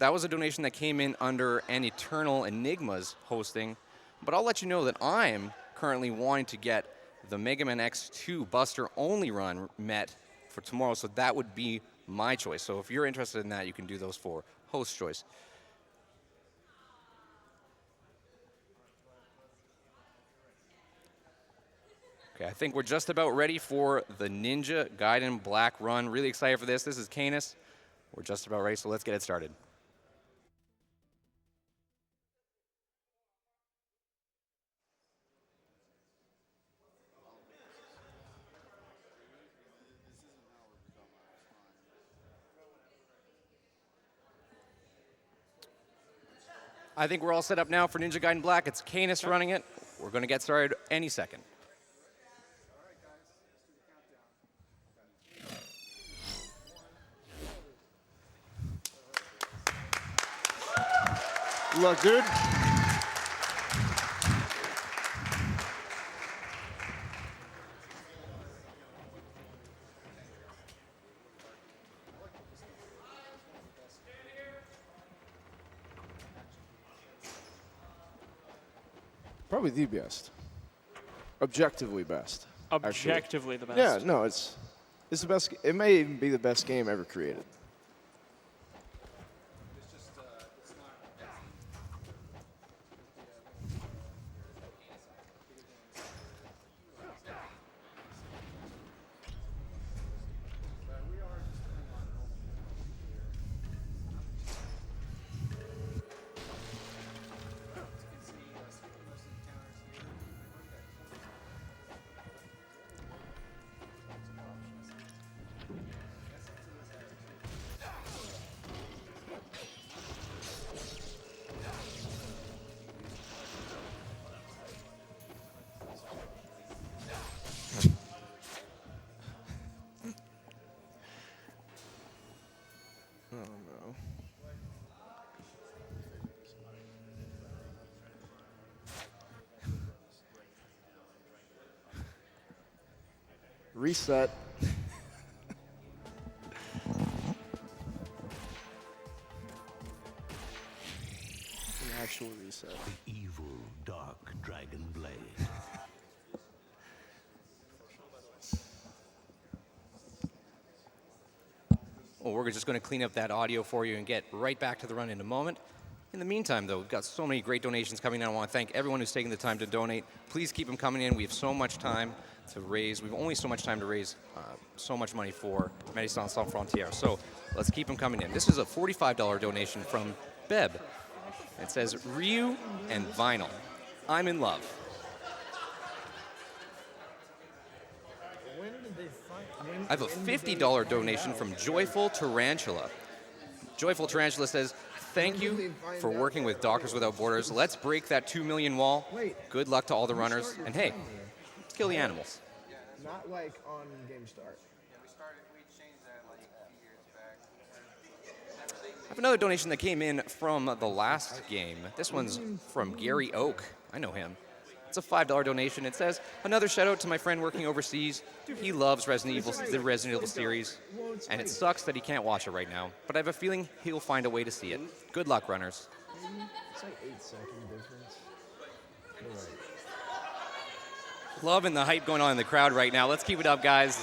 that was a donation that came in under an Eternal Enigmas hosting. But I'll let you know that I'm currently wanting to get the Mega Man X2 Buster only run met for tomorrow, so that would be my choice. So if you're interested in that, you can do those for host choice. Okay, I think we're just about ready for the Ninja Gaiden Black Run. Really excited for this. This is Kanis. We're just about ready, so let's get it started. I think we're all set up now for Ninja Gaiden Black. It's Kanis running it. We're going to get started any second. Good luck, dude. Probably the best. Objectively best. Objectively the best. Yeah, no, it's the best. It may even be the best game ever created. Reset. An actual reset. The evil, dark dragon blade. Well, we're just going to clean up that audio for you and get right back to the run in a moment. In the meantime, though, we've got so many great donations coming in. I want to thank everyone who's taking the time to donate. Please keep them coming in. We have so much time to raise. We've only so much time to raise so much money for Médecins Sans Frontières. So let's keep them coming in. This is a $45 donation from Beb. It says, Ryu and Vinyl. I'm in love. I have a $50 donation from Joyful Tarantula. Joyful Tarantula says, thank you for working with Doctors Without Borders. Let's break that 2 million wall. Good luck to all the runners. And hey, let's kill the animals. Not like on Game Start. I have another donation that came in from the last game. This one's from Gary Oak. I know him. It's a $5 donation. It says, another shout out to my friend working overseas. He loves the Resident Evil series, and it sucks that he can't watch it right now, but I have a feeling he'll find a way to see it. Good luck, runners. It's like 8-second difference. You're right. Loving the hype going on in the crowd right now. Let's keep it up, guys.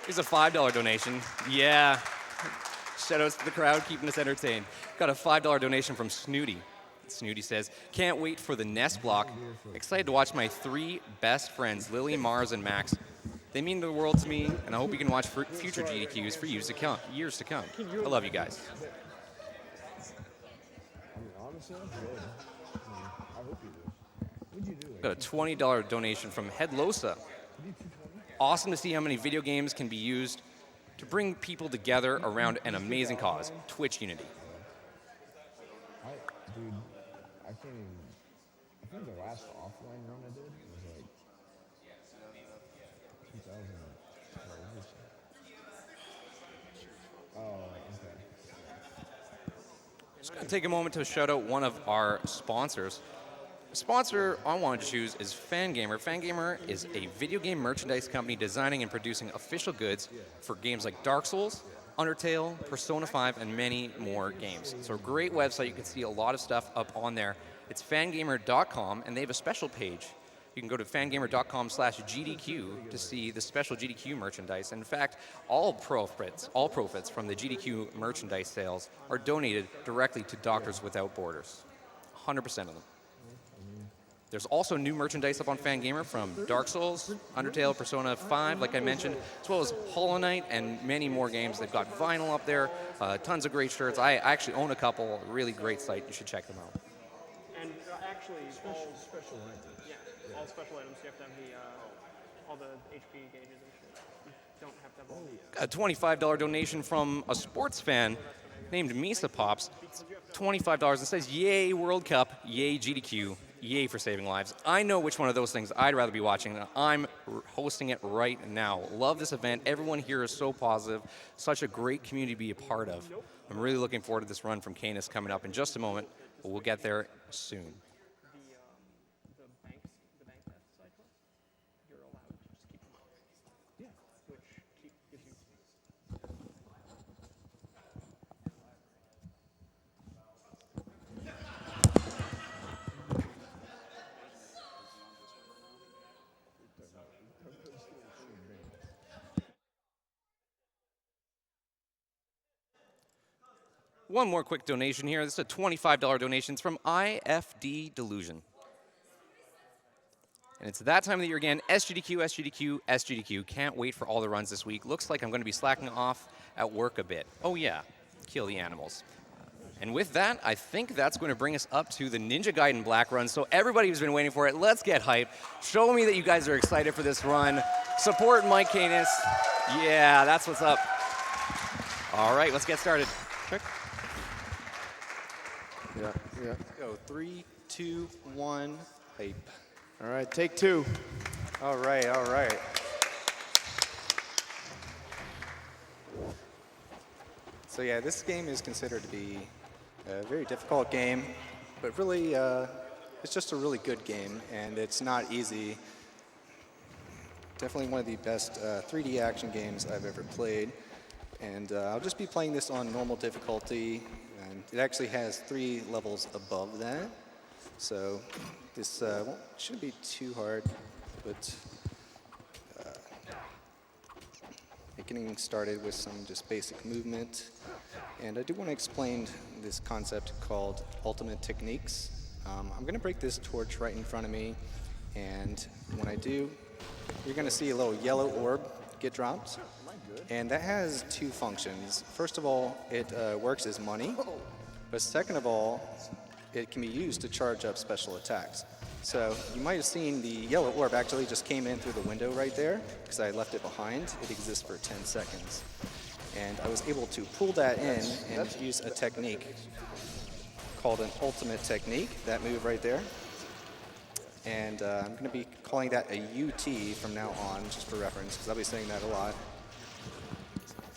Here's a $5 donation. Yeah. Shoutouts to the crowd, keeping us entertained. Got a $5 donation from Snooty. Snooty says, can't wait for the Nest block. Excited to watch my 3 best friends, Lily, Mars, and Max. They mean the world to me, and I hope you can watch future GDQs for years to come. I love you guys. Honestly, I'm good. I hope you do. What'd you do? Got a $20 donation from Headlosa. Awesome to see how many video games can be used to bring people together around an amazing cause, Twitch Unity. Dude, I can't even. I think the last offline run I did was like 2012 or so. Oh, okay. Just going to take a moment to shout out one of our sponsors. sponsor I wanted to choose is Fangamer. Fangamer is a video game merchandise company designing and producing official goods for games like Dark Souls, Undertale, Persona 5, and many more games. So a great website. You can see a lot of stuff up on there. It's fangamer.com, and they have a special page. You can go to fangamer.com/GDQ to see the special GDQ merchandise. And in fact, all profits from the GDQ merchandise sales are donated directly to Doctors Without Borders. 100% of them. There's also new merchandise up on Fangamer from Dark Souls, Undertale, Persona 5, like I mentioned, as well as Hollow Knight and many more games. They've got vinyl up there, tons of great shirts. I actually own a couple. Really great site. You should check them out. And actually, special items. Yeah, all special items. You have to have all the HP gauges and shit. You don't have to have all the... A $25 donation from a sports fan named Misa Pops. $25 and says, "Yay World Cup, yay GDQ, yay for saving lives." I know which one of those things I'd rather be watching. I'm hosting it right now. Love this event. Everyone here is so positive. Such a great community to be a part of. I'm really looking forward to this run from Kanis coming up in just a moment, but we'll get there soon. The bank theft side quests, you're allowed to just keep them on. Yeah. Which gives you... One more quick donation here. This is a $25 donation. It's from IFD Delusion. And it's that time of the year again. SGDQ, SGDQ, SGDQ. Can't wait for all the runs this week. Looks like I'm going to be slacking off at work a bit. Oh yeah, kill the animals. And with that, I think that's going to bring us up to the Ninja Gaiden Black Run. So everybody who's been waiting for it, let's get hyped. Show me that you guys are excited for this run. Support MikeKanis. Yeah, that's what's up. All right, let's get started. Quick. Yeah. Let's go. 3, 2, 1, hype. All right, take two. All right. So yeah, this game is considered to be a very difficult game, but really, it's just a really good game, and it's not easy. Definitely one of the best 3D action games I've ever played, and I'll just be playing this on normal difficulty. And it actually has 3 levels above that, so this shouldn't be too hard, but getting started with some just basic movement. And I do want to explain this concept called ultimate techniques. I'm going to break this torch right in front of me, and when I do, you're going to see a little yellow orb get dropped. And that has 2 functions. First of all, it works as money, but second of all, it can be used to charge up special attacks. So you might have seen the yellow orb actually just came in through the window right there, because I left it behind. It exists for 10 seconds. And I was able to pull that in and use a technique called an ultimate technique, that move right there. And I'm going to be calling that a UT from now on, just for reference, because I'll be saying that a lot.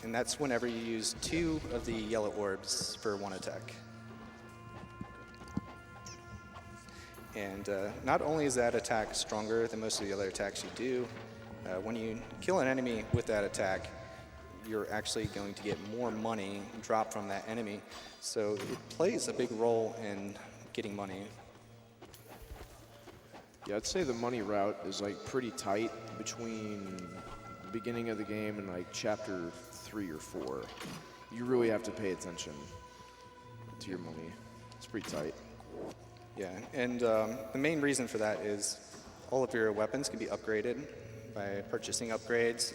And that's whenever you use 2 of the yellow orbs for 1 attack. And not only is that attack stronger than most of the other attacks you do, when you kill an enemy with that attack, you're actually going to get more money dropped from that enemy. So it plays a big role in getting money. Yeah, I'd say the money route is like pretty tight between the beginning of the game and like chapter 3 or 4. You really have to pay attention to your money. It's pretty tight. Yeah, and the main reason for that is all of your weapons can be upgraded by purchasing upgrades,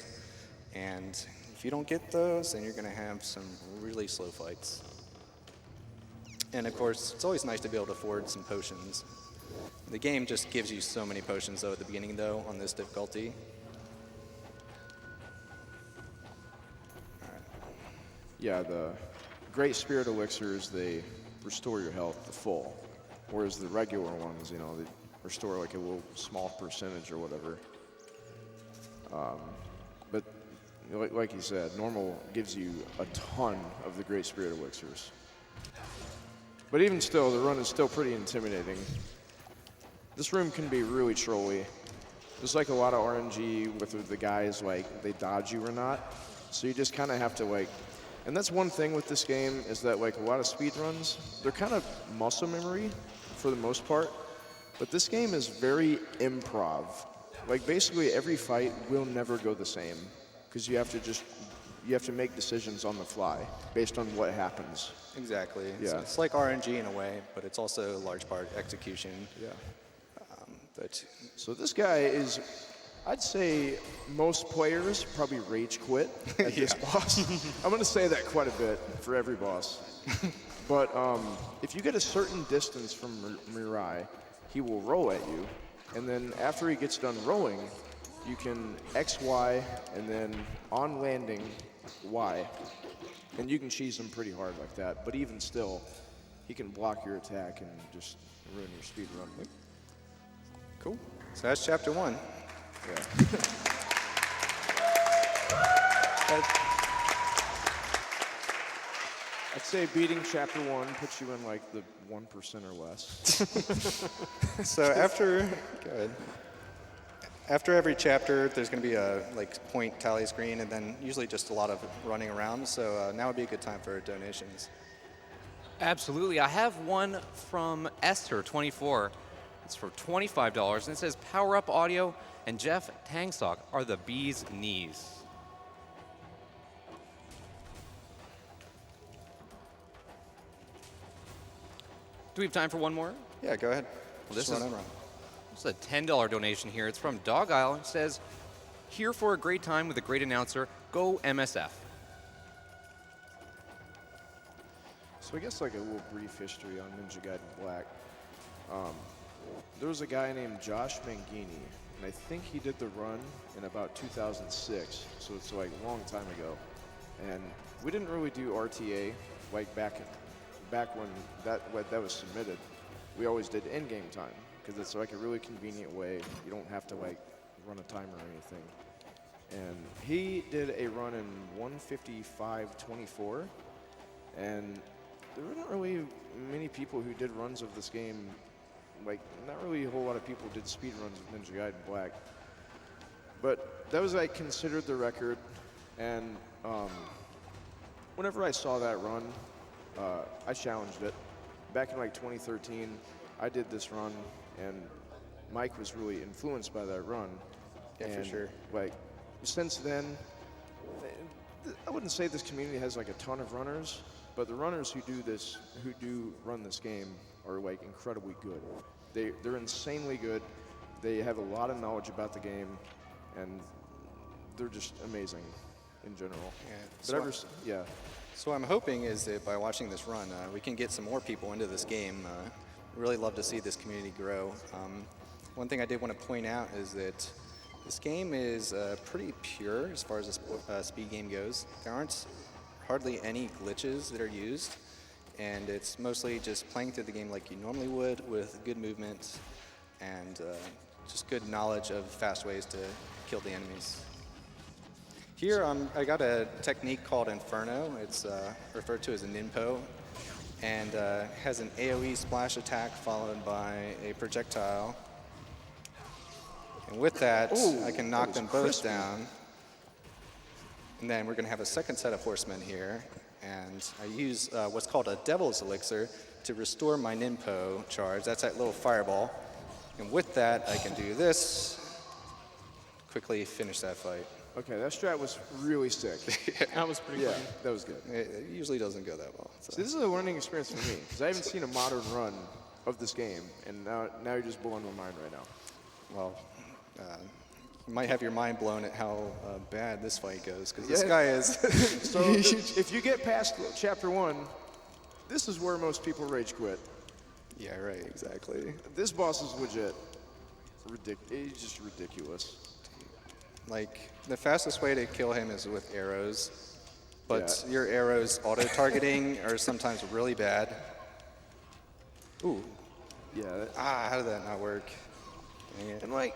and if you don't get those, then you're going to have some really slow fights. And of course, it's always nice to be able to afford some potions. The game just gives you so many potions, though, at the beginning, though, on this difficulty. Yeah, the Great Spirit Elixirs, they restore your health to full. Whereas the regular ones, you know, they restore like a little small percentage or whatever. But like you said, normal gives you a ton of the Great Spirit Elixirs. But even still, the run is still pretty intimidating. This room can be really trolly. There's like a lot of RNG with the guys, like they dodge you or not. So you just kind of have to like, and that's one thing with this game is that like a lot of speedruns, they're kind of muscle memory for the most part. But this game is very improv. Like basically every fight will never go the same because you have to make decisions on the fly based on what happens. Exactly. Yeah. So it's like RNG in a way, but it's also a large part execution. Yeah. But So this guy is, I'd say most players probably rage quit at this boss. I'm going to say that quite a bit for every boss. But if you get a certain distance from Mirai, he will roll at you. And then after he gets done rolling, you can X, Y, and then on landing, Y. And you can cheese him pretty hard like that. But even still, he can block your attack and just ruin your speed run. cool. So that's chapter 1. Yeah. I'd say beating chapter 1 puts you in like the 1% or less. So after, go ahead. After every chapter, there's going to be a point tally screen, and then usually just a lot of running around. So now would be a good time for donations. Absolutely. I have one from Esther24. It's for $25, and it says Powerup Audio and Jeff Tangstock are the bee's knees. Do we have time for one more? Yeah, go ahead. Well, this Just is- run around. It's a $10 donation here. It's from Dog Isle. It says, here for a great time with a great announcer. Go MSF. So I guess like a little brief history on Ninja Gaiden Black. There was a guy named Josh Mangini, and I think he did the run in about 2006, so it's like a long time ago. And we didn't really do RTA like back when that was submitted. We always did in-game time because it's like a really convenient way. You don't have to like run a timer or anything. And he did a run in 1:55:24, and there weren't really many people who did runs of this game. Like, not really a whole lot of people did speed runs of Ninja Gaiden Black. But that was like considered the record, and whenever I saw that run, I challenged it. Back in like 2013, I did this run, and Mike was really influenced by that run. Yeah, for And, sure. Like, since then, I wouldn't say this community has like a ton of runners, but the runners who do run this game are like incredibly good. They're insanely good. They have a lot of knowledge about the game, and they're just amazing in general. Yeah. Yeah. So what I'm hoping is that by watching this run, we can get some more people into this game. Really love to see this community grow. One thing I did want to point out is that this game is pretty pure as far as a speed game goes. There aren't hardly any glitches that are used, and it's mostly just playing through the game like you normally would with good movement and just good knowledge of fast ways to kill the enemies. Here I got a technique called Inferno. It's referred to as a ninpo, and has an AoE splash attack followed by a projectile. And with that, I can knock them both down. And then we're going to have a second set of horsemen here. And I use what's called a Devil's Elixir to restore my ninpo charge. That's that little fireball. And with that, I can do this, quickly finish that fight. Okay, that strat was really sick. That was pretty Yeah, funny. that was good. It usually doesn't go that well. So. So this is a learning experience for me, because I haven't seen a modern run of this game, and now you're just blowing my mind right now. Well, you might have your mind blown at how bad this fight goes, because this Yeah. guy is... So if you get past chapter 1, this is where most people rage quit. Yeah, right, exactly. This boss is legit. He's just ridiculous. Like, the fastest way to kill him is with arrows, but Yeah. your arrows auto-targeting are sometimes really bad. Ooh, Yeah. how did that not work? Dang it. And like,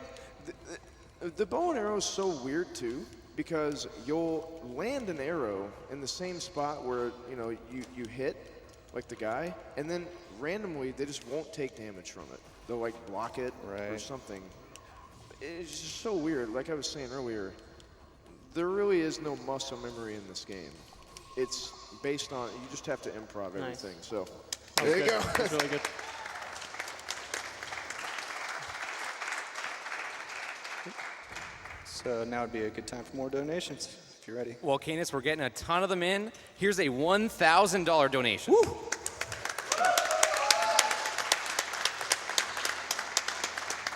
the bow and arrow is so weird too, because you'll land an arrow in the same spot where you hit, like the guy, and then randomly they just won't take damage from it. they'll like block it or Right. something. It's just so weird. Like I was saying earlier, there really is no muscle memory in this game. It's based on, you just have to improv Nice. everything. So That was there you good. go. That was really good. So now would be a good time for more donations, if you're ready. Well, Kanis, we're getting a ton of them in. Here's a $1,000 donation.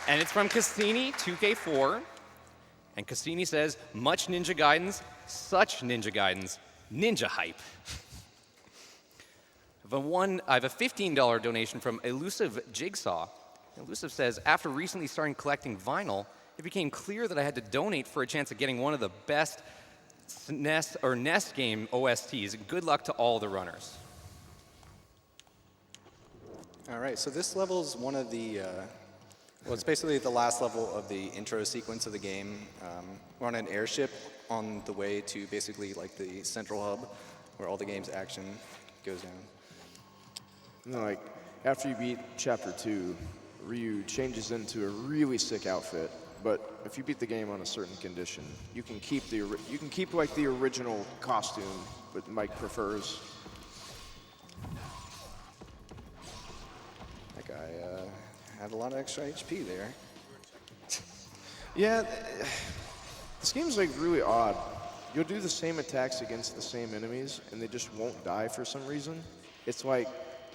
And it's from Cassini, 2K4. And Cassini says, much Ninja Gaidens, such Ninja Gaidens, Ninja hype. I have a $15 donation from Elusive Jigsaw. Elusive says, after recently starting collecting vinyl, it became clear that I had to donate for a chance of getting one of the best NES game OSTs. Good luck to all the runners. All right, so this level is one of the, well, it's basically the last level of the intro sequence of the game. We're on an airship on the way to basically like the central hub where all the game's action goes down. And then, like, after you beat Chapter 2, Ryu changes into a really sick outfit. But if you beat the game on a certain condition, you can keep like the original costume, but Mike prefers. That guy had a lot of extra HP there. Yeah, this game's like really odd. You'll do the same attacks against the same enemies, and they just won't die for some reason. It's like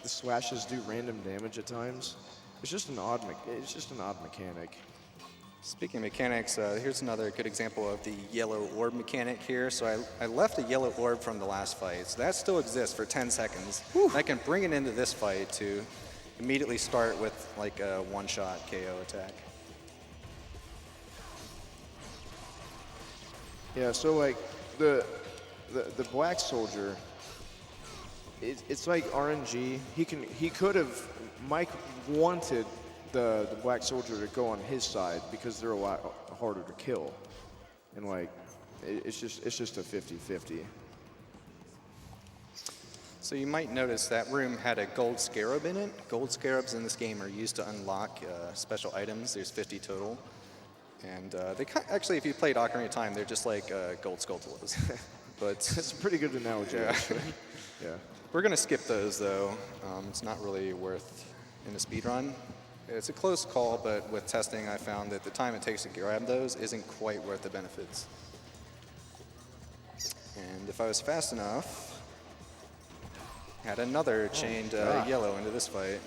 the slashes do random damage at times. It's just an odd mechanic. Speaking of mechanics, here's another good example of the yellow orb mechanic here. So I left a yellow orb from the last fight. So that still exists for 10 seconds. I can bring it into this fight to immediately start with like a one-shot KO attack. Yeah, so like the black soldier, it's like RNG. Mike wanted the black soldier to go on his side because they're a lot harder to kill. And like, it's just a 50-50. So you might notice that room had a gold scarab in it. Gold scarabs in this game are used to unlock special items. There's 50 total. And actually, if you played Ocarina of Time, they're just like gold sculptulas. But That's a pretty good analogy, actually. Yeah. we're going to skip those, though. It's not really worth in a speed run. It's a close call, but with testing, I found that the time it takes to grab those isn't quite worth the benefits. And if I was fast enough, had another chained yellow into this fight.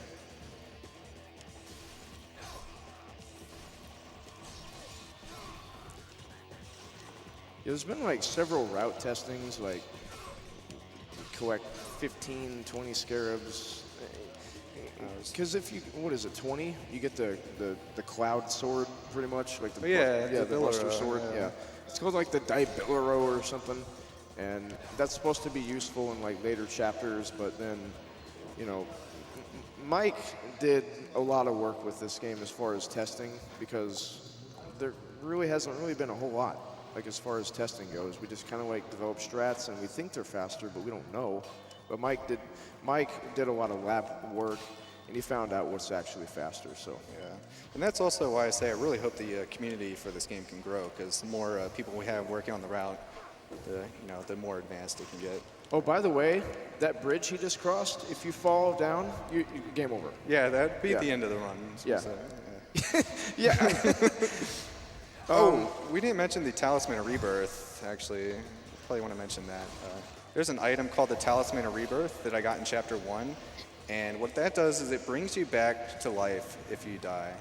Yeah, there's been like several route testings, like collect 15, 20 scarabs. Because if you, what is it, 20? You get the cloud sword, pretty much, like the the Buster Billero, sword. Yeah, it's called like the Billero or something, and that's supposed to be useful in like later chapters. But then, you know, Mike did a lot of work with this game as far as testing because there really hasn't really been a whole lot. Like as far as testing goes, we just kind of like develop strats and we think they're faster, but we don't know. But Mike did a lot of lab work, and he found out what's actually faster. So Yeah, and that's also why I say I really hope the community for this game can grow, because the more people we have working on the route, the more advanced it can get. oh, by the way, that bridge he just crossed, if you fall down, you game over. Yeah, that'd be Yeah. the end of the run. Yeah. So, Yeah. we didn't mention the Talisman of Rebirth, actually. Probably want to mention that. There's an item called the Talisman of Rebirth that I got in Chapter 1, and what that does is it brings you back to life if you die,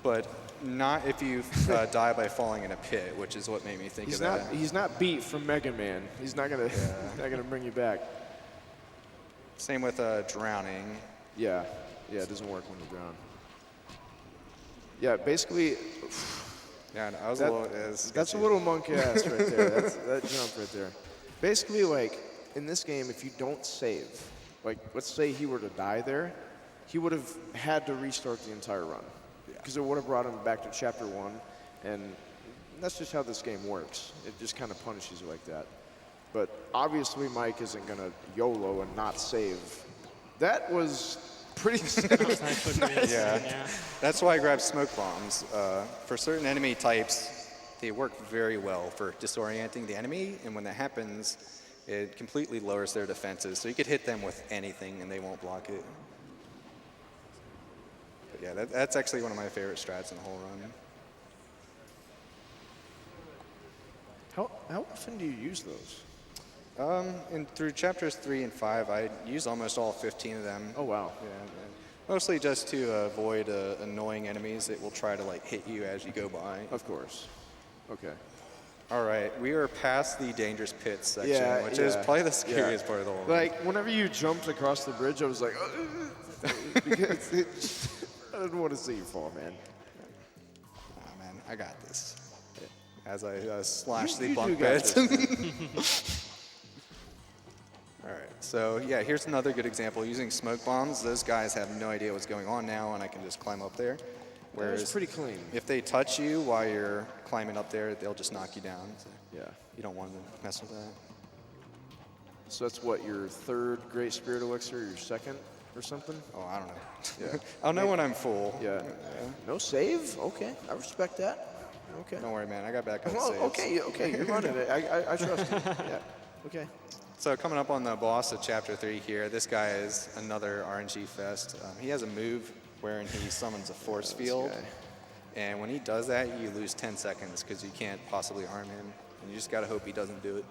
but not if you die by falling in a pit, which is what made me think of that. He's not beat from Mega Man. He's not gonna bring you back. Same with drowning. Yeah, it doesn't work when you drown. Yeah, basically, Yeah, I was That- a little. that's a little monkey ass right there. That jump right there. Basically, like, in this game, if you don't save, like, let's say he were to die there, he would have had to restart the entire run. Because it would have brought him back to Chapter 1, and that's just how this game works. It just kind of punishes you like that. But obviously, Mike isn't going to YOLO and not save. That was pretty That's actually pretty insane, yeah. That's why I grabbed smoke bombs. For certain enemy types, they work very well for disorienting the enemy, and when that happens, it completely lowers their defenses. So you could hit them with anything and they won't block it. But yeah, that's actually one of my favorite strats in the whole run. How often do you use those? And through chapters 3 and 5, I use almost all 15 of them. Oh, wow. Yeah, mostly just to avoid annoying enemies that will try to like hit you as you go by. Of course. Okay. All right, we are past the dangerous pits section, which is probably the scariest part of the whole run. Like, whenever you jumped across the bridge, I was like, because I didn't want to see you fall, man. Oh, man, I got this. As I slash the You bunk do got beds. All right, so yeah, here's another good example. Using smoke bombs, those guys have no idea what's going on now, and I can just climb up there. Whereas it's pretty clean. If they touch you while you're climbing up there, they'll just knock you down. So Yeah. you don't want to mess with that. So that's what, your third Great Spirit Elixir, your second or something? Oh, I don't know. Yeah. I'll know when I'm full. Yeah. No save? Okay, I respect that. Okay. Don't worry, man. I got backup Well, saves. okay, you're running it. I trust you. Yeah. Okay. So coming up on the boss of Chapter 3 here, this guy is another RNG fest. He has a move wherein he summons a force field. guy. And when he does that, you lose 10 seconds because you can't possibly arm him. And you just got to hope he doesn't do it.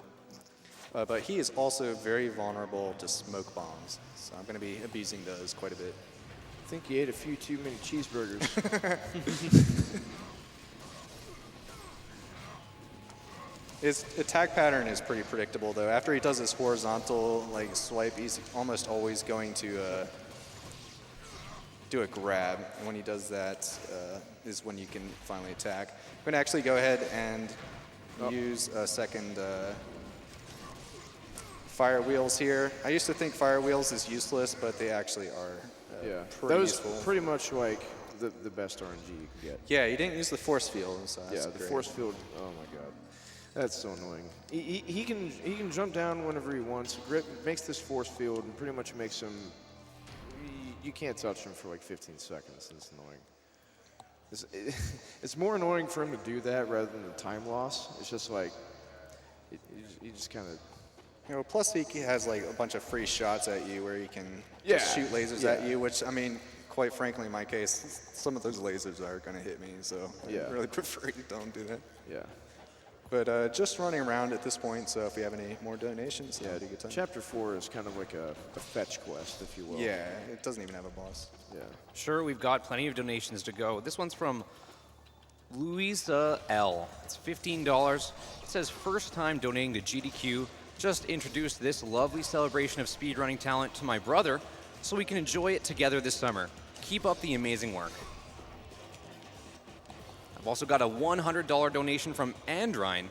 But he is also very vulnerable to smoke bombs. So I'm going to be abusing those quite a bit. I think you ate a few too many cheeseburgers. His attack pattern is pretty predictable, though. After he does his horizontal like swipe, he's almost always going to do a grab. And when he does that, is when you can finally attack. I'm going to actually go ahead and use a second fire wheels here. I used to think fire wheels is useless, but they actually are pretty that was useful. pretty much like the best RNG you can get. Yeah, you didn't use the force field, so that's Yeah, the great. force field. Oh my god, that's so annoying. He can jump down whenever he wants. Grip makes this force field and pretty much makes him. You can't touch him for like 15 seconds. It's annoying. It's more annoying for him to do that rather than the time loss. It's just like you just kind of. You know, plus he has like a bunch of free shots at you where he can Yeah, just shoot lasers yeah. at you, which I mean, quite frankly, in my case, some of those lasers are going to hit me, so Yeah. I really prefer you don't do that. Yeah. But just running around at this point, so if we have any more donations, that'd be a good time. Chapter 4 is kind of like a fetch quest, if you will. Yeah, it doesn't even have a boss. Yeah. Sure, we've got plenty of donations to go. This one's from Louisa L. It's $15. It says, first time donating to GDQ. Just introduced this lovely celebration of speedrunning talent to my brother so we can enjoy it together this summer. Keep up the amazing work. I've also got a $100 donation from Andrine.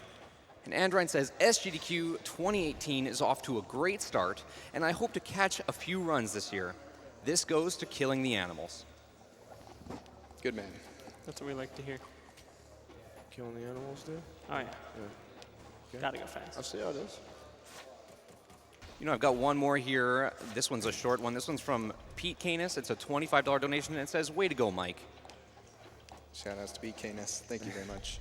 And Andrine says, SGDQ 2018 is off to a great start, and I hope to catch a few runs this year. This goes to killing the animals. Good man. That's what we like to hear. Killing the animals, dude? Oh, yeah. Okay. Gotta go fast. I'll see how it is. You know, I've got one more here. This one's a short one. This one's from MikeKanis. It's a $25 donation, and it says, way to go, Mike. Shout outs to MikeKanis. Thank you very much.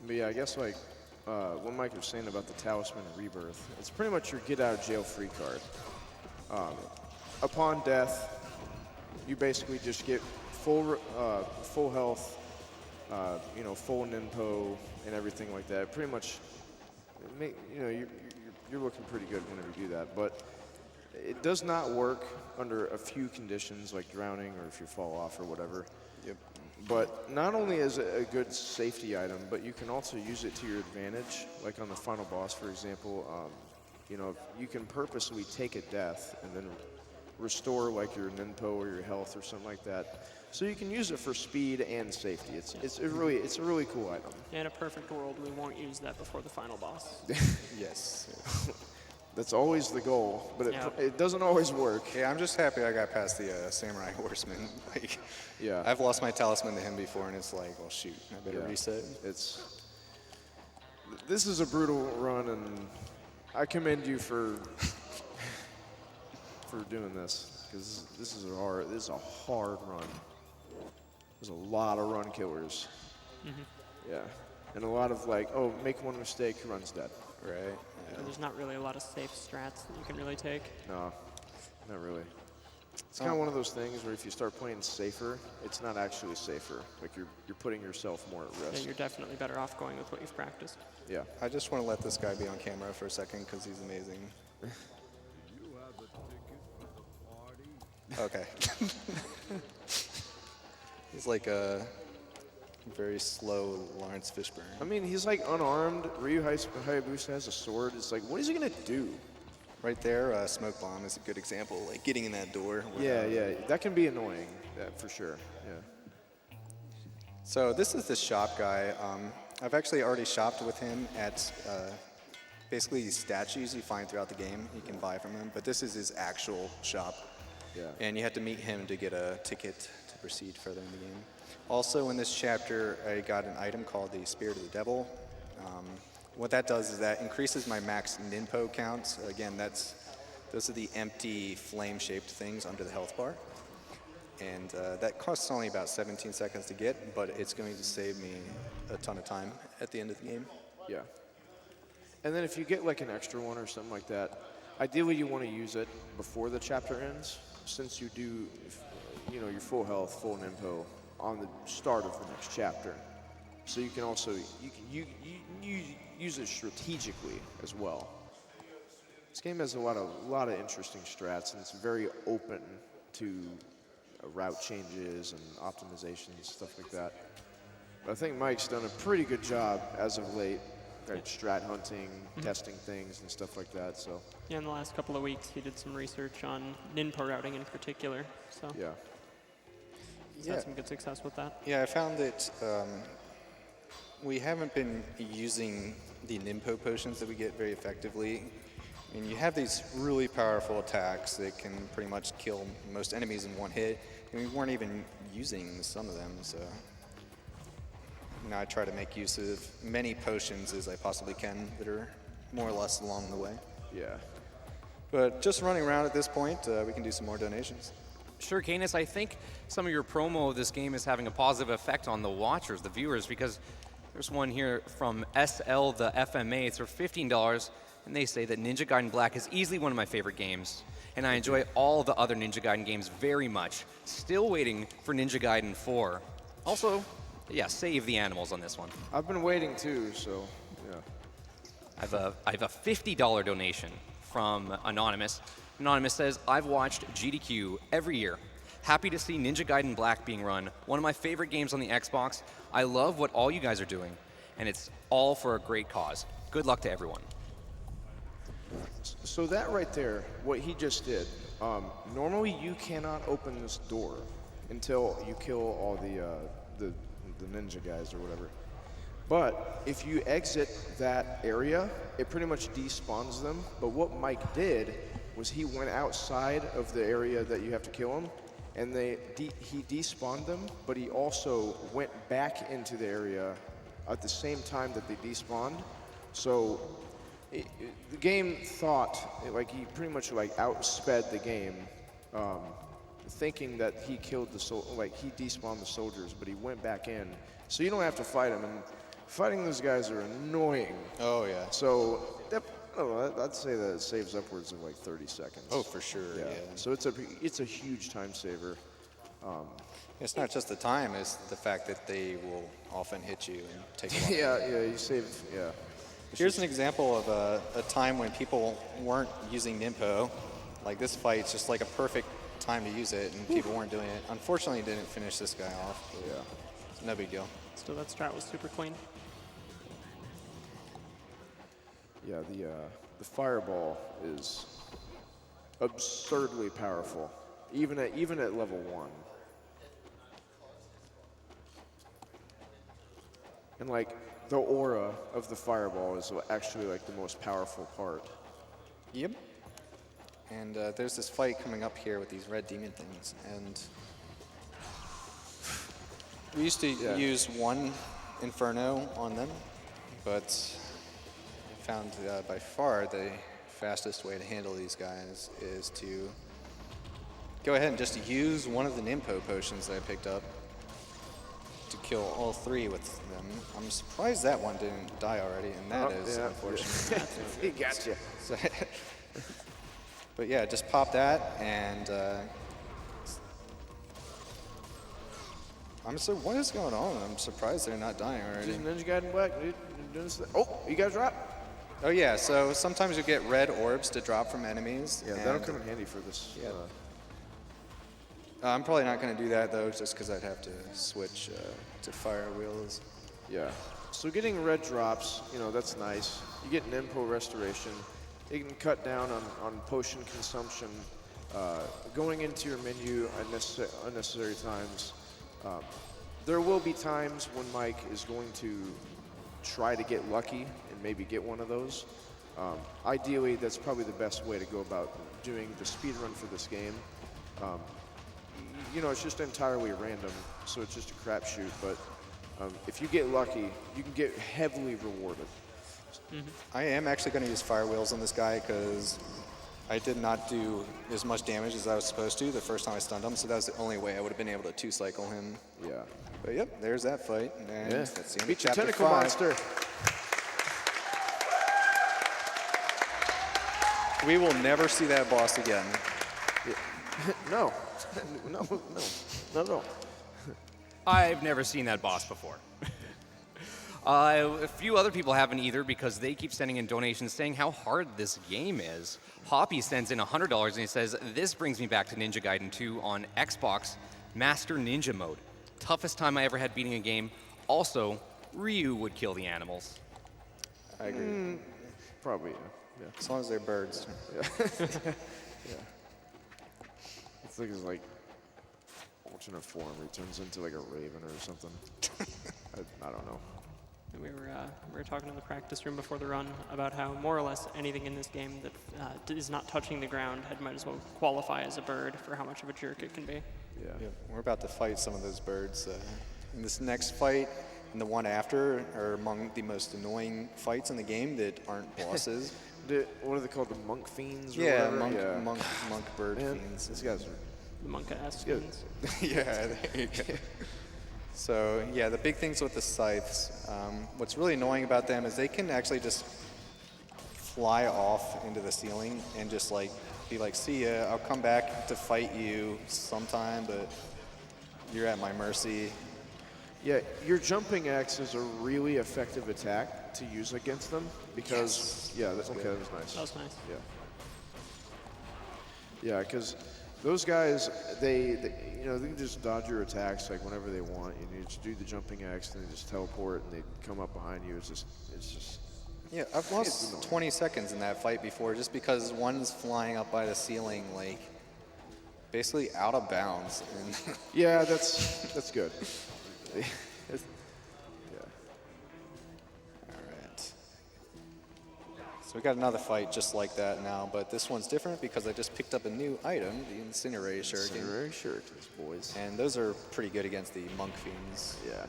But yeah, I guess like what Mike was saying about the Talisman of Rebirth, it's pretty much your get out of jail free card. Upon death, you basically just get full health, full ninpo and everything like that. Pretty much, you're looking pretty good whenever you do that. But it does not work under a few conditions like drowning or if you fall off or whatever. Yep. But not only is it a good safety item, but you can also use it to your advantage. Like on the final boss, for example, you can purposely take a death and then restore like your ninpo or your health or something like that. So you can use it for speed and safety. It's a really cool item. In a perfect world, we won't use that before the final boss. Yes. That's always the goal, but Yeah. it doesn't always work. Yeah, I'm just happy I got past the Samurai Horseman. Like, Yeah. I've lost my talisman to him before, and it's like, well, shoot, I better Yeah. reset. This is a brutal run, and I commend you for for doing this, because this is a hard run. There's a lot of run killers. Yeah, and a lot of like, oh, make one mistake, run's dead. Right. Yeah. There's not really a lot of safe strats that you can really take. No, not really. It's kind of one of those things where if you start playing safer, it's not actually safer. Like you're putting yourself more at Yeah, risk. you're definitely better off going with what you've practiced. Yeah. I just want to let this guy be on camera for a second because he's amazing. Okay. He's like a very slow Lawrence Fishburne. I mean, he's like unarmed. Ryu Hayabusa has a sword. It's like, what is he gonna do? Right there, Smoke Bomb is a good example, like getting in that door. Yeah, that can be annoying, for sure. Yeah. So this is the shop guy. I've actually already shopped with him at basically these statues you find throughout the game. You can buy from him, but this is his actual shop. Yeah. And you have to meet him to get a ticket to proceed further in the game. Also in this chapter, I got an item called the Spirit of the Devil. What that does is that increases my max ninpo counts. Again, those are the empty flame-shaped things under the health bar. And that costs only about 17 seconds to get, but it's going to save me a ton of time at the end of the game. Yeah. And then if you get like an extra one or something like that, ideally you want to use it before the chapter ends, since you do, your full health, full ninpo on the start of the next chapter. So you can also you use it strategically as well. This game has a lot of interesting strats, and it's very open to route changes and optimizations, stuff like that. But I think Mike's done a pretty good job as of late at strat hunting, testing things and stuff like that. So Yeah, in the last couple of weeks, he did some research on ninpo routing in particular. So yeah. he's had some good success with that. Yeah, I found that we haven't been using the ninpo potions that we get very effectively. I mean, you have these really powerful attacks that can pretty much kill most enemies in one hit, and we weren't even using some of them, so now I try to make use of many potions as I possibly can that are more or less along the way. Yeah. But just running around at this point, we can do some more donations. Sure, Kanis, I think some of your promo of this game is having a positive effect on the watchers, the viewers, because there's one here from SL the FMA. It's for $15, and they say that Ninja Gaiden Black is easily one of my favorite games, and I enjoy all the other Ninja Gaiden games very much. Still waiting for Ninja Gaiden 4. Also, yeah, save the animals on this one. I've been waiting too, so yeah. I have a $50 donation from Anonymous. Anonymous says, I've watched GDQ every year. Happy to see Ninja Gaiden Black being run. One of my favorite games on the Xbox. I love what all you guys are doing, and it's all for a great cause. Good luck to everyone. So that right there, what he just did, normally you cannot open this door until you kill all the ninja guys or whatever. But if you exit that area, it pretty much despawns them. But what Mike did was he went outside of the area that you have to kill him, and he despawned them, but he also went back into the area at the same time that they despawned. So the game thought, like he pretty much like outsped the game, thinking that he killed he despawned the soldiers, but he went back in. So you don't have to fight him, and fighting those guys are annoying. Oh, yeah. So I don't know, I'd say that it saves upwards of like 30 seconds. Oh, for sure, yeah. So it's a huge time saver. It's not just the time, it's the fact that they will often hit you and take a long Yeah, you save, yeah. Here's an example of a time when people weren't using Ninpo. Like this fight's just like a perfect time to use it, and people weren't doing it. Unfortunately, it didn't finish this guy off. But Yeah. it's no big deal. Still, that strat was super clean. Yeah, the fireball is absurdly powerful, even at level 1. And like the aura of the fireball is actually like the most powerful part. Yep. And there's this fight coming up here with these red demon things, and we used to use one Inferno on them, but I found by far the fastest way to handle these guys is to go ahead and just use one of the Nimpo potions that I picked up to kill all 3 with them. I'm surprised that one didn't die already, and that is unfortunate. He got you. So, but yeah, just pop that, and what is going on? I'm surprised they're not dying already. Just Ninja Gaiden Black, dude. You're doing this oh, you got dropped? Oh yeah, so sometimes you get red orbs to drop from enemies. Yeah, that'll come in handy for this. Yeah. I'm probably not going to do that though, just because I'd have to switch to fire wheels. Yeah. So getting red drops, you know, that's nice. You get an Impo restoration. You can cut down on potion consumption. Going into your menu unnecessary times. There will be times when Mike is going to try to get lucky and maybe get one of those. Ideally, that's probably the best way to go about doing the speed run for this game. You know, it's just entirely random, so it's just a crapshoot. But if you get lucky, you can get heavily rewarded. I am actually going to use fire wheels on this guy because I did not do as much damage as I was supposed to the first time I stunned him, so that was the only way I would have been able to 2-cycle him. Yeah. But yep, there's that fight. And Yeah. that's the end of Beat your chapter tentacle 5. monster. We will never see that boss again. No. No, not at all. I've never seen that boss before. A few other people haven't either because they keep sending in donations saying how hard this game is. Hoppy sends in $100 and he says, "This brings me back to Ninja Gaiden 2 on Xbox Master Ninja mode. Toughest time I ever had beating a game. Also, Ryu would kill the animals." I agree. Probably, yeah. As long as they're birds. It's like his like alternate form. He turns into like a raven or something. I don't know. We were talking in the practice room before the run about how more or less anything in this game that is not touching the ground might as well qualify as a bird for how much of a jerk it can be. Yeah. Yeah, we're about to fight some of those birds. In this next fight and the one after are among the most annoying fights in the game that aren't bosses. What are they called? The monk fiends? Or Yeah, whatever? monk bird Man, fiends. these guys are. The monk-ass Good. skins. Yeah, there you go. So yeah, the big things with the scythes, what's really annoying about them is they can actually just fly off into the ceiling and just like be like, "See ya, I'll come back to fight you sometime, but you're at my mercy." Yeah, your jumping axe is a really effective attack to use against them because that was nice. That was nice. Yeah, because those guys, they can just dodge your attacks like whenever they want. You just do the jumping axe and they just teleport and they come up behind you. It's just. Yeah, I've lost 20 seconds in that fight before just because one's flying up by the ceiling, like, basically out of bounds. And Yeah, that's good. Yeah. all right. So we got another fight just like that now, but this one's different because I just picked up a new item, the Incinerator Shuriken. Incinerator Shurikens, boys. And those are pretty good against the monk fiends. Yeah.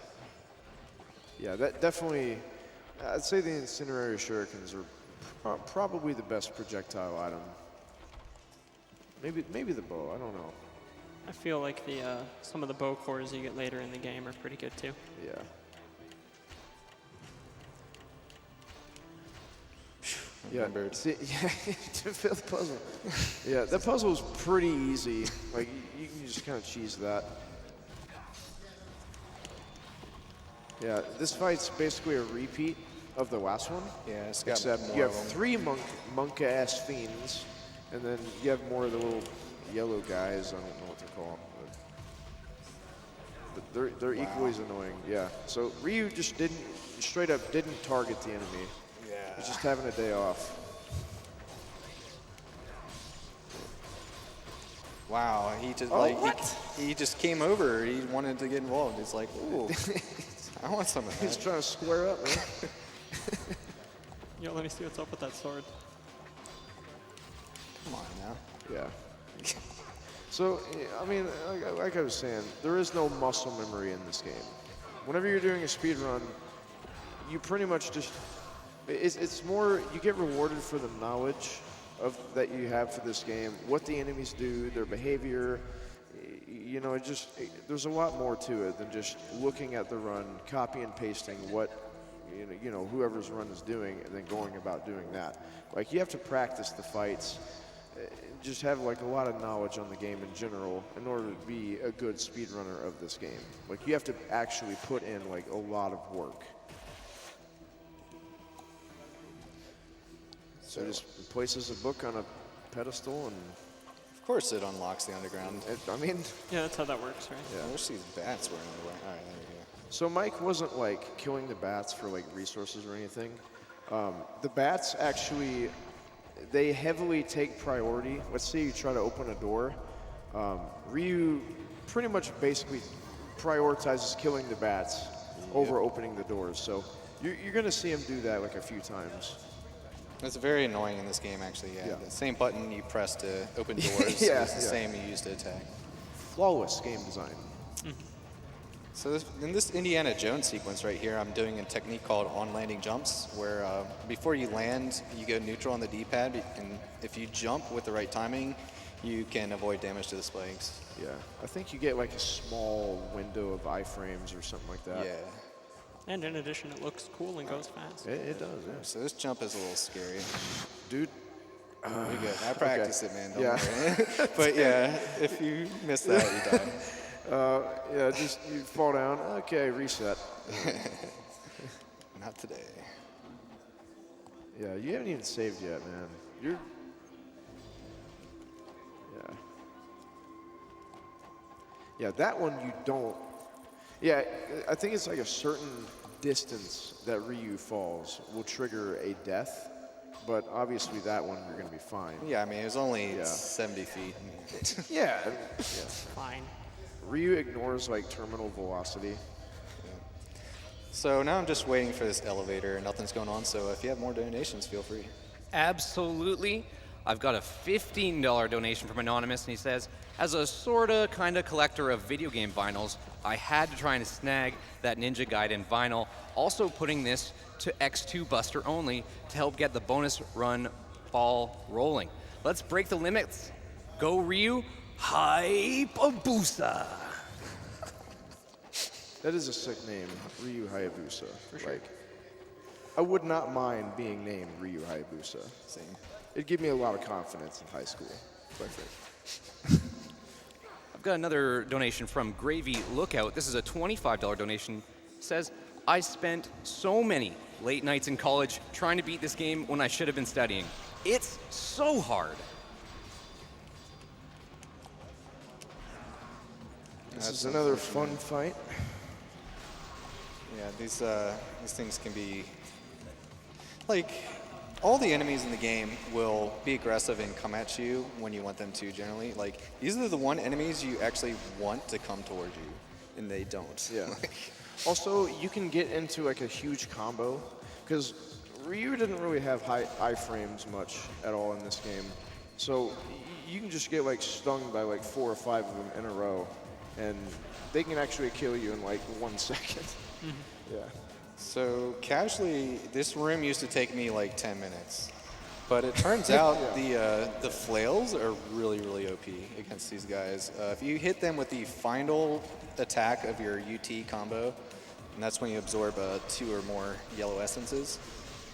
Yeah, that definitely. I'd say the Incinerator Shurikens are probably the best projectile item. Maybe the bow. I don't know. I feel like some of the bow cores you get later in the game are pretty good too. Yeah. Yeah. Remembered. See, yeah. To fill the puzzle. Yeah, that puzzle is pretty easy. Like you can just kind of cheese that. Yeah, this fight's basically a repeat of the last one. Yeah, it's got Except more you have of 'em. 3 monk-ass fiends, and then you have more of the little yellow guys. I don't know what they're called, but they're equally as annoying. Yeah. So Ryu just straight up didn't target the enemy. Yeah. He's just having a day off. Wow, he just he just came over. He wanted to get involved. He's like, "Ooh, I want some of He's that." trying to square up, man. Yo, let me see what's up with that sword. Come on now. Yeah. So, I mean, like I was saying, there is no muscle memory in this game. Whenever you're doing a speed run, you pretty much just, it's more, you get rewarded for the knowledge that you have for this game, what the enemies do, their behavior. You know, there's a lot more to it than just looking at the run, copy and pasting what whoever's run is doing, and then going about doing that. Like, you have to practice the fights, just have like a lot of knowledge on the game in general in order to be a good speedrunner of this game. Like, you have to actually put in like a lot of work. So it just places a book on a pedestal, and Of course it unlocks the underground. Yeah, that's how that works, right? I wish these bats were in the way. All right, there we go. So Mike wasn't like killing the bats for like resources or anything. The bats actually, they heavily take priority. Let's say you try to open a door. Ryu pretty much basically prioritizes killing the bats over opening the doors. So you're gonna see him do that like a few times. It's very annoying in this game, actually. Yeah. The same button you press to open doors is the same you use to attack. Flawless game design. So in this Indiana Jones sequence right here, I'm doing a technique called on-landing jumps, where before you land, you go neutral on the D-pad, and if you jump with the right timing, you can avoid damage to the spikes. Yeah, I think you get like a small window of iframes or something like that. Yeah. And in addition, it looks cool and goes fast. It does, yeah. So this jump is a little scary. Dude. You're good. I practiced it, man. Don't worry. But yeah, if you miss that, you die. Just you fall down. Okay, reset. Not today. Yeah, you haven't even saved yet, man. Yeah, that one you don't. Yeah, I think it's like a certain distance that Ryu falls will trigger a death, but obviously that one you're going to be fine. Yeah, I mean, it was only 70 feet. Yeah. Fine. Ryu ignores like terminal velocity. So now I'm just waiting for this elevator. Nothing's going on, so if you have more donations, feel free. Absolutely. I've got a $15 donation from Anonymous, and he says, as a sorta kinda collector of video game vinyls, I had to try and snag that Ninja Gaiden vinyl, also putting this to X2 Buster only to help get the bonus run ball rolling. Let's break the limits. Go Ryu, Hayabusa. That is a sick name, Ryu Hayabusa. For sure. Like, I would not mind being named Ryu Hayabusa. Same. It'd give me a lot of confidence in high school, quite frankly. I've got another donation from Gravy Lookout. This is a $25 donation. It says, I spent so many late nights in college trying to beat this game when I should have been studying. It's so hard. This is another fun fight. Yeah, these things can be like, all the enemies in the game will be aggressive and come at you when you want them to, generally. Like, these are the one enemies you actually want to come toward you, and they don't. Yeah. Also, you can get into like a huge combo, because Ryu didn't really have high iframes much at all in this game. So you can just get like stung by like 4 or 5 of them in a row, and they can actually kill you in like 1 second. Yeah. So casually, this room used to take me like 10 minutes. But it turns out the flails are really, really OP against these guys. If you hit them with the final attack of your UT combo, and that's when you absorb 2 or more yellow essences,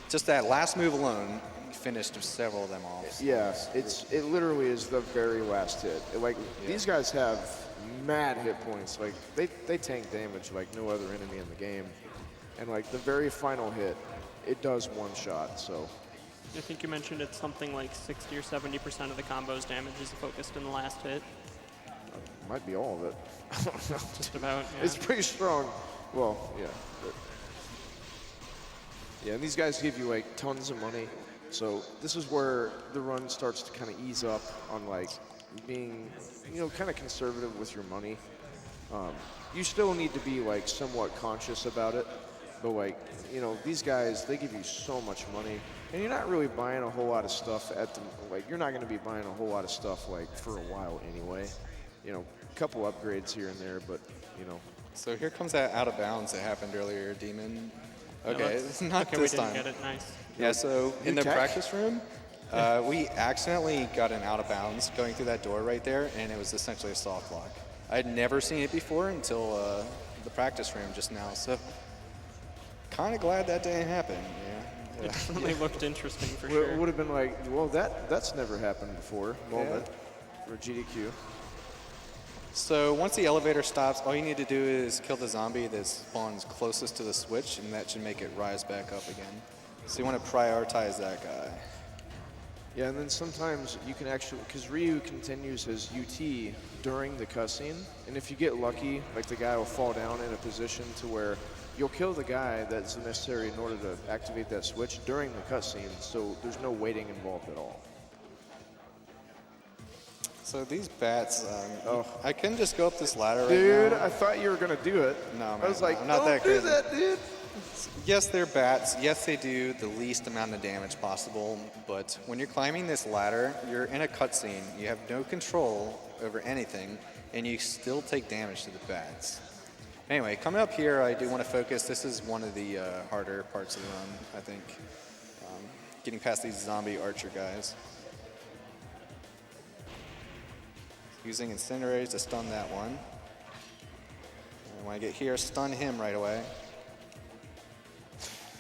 just that last move alone finished several of them off. Yeah, it literally is the very last hit. These guys have mad hit points. Like, they tank damage like no other enemy in the game. And like the very final hit, it does one shot, so. I think you mentioned it's something like 60 or 70% of the combo's damage is focused in the last hit. Might be all of it. I don't know. Just about, yeah. It's pretty strong. Well, yeah. Yeah, and these guys give you like tons of money. So this is where the run starts to kind of ease up on like being, kind of conservative with your money. You still need to be like somewhat conscious about it. But like, these guys, they give you so much money, and you're not really buying a whole lot of stuff you're not going to be buying a whole lot of stuff like for a while anyway. A couple upgrades here and there, but So here comes that out of bounds that happened earlier, Demon. Okay, No, it's not okay, this we time. didn't get it. Nice. Yeah, so in the tech? practice room, We accidentally got an out of bounds going through that door right there, and it was essentially a soft lock. I'd never seen it before until the practice room just now, so kind of glad that didn't happen. Yeah. It definitely looked interesting for It sure. would have been like, well, that's never happened before. Moment for GDQ. So once the elevator stops, all you need to do is kill the zombie that spawns closest to the switch, and that should make it rise back up again. So you want to prioritize that guy. Yeah, and then sometimes you can actually, because Ryu continues his UT during the cutscene, and if you get lucky, like the guy will fall down in a position to where you'll kill the guy that's necessary in order to activate that switch during the cutscene, so there's no waiting involved at all. So these bats, I couldn't just go up this ladder right Dude, now. I thought you were gonna do it. No, man, I was like, I'm not don't that do crazy. that, dude. Yes, they're bats. Yes, they do the least amount of damage possible. But when you're climbing this ladder, you're in a cutscene. You have no control over anything, and you still take damage to the bats. Anyway, coming up here, I do want to focus. This is one of the harder parts of the run, I think. Getting past these zombie archer guys. Using incinerators to stun that one. And when I get here, stun him right away.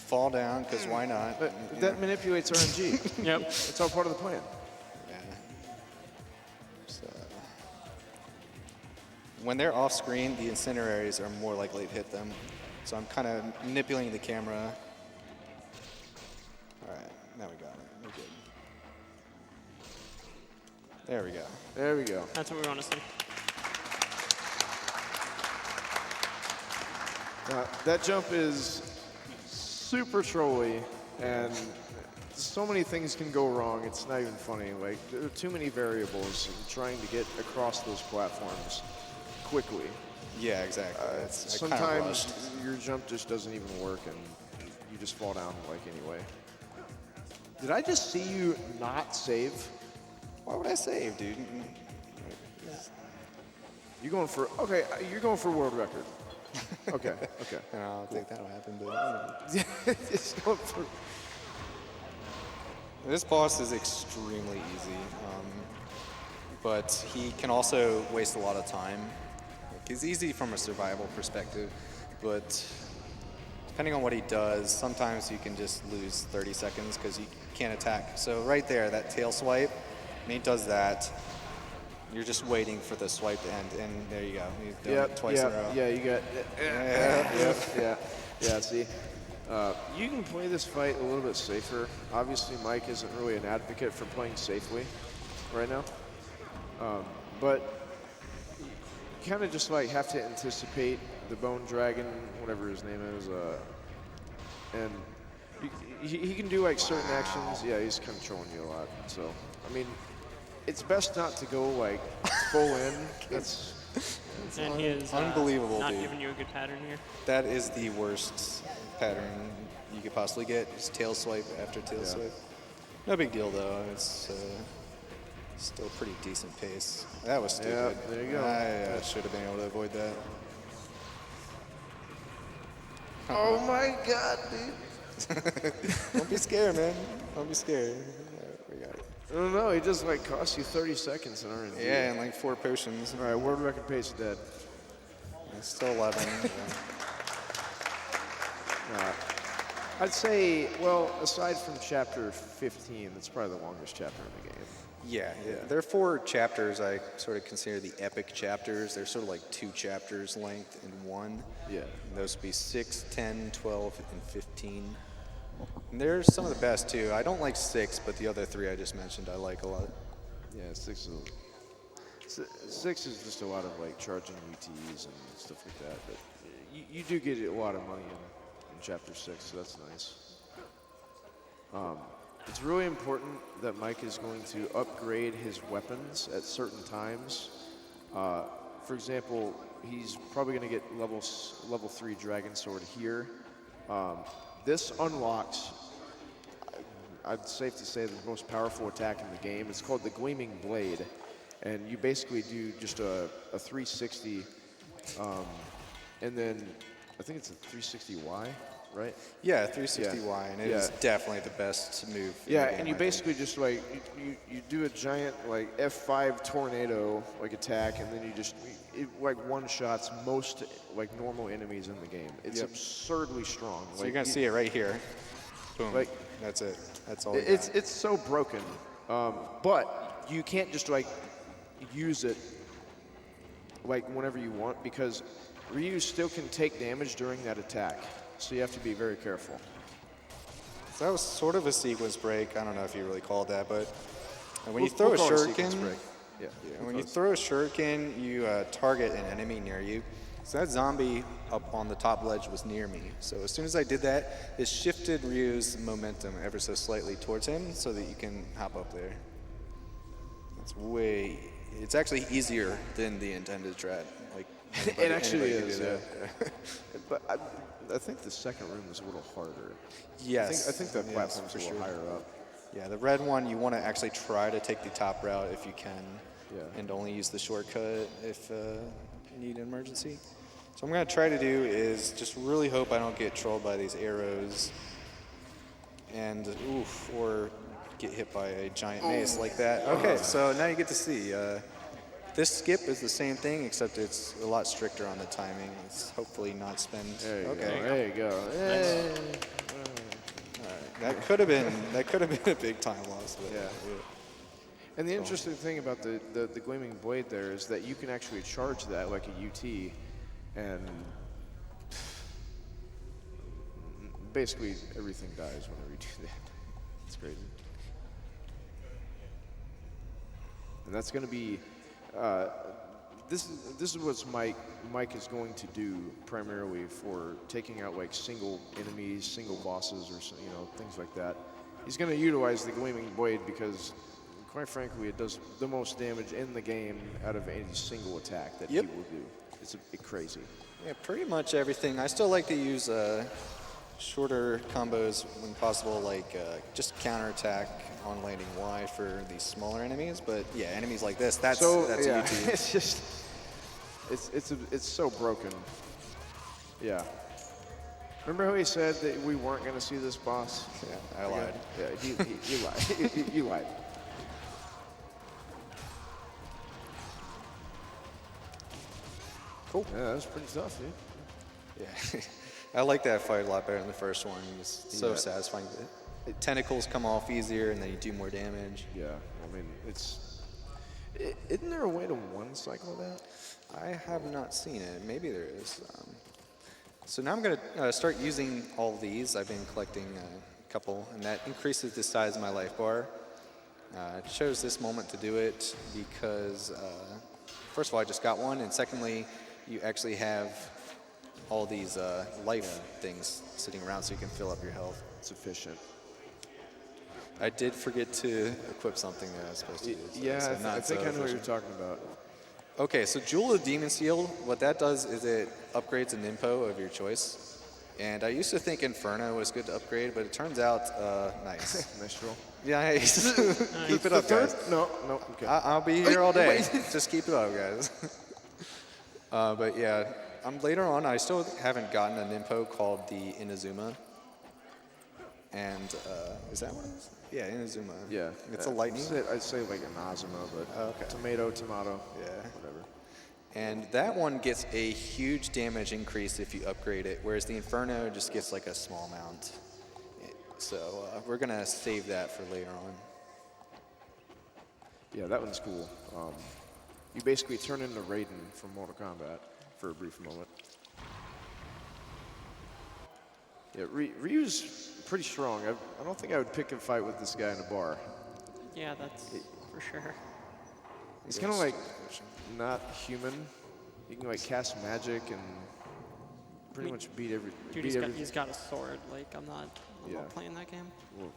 Fall down, because why not? But that manipulates RNG. Yep. It's all part of the plan. Yeah. So, when they're off screen, the incinerators are more likely to hit them. So I'm kind of manipulating the camera. All right, now we got it. We're good. There we go. There we go. That's what we want to see. That jump is super trolly, and so many things can go wrong. It's not even funny. Like, there are too many variables in trying to get across those platforms quickly. Yeah, exactly. I kinda Sometimes rushed. your jump just doesn't even work, and you just fall down like anyway. Did I just see you not save? Why would I save, dude? You're going for world record. Okay. I don't think that'll happen, but Just going for. this boss is extremely easy, but he can also waste a lot of time. Like, he's easy from a survival perspective, but depending on what he does, sometimes you can just lose 30 seconds because you can't attack. So right there, that tail swipe, when he does that, you're just waiting for the swipe to end, and there you go. He's done it twice in a row. Yeah, you got. Yeah. See, you can play this fight a little bit safer. Obviously, Mike isn't really an advocate for playing safely right now, but you kind of just like have to anticipate the Bone Dragon, whatever his name is, and he can do like certain actions. Yeah, he's kind of trolling you a lot. So, I mean, it's best not to go like full in. That's And he is unbelievable, not dude. giving you a good pattern here. That is the worst pattern you could possibly get. Just tail swipe after tail swipe. No big deal though. It's still pretty decent pace. That was stupid. Yeah, there you go. I should have been able to avoid that. oh my God, dude. Don't be scared, man. Don't be scared. We got it. I don't know. It just like costs you 30 seconds in RNG. Yeah, and like 4 potions. All right, world record pace is dead. It's still 11. I'd say, well, aside from chapter 15, that's probably the longest chapter in the game. Yeah. There are 4 chapters I sort of consider the epic chapters. They're sort of like 2 chapters length in one. Yeah. And those would be 6, 10, 12, and 15. And they're some of the best too. I don't like 6, but the other 3 I just mentioned I like a lot. Yeah, 6 is just a lot of like charging UTs and stuff like that. But you do get a lot of money in chapter 6, so that's nice. It's really important that Mike is going to upgrade his weapons at certain times. For example, he's probably going to get level 3 Dragon Sword here. This unlocks, I'd safe to say, the most powerful attack in the game. It's called the Gleaming Blade, and you basically do just a 360, and then I think it's a 360Y. right? Yeah, 360Y, Yeah. and it is definitely the best move. in the Yeah, game, and you I think. basically just like you do a giant like F5 tornado like attack, and then you just like one shots most like normal enemies in the game. It's Yep. absurdly strong. So you're gonna see it right here. Boom. Like- That's it. That's all. It's so broken, but you can't just like use it like whenever you want, because Ryu still can take damage during that attack. So you have to be very careful. So that was sort of a sequence break. I don't know if you really called that, but when you We'll throw a call it sequence shuriken, break. Yeah. when you throw a shuriken, you target an enemy near you. So that zombie up on the top ledge was near me. So as soon as I did that, it shifted Ryu's momentum ever so slightly towards him so that you can hop up there. It's actually easier than the intended strat. Like It actually anybody can is. do Yeah. that. But I think the second room is a little harder. Yes. I think that yes, platform's for a little sure. higher up. Yeah, the red one, you want to actually try to take the top route if you can, and only use the shortcut if you need an emergency. So what I'm going to try to do is just really hope I don't get trolled by these arrows and, or get hit by a giant mace like that. Okay, so now you get to see. This skip is the same thing, except it's a lot stricter on the timing. It's hopefully not spend. There you okay. go. There you go. Hey. That could have been a big time loss. But Yeah. And the interesting thing about the gleaming blade there is that you can actually charge that like a UT, and basically everything dies whenever you do that. It's crazy. And that's going to be this is what Mike is going to do primarily for taking out like single enemies, single bosses, or things like that. He's going to utilize the gleaming blade because, quite frankly, it does the most damage in the game out of any single attack that he will do. It's a bit crazy. Yeah, pretty much everything. I still like to use shorter combos when possible, like just counterattack on landing Y for these smaller enemies. But yeah, enemies like this, that's a UT. It's just it's so broken. Yeah. Remember how he said that we weren't going to see this boss? Yeah, I lied. Yeah, you lied. You lied. Cool. Yeah, that was pretty tough, dude. Yeah, I like that fight a lot better than the first one. It was so satisfying. The tentacles come off easier, and then you do more damage. Yeah, I mean, isn't there a way to one cycle that? I have not seen it. Maybe there is. So now I'm going to start using all these. I've been collecting a couple, and that increases the size of my life bar. I chose this moment to do it because, first of all, I just got one, and secondly, you actually have all these life things sitting around so you can fill up your health. It's efficient. I did forget to equip something that I was supposed to use. Yeah, I think I know what you're talking about. Okay, so Jewel of Demon Seal, what that does is it upgrades a Ninpo of your choice. And I used to think Inferno was good to upgrade, but it turns out nice. Mistral. Yeah, hey, keep it up, guys. No, okay. I'll be here all day. Just keep it up, guys. But yeah, later on, I still haven't gotten a Ninpo called the Inazuma. And is that what it is? Yeah, Inazuma. Yeah. It's a lightning. I'd say like an Azuma, but okay. tomato. Yeah. Whatever. And that one gets a huge damage increase if you upgrade it, whereas the Inferno just gets like a small amount. So we're going to save that for later on. Yeah, that one's cool. You basically turn into Raiden from Mortal Kombat for a brief moment. Yeah, Ryu's pretty strong. I don't think I would pick a fight with this guy in a bar. Yeah, that's for sure. He's kind of like not human. He can like cast magic and pretty much beat every. Dude, he's got a sword. Like, I'm not playing that game. Well,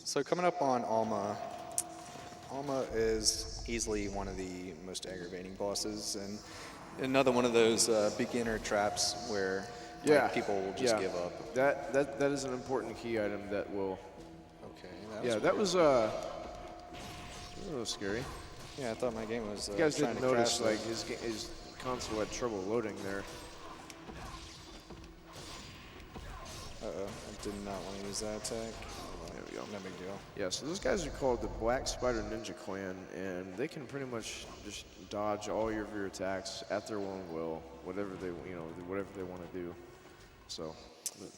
So coming up on Alma, Alma is easily one of the most aggravating bosses, and another one of those beginner traps where people will just give up. That is an important key item that will. Okay. That was a little scary. Yeah, I thought my game was. You guys trying didn't to notice crash like his console had trouble loading there. did not want to use that attack. There we go. No big deal. Yeah, so those guys are called the Black Spider Ninja Clan, and they can pretty much just dodge all of your attacks at their own will, whatever they want to do. So,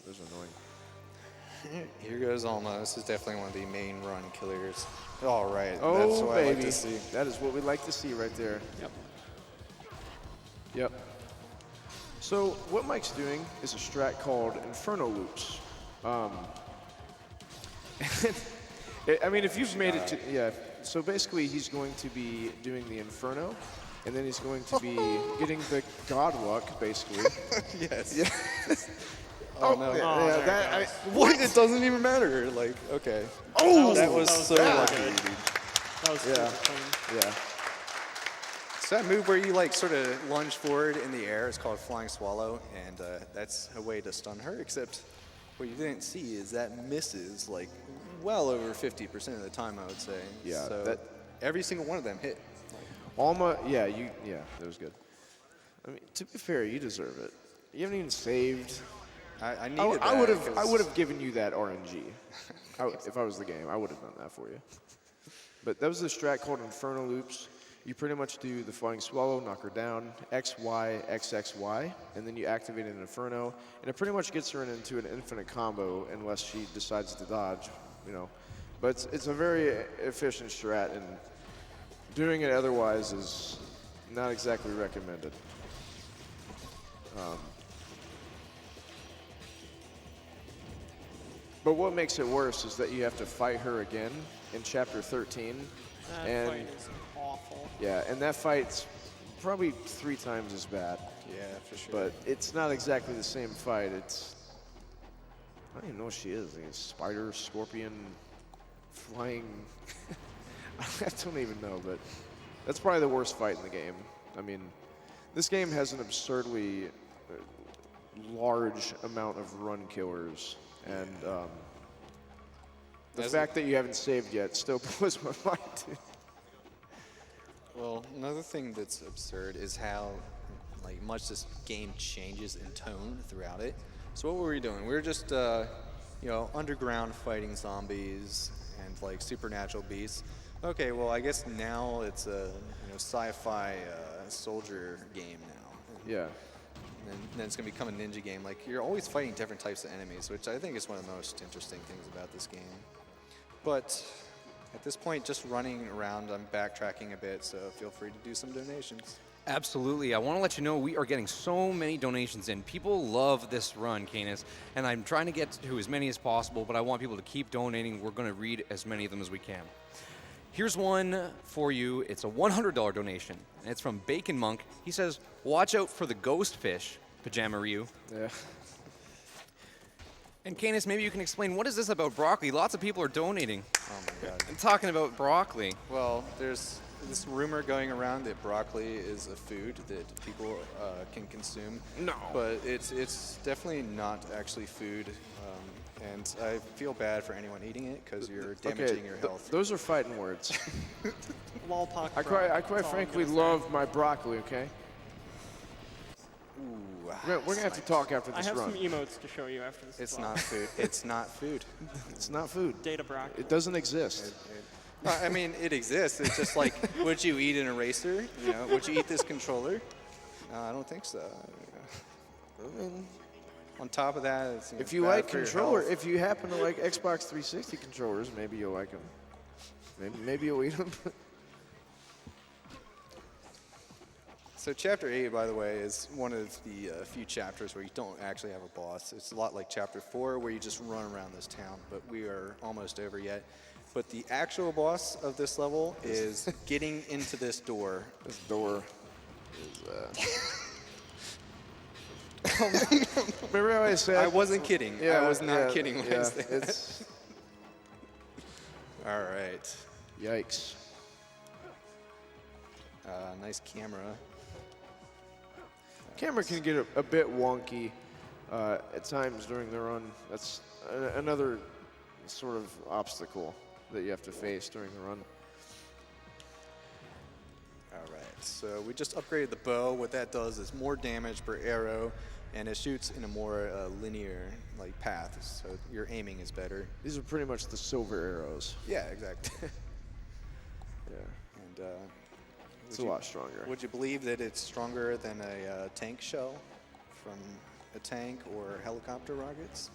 those are annoying. Here goes Alma. This is definitely one of the main run killers. All right, Oh, that's what baby. I like to see. That is what we like to see right there. Yep. Yep. So what Mike's doing is a strat called Inferno Loops. I mean, if you've made it to, yeah, so basically he's going to be doing the Inferno, and then he's going to be getting the God luck, basically. Yes. Yeah. Oh, no. Yeah, that, What? It doesn't even matter. Like, okay. Oh, that was so very lucky. good. That was Yeah. super clean. yeah. So that move where you like sort of lunge forward in the air is called Flying Swallow, and that's a way to stun her, except what you didn't see is that misses like well over 50% of the time, I would say. Yeah, So that- every single one of them hit. Alma, yeah, that was good. I mean, to be fair, you deserve it. You haven't even saved. I needed I that. would have given you that RNG. If I was the game, I would have done that for you. But that was the strat called Inferno Loops. You pretty much do the Flying Swallow, knock her down, X, Y, X, X, Y, and then you activate an Inferno, and it pretty much gets her into an infinite combo unless she decides to dodge, you know. But it's a very efficient strat, and doing it otherwise is not exactly recommended. But what makes it worse is that you have to fight her again in Chapter 13. That and fight is awful. yeah, and that fight's probably 3 times as bad. Yeah, for sure. But it's not exactly the same fight. It's, I don't even know what she is. Like a spider, scorpion, flying. I don't even know, but that's probably the worst fight in the game. I mean, this game has an absurdly large amount of run killers, and the fact that you haven't saved yet still blows my mind. Well, another thing that's absurd is how like much this game changes in tone throughout it. So what were we doing? We were just underground fighting zombies and like supernatural beasts. Okay, well I guess now it's a sci-fi soldier game now. Yeah. And then it's going to become a ninja game. Like, you're always fighting different types of enemies, which I think is one of the most interesting things about this game. But at this point, just running around, I'm backtracking a bit, so feel free to do some donations. Absolutely. I want to let you know we are getting so many donations in. People love this run, Kanis, and I'm trying to get to as many as possible, but I want people to keep donating. We're going to read as many of them as we can. Here's one for you. It's a $100 donation, and it's from Bacon Monk. He says, watch out for the ghost fish, Pajama Ryu. Yeah. And Kanis, maybe you can explain, what is this about broccoli? Lots of people are donating Oh my god. and talking about broccoli. Well, there's this rumor going around that broccoli is a food that people can consume. No. But it's definitely not actually food. And I feel bad for anyone eating it because you're damaging your health. Those are fighting words. Lolpock. I quite frankly love my broccoli, okay? Ooh, We're gonna have to talk after I this have run. some emotes to show you after this. it's as well. not food. It's not food. It's not food. Data broccoli. It doesn't exist. No, I mean, it exists. It's just like, would you eat an eraser? Would you eat this controller? I don't think so. On top of that, it's, If you bad like for your controller, health. if you happen to like Xbox 360 controllers, maybe you'll like them. Maybe you'll eat them. So Chapter 8, by the way, is one of the few chapters where you don't actually have a boss. It's a lot like Chapter 4, where you just run around this town, but we are almost over yet. But the actual boss of this level is getting into this door. This door is. Remember how I said? I wasn't kidding. I was not kidding when I said that. It's All right. yikes. Nice camera. Camera can get a bit wonky at times during the run. That's another sort of obstacle that you have to face during the run. All right, so we just upgraded the bow. What that does is more damage per arrow. and it shoots in a more linear like path, so your aiming is better. These are pretty much the silver arrows. Yeah, exactly. Yeah, And it's a lot stronger. would you believe that it's stronger than a tank shell from a tank or helicopter rockets?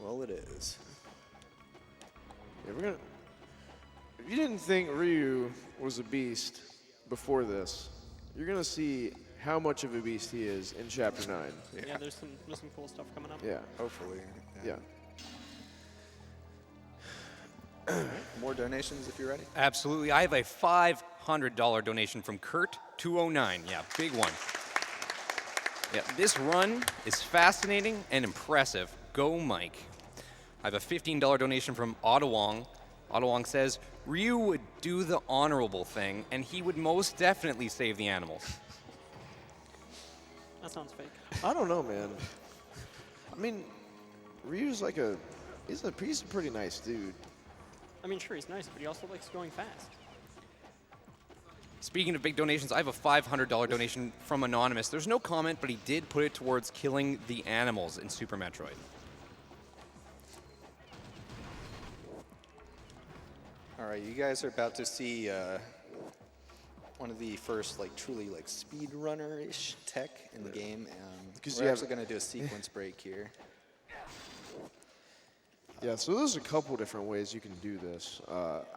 Well, it is. Yeah, we're gonna. If you didn't think Ryu was a beast before this, you're gonna see how much of a beast he is in Chapter 9. Yeah, there's some cool stuff coming up. Yeah, Hopefully. yeah. More donations if you're ready. Absolutely. I have a $500 donation from Kurt209. Yeah, big one. Yeah, this run is fascinating and impressive. Go, Mike. I have a $15 donation from Ottawong. Ottawong says, Ryu would do the honorable thing, and he would most definitely save the animals. That sounds fake. I don't know, man. I mean, Ryu's like he's a pretty nice dude. I mean, sure, he's nice, but he also likes going fast. Speaking of big donations, I have a $500 donation from Anonymous. There's no comment, but he did put it towards killing the animals in Super Metroid. All right, you guys are about to see one of the first truly speedrunner-ish tech in the game. Because We're you actually going to do a sequence break here. Yeah, so there's a couple different ways you can do this.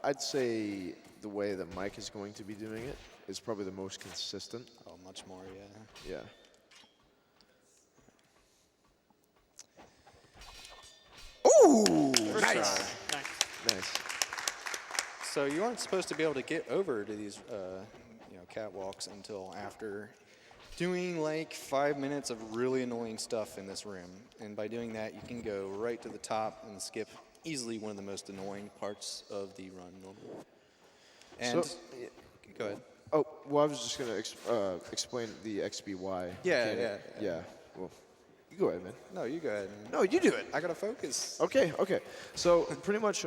I'd say the way that Mike is going to be doing it is probably the most consistent. Oh, much more, yeah. Yeah. Ooh! First Nice. try. Nice. Nice. So you aren't supposed to be able to get over to these catwalks until after doing 5 minutes of really annoying stuff in this room. And by doing that, you can go right to the top and skip easily one of the most annoying parts of the run. And go ahead. Oh, well, I was just going to explain the XBY. Yeah. Well, you go ahead, man. No, you go ahead. No, you do it. I gotta focus. Okay. So pretty much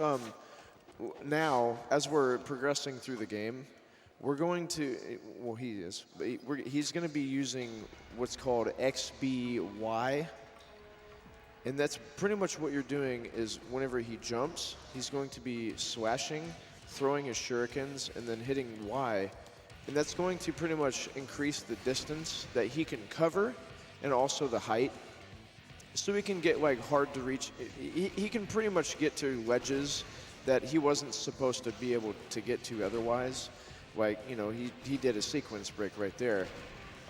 now, as we're progressing through the game, we're going to, well, he is, but he's going to be using what's called XBY. And that's pretty much what you're doing is whenever he jumps, he's going to be swashing, throwing his shurikens, and then hitting Y. And that's going to pretty much increase the distance that he can cover and also the height. So he can get hard to reach. He can pretty much get to ledges that he wasn't supposed to be able to get to otherwise. He did a sequence break right there.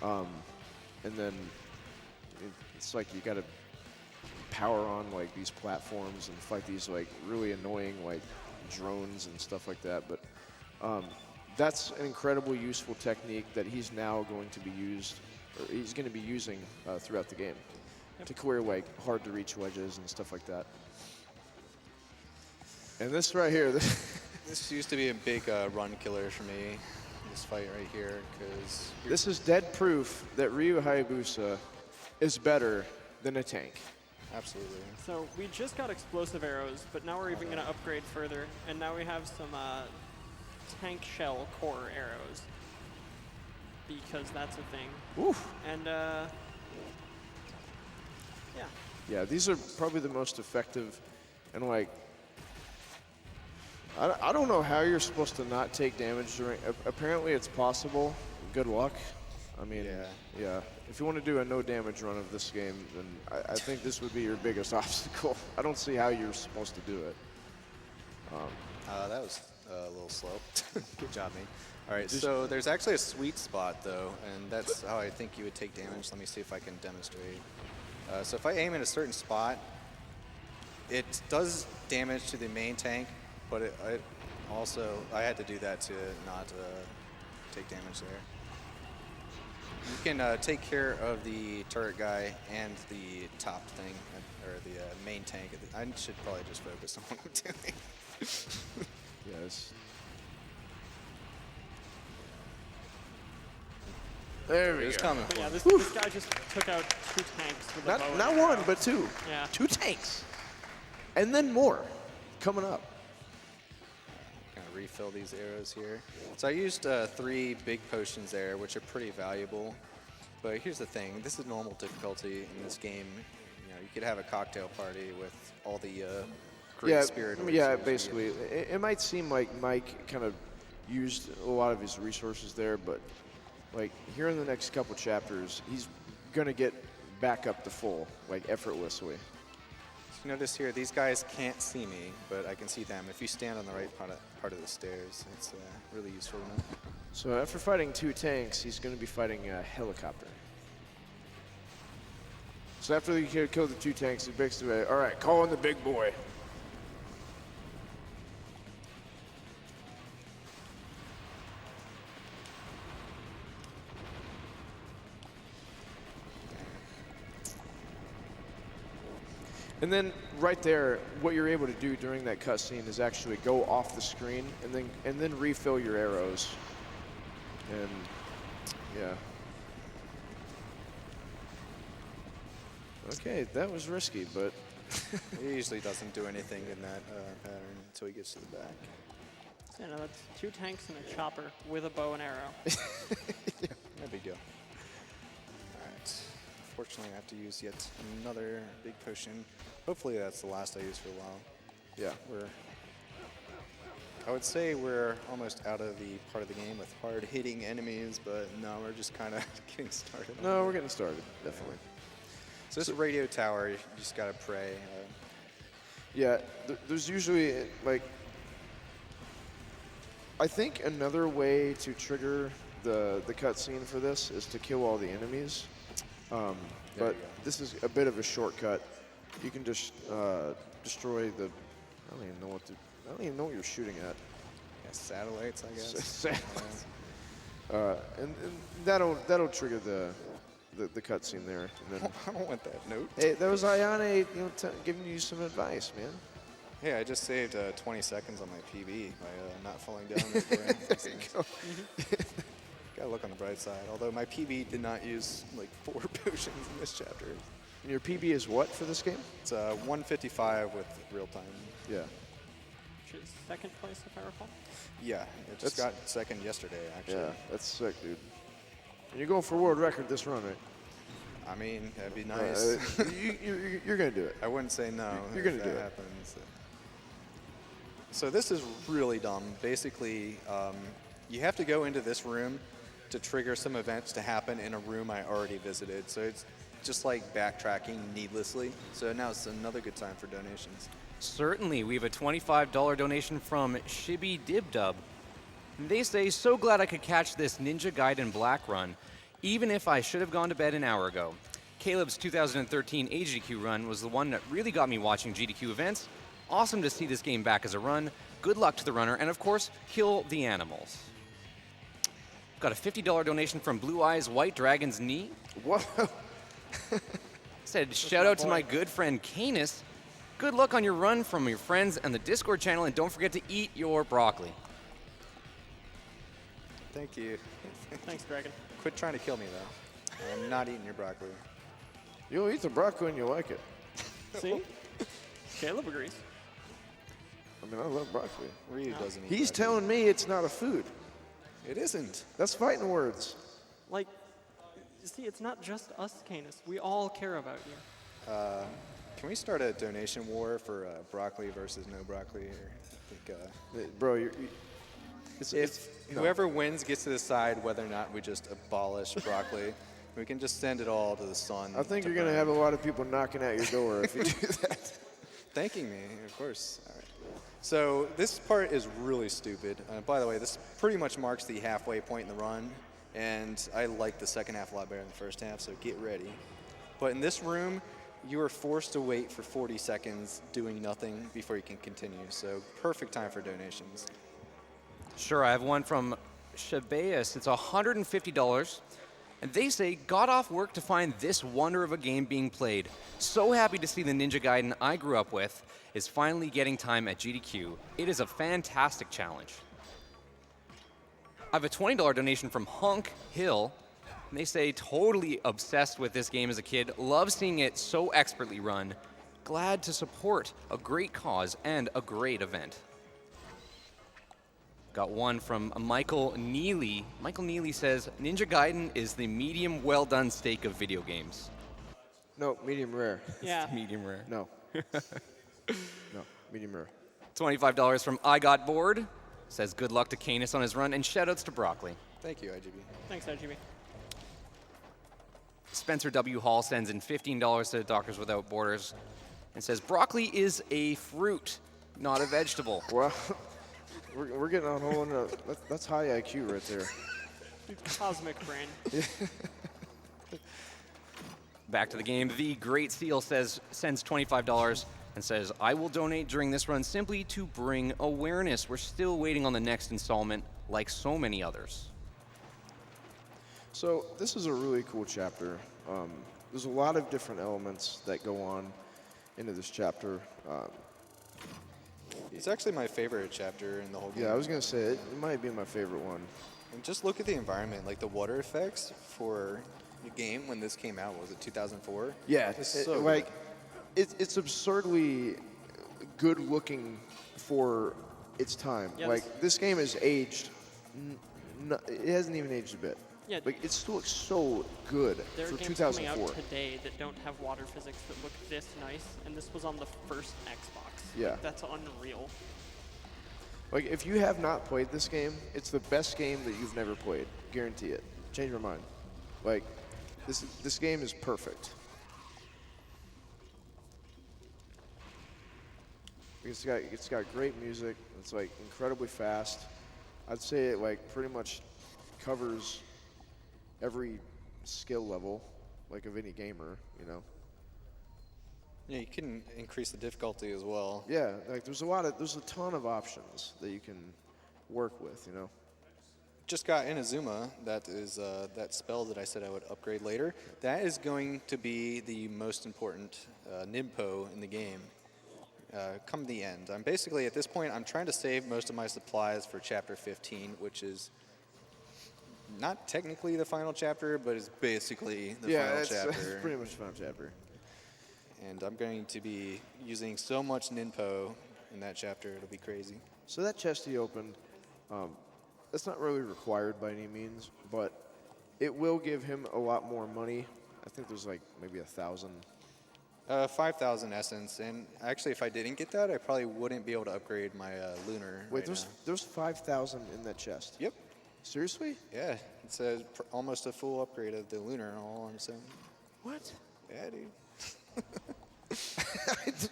And then it's you got to power on these platforms and fight these really annoying drones and stuff like that. But that's an incredible useful technique that he's now going to be using throughout the game to clear hard to reach wedges and stuff like that. And this right here, This used to be a big run killer for me, this fight right here, because this is dead proof that Ryu Hayabusa is better than a tank. absolutely. So we just got explosive arrows, but now we're even going to upgrade further, and now we have some tank shell core arrows, because that's a thing. Oof. And yeah. Yeah, these are probably the most effective, and I don't know how you're supposed to not take damage during. Apparently, it's possible. Good luck. I mean, yeah. If you want to do a no damage run of this game, then I think this would be your biggest obstacle. I don't see how you're supposed to do it. That was a little slow. Good job, mate. All right, so there's actually a sweet spot, though, and that's how I think you would take damage. Let me see if I can demonstrate. So if I aim in a certain spot, it does damage to the main tank, but it also, I had to do that to not take damage there. You can take care of the turret guy and the top thing, or the main tank. I should probably just focus on what I'm doing. Yes. There we It's go. coming. But yeah, this guy just took out 2 tanks with a bow and Not arrow. one, but 2. Yeah. 2 tanks. And then more coming up. Kind of refill these arrows here. So I used 3 big potions there, which are pretty valuable. But here's the thing, this is normal difficulty in this game. You know, you could have a cocktail party with all the great spirit. Yeah, basically. It might seem like Mike kind of used a lot of his resources there, but like here in the next couple chapters, he's gonna get back up to full, like effortlessly. So you notice here, these guys can't see me, but I can see them. If you stand on the right part of the stairs, it's really useful to know. So after fighting 2 tanks, he's gonna be fighting a helicopter. So after you kill the 2 tanks, he basically, all right, call in the big boy. And then right there, what you're able to do during that cutscene is actually go off the screen and then refill your arrows. And yeah. Okay, that was risky, but He usually doesn't do anything in that pattern until he gets to the back. You know, that's 2 tanks and a chopper with a bow and arrow. No big deal. Alright. Fortunately, I have to use yet another big potion. Hopefully that's the last I use for a while. yeah. I would say we're almost out of the part of the game with hard-hitting enemies, but no, we're just kind of getting started. No, we're getting started, definitely. So this radio tower, you just gotta pray. Yeah, there's usually, like, I think another way to trigger the cutscene for this is to kill all the enemies. But this is a bit of a shortcut. You can just destroy the, I don't even know what you're shooting at. Yeah, satellites, I guess. Satellites. And that'll trigger the cutscene there. And then, I don't want that note. hey, that was Ayane, giving you some advice, man. Yeah, I just saved 20 seconds on my PB by not falling down. There you go. Gotta look on the bright side. Although my PB did not use like 4 potions in this chapter. And your PB is what for this game? It's 155 with real time. Yeah. Which is 2nd place, if I recall. Yeah, it just got 2nd yesterday, actually. Yeah, that's sick, dude. And you're going for world record this run, right? I mean, that'd be nice. You're gonna do it. I wouldn't say no. You're if gonna do that it. happens. So this is really dumb. Basically, you have to go into this room to trigger some events to happen in a room I already visited. So it's just like backtracking needlessly. So now it's another good time for donations. Certainly, we have a $25 donation from Shibby Dibdub. They say, so glad I could catch this Ninja Gaiden Black run, even if I should have gone to bed an hour ago. Caleb's 2013 HGDQ run was the one that really got me watching GDQ events. Awesome to see this game back as a run. Good luck to the runner, and of course, kill the animals. Got a $50 donation from Blue Eyes White Dragon's Knee. Whoa. Said, shout out to my good friend Kanis. Good luck on your run from your friends and the Discord channel, and don't forget to eat your broccoli. Thank you. Thanks, Dragon. Quit trying to kill me, though. I'm not eating your broccoli. You'll eat the broccoli and you like it. See? Caleb agrees. I mean, I love broccoli. Ryu doesn't eat He's broccoli. telling me it's not a food. It isn't. That's fighting words. Like, you see, it's not just us, Canis. We all care about you. Can we start a donation war for broccoli versus no broccoli here? I think, Bro, whoever wins gets to decide whether or not we just abolish broccoli. We can just send it all to the sun. I think you're going to have a lot of people knocking at your door if you do that. Thanking me, of course. All right. So this part is really stupid. By the way, this pretty much marks the halfway point in the run, and I like the second half a lot better than the first half, so get ready. But in this room, you are forced to wait for 40 seconds doing nothing before you can continue, so perfect time for donations. Sure, I have one from Shabeus. It's $150. And they say, got off work to find this wonder of a game being played. So happy to see the Ninja Gaiden I grew up with is finally getting time at GDQ. It is a fantastic challenge. I have a $20 donation from Hunk Hill. And they say, totally obsessed with this game as a kid. Love seeing it so expertly run. Glad to support a great cause and a great event. Got one from Michael Neely. Michael Neely says, Ninja Gaiden is the medium well-done steak of video games. No, medium rare. Yeah. Medium rare. No. No, medium rare. $25 from I Got Bored. Says good luck to Kanis on his run, and shoutouts to Broccoli. Thank you, IGB. Thanks, IGB. Spencer W. Hall sends in $15 to Doctors Without Borders and says, broccoli is a fruit, not a vegetable. Well, we're getting on a whole nother, that's high IQ right there. Cosmic brain. Back to the game. The Great Seal sends $25 and says, I will donate during this run simply to bring awareness. We're still waiting on the next installment, like so many others. So this is a really cool chapter. There's a lot of different elements that go on into this chapter. It's actually my favorite chapter in the whole game. Yeah, I was gonna say it might be my favorite one. And just look at the environment, like the water effects for the game when this came out. Was it 2004? Yeah, It's so like it's absurdly good looking for its time. Yeah, like this game is aged. It hasn't even aged a bit. Yeah. Like it still looks so good There are for games coming out 2004. today that don't have water physics that look this nice, and this was on the first Xbox. Yeah. Like, that's unreal. Like if you have not played this game, it's the best game that you've never played. Guarantee it. Change your mind. Like this game is perfect. It's got great music. It's like incredibly fast. I'd say it like pretty much covers every skill level, like of any gamer, you know. Yeah, you can increase the difficulty as well. Yeah, like there's a ton of options that you can work with, you know. Just got Inazuma. That is that spell that I said I would upgrade later. That is going to be the most important Nimpo in the game. Come the end. I'm basically at this point. I'm trying to save most of my supplies for Chapter 15, which is not technically the final chapter, but is basically the final chapter. That's pretty much the final chapter. And I'm going to be using so much Ninpo in that chapter, it'll be crazy. So that chest he opened, that's not really required by any means, but it will give him a lot more money. I think there's like maybe 1,000. 5,000 essence, and actually if I didn't get that, I probably wouldn't be able to upgrade my lunar. Wait, right there's 5,000 in that chest? Yep. Seriously? Yeah, it's almost a full upgrade of the lunar, all I'm saying. What? Yeah, dude.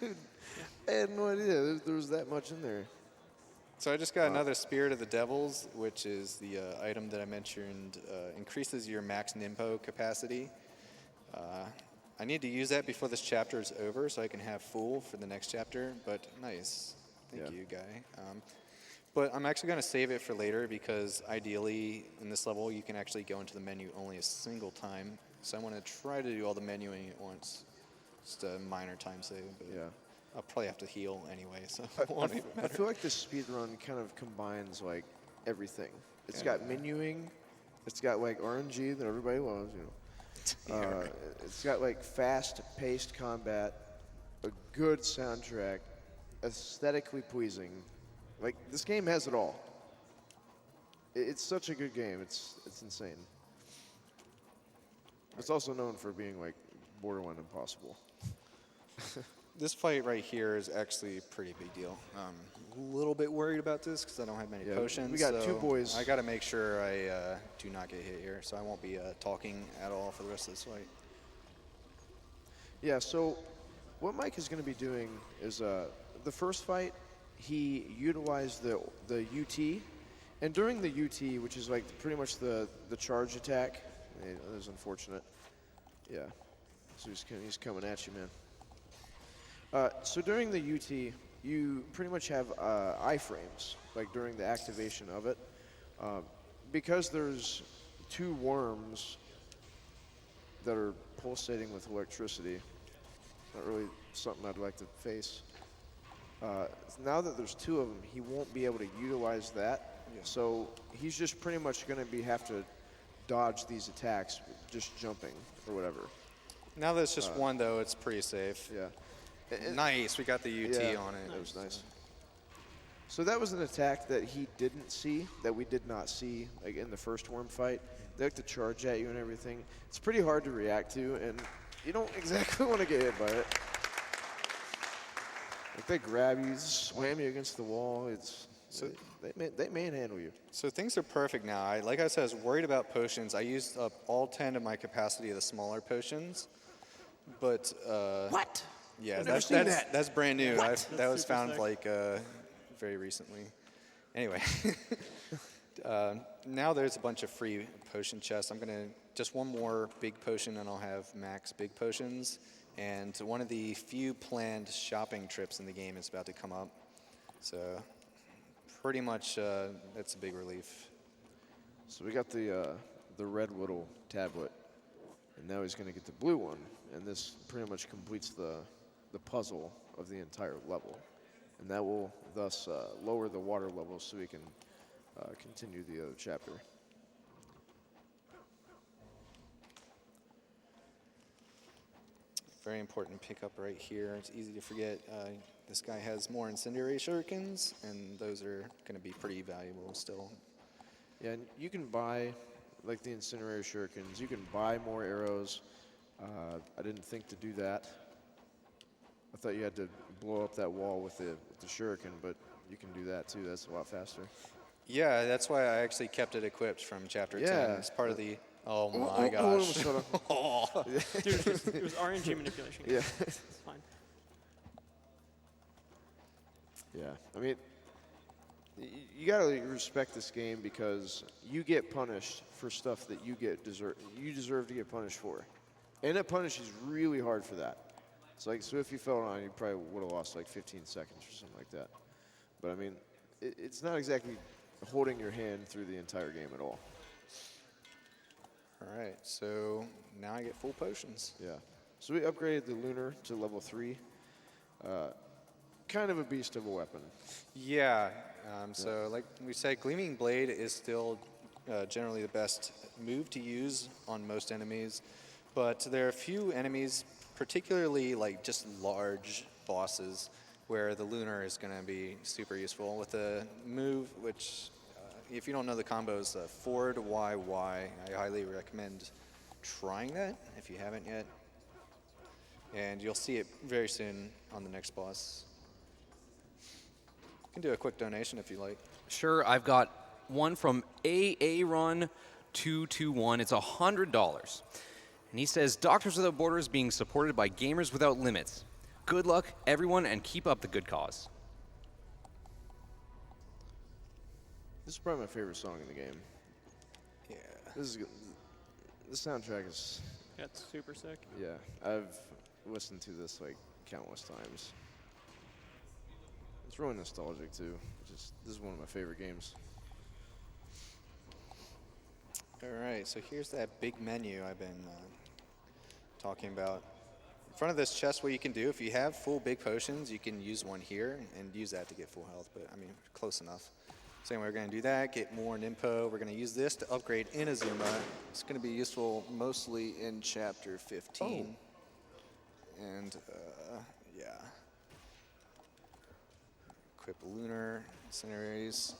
Dude, I had no idea there was that much in there. So I just got another Spirit of the Devils, which is the item that I mentioned, increases your max Nimpo capacity. I need to use that before this chapter is over so I can have full for the next chapter, but nice. Thank you, guy. But I'm actually going to save it for later because ideally in this level you can actually go into the menu only a single time. So I want to try to do all the menuing at once. Just a minor time save, but Yeah. I'll probably have to heal anyway, so it won't even I matter. feel like this speedrun kind of combines like everything. It's got menuing, it's got like RNG that everybody loves, you know. It's got like fast-paced combat, a good soundtrack, aesthetically pleasing. Like this game has it all. It's such a good game. It's insane. It's also known for being like borderline impossible. This fight right here is actually a pretty big deal. I'm a little bit worried about this because I don't have many potions. we got two so boys. I got to make sure I do not get hit here, so I won't be talking at all for the rest of this fight. Yeah, so what Mike is going to be doing is the first fight, he utilized the UT, and during the UT, which is like pretty much the charge attack, that was unfortunate. Yeah, so he's coming at you, man. So during the UT, you pretty much have iframes, like during the activation of it. Because there's two worms that are pulsating with electricity, not really something I'd like to face. Now that there's two of them, he won't be able to utilize that. So he's just pretty much going to have to dodge these attacks, just jumping or whatever. Now that it's just one, though, it's pretty safe. Yeah. Nice, we got the UT Yeah, on it. that was nice. So that was an attack that he didn't see, that we did not see like in the first worm fight. They like to charge at you and everything. It's pretty hard to react to, and you don't exactly want to get hit by it. Like they grab you, slam you against the wall. They manhandle you. So things are perfect now. Like I said, I was worried about potions. I used up all 10 of my capacity of the smaller potions, but What? yeah, I've never seen that. that's brand new. That was super found sick. like very recently. Anyway, now there's a bunch of free potion chests. I'm gonna just one more big potion, and I'll have max big potions. And one of the few planned shopping trips in the game is about to come up. So pretty much that's a big relief. So we got the red whittle tablet, and now he's going to get the blue one, and this pretty much completes the puzzle of the entire level, and that will thus lower the water level so we can continue the other chapter. Very important pickup right here. It's easy to forget. This guy has more incendiary shurikens, and those are going to be pretty valuable still. Yeah, and you can buy, like the incendiary shurikens, you can buy more arrows. I didn't think to do that. I thought you had to blow up that wall with the shuriken, but you can do that too. That's a lot faster. Yeah, that's why I actually kept it equipped from Chapter 10. Yeah. It's part of the... Oh my Oh, gosh. shut up. Dude, it was RNG manipulation. Yeah. It's fine. Yeah, I mean, you gotta respect this game because you get punished for stuff that you deserve to get punished for, and it punishes really hard for that. It's like, so if you fell on, you probably would have lost like 15 seconds or something like that. But I mean, it's not exactly holding your hand through the entire game at all. All right, so now I get full potions. Yeah. So we upgraded the Lunar to level 3. Kind of a beast of a weapon. Yeah, so like we said, Gleaming Blade is still generally the best move to use on most enemies, but there are a few enemies, particularly like just large bosses, where the Lunar is going to be super useful with a move which, if you don't know the combos, forward YY, I highly recommend trying that if you haven't yet, and you'll see it very soon on the next boss. You can do a quick donation if you like. Sure, I've got one from AARun221. It's $100. And he says, Doctors Without Borders being supported by Gamers Without Limits. Good luck, everyone, and keep up the good cause. This is probably my favorite song in the game. Yeah. This is good. The soundtrack is, Yeah, it's super sick. yeah, I've listened to this like countless times. It's really nostalgic too. This is one of my favorite games. All right, so here's that big menu I've been talking about. In front of this chest, what you can do, if you have full big potions, you can use one here and use that to get full health, but I mean, close enough. So anyway, we're going to do that, get more Nimpo. We're going to use this to upgrade Inazuma. It's going to be useful mostly in Chapter 15. And, yeah. Equip Lunar, Incendiaries.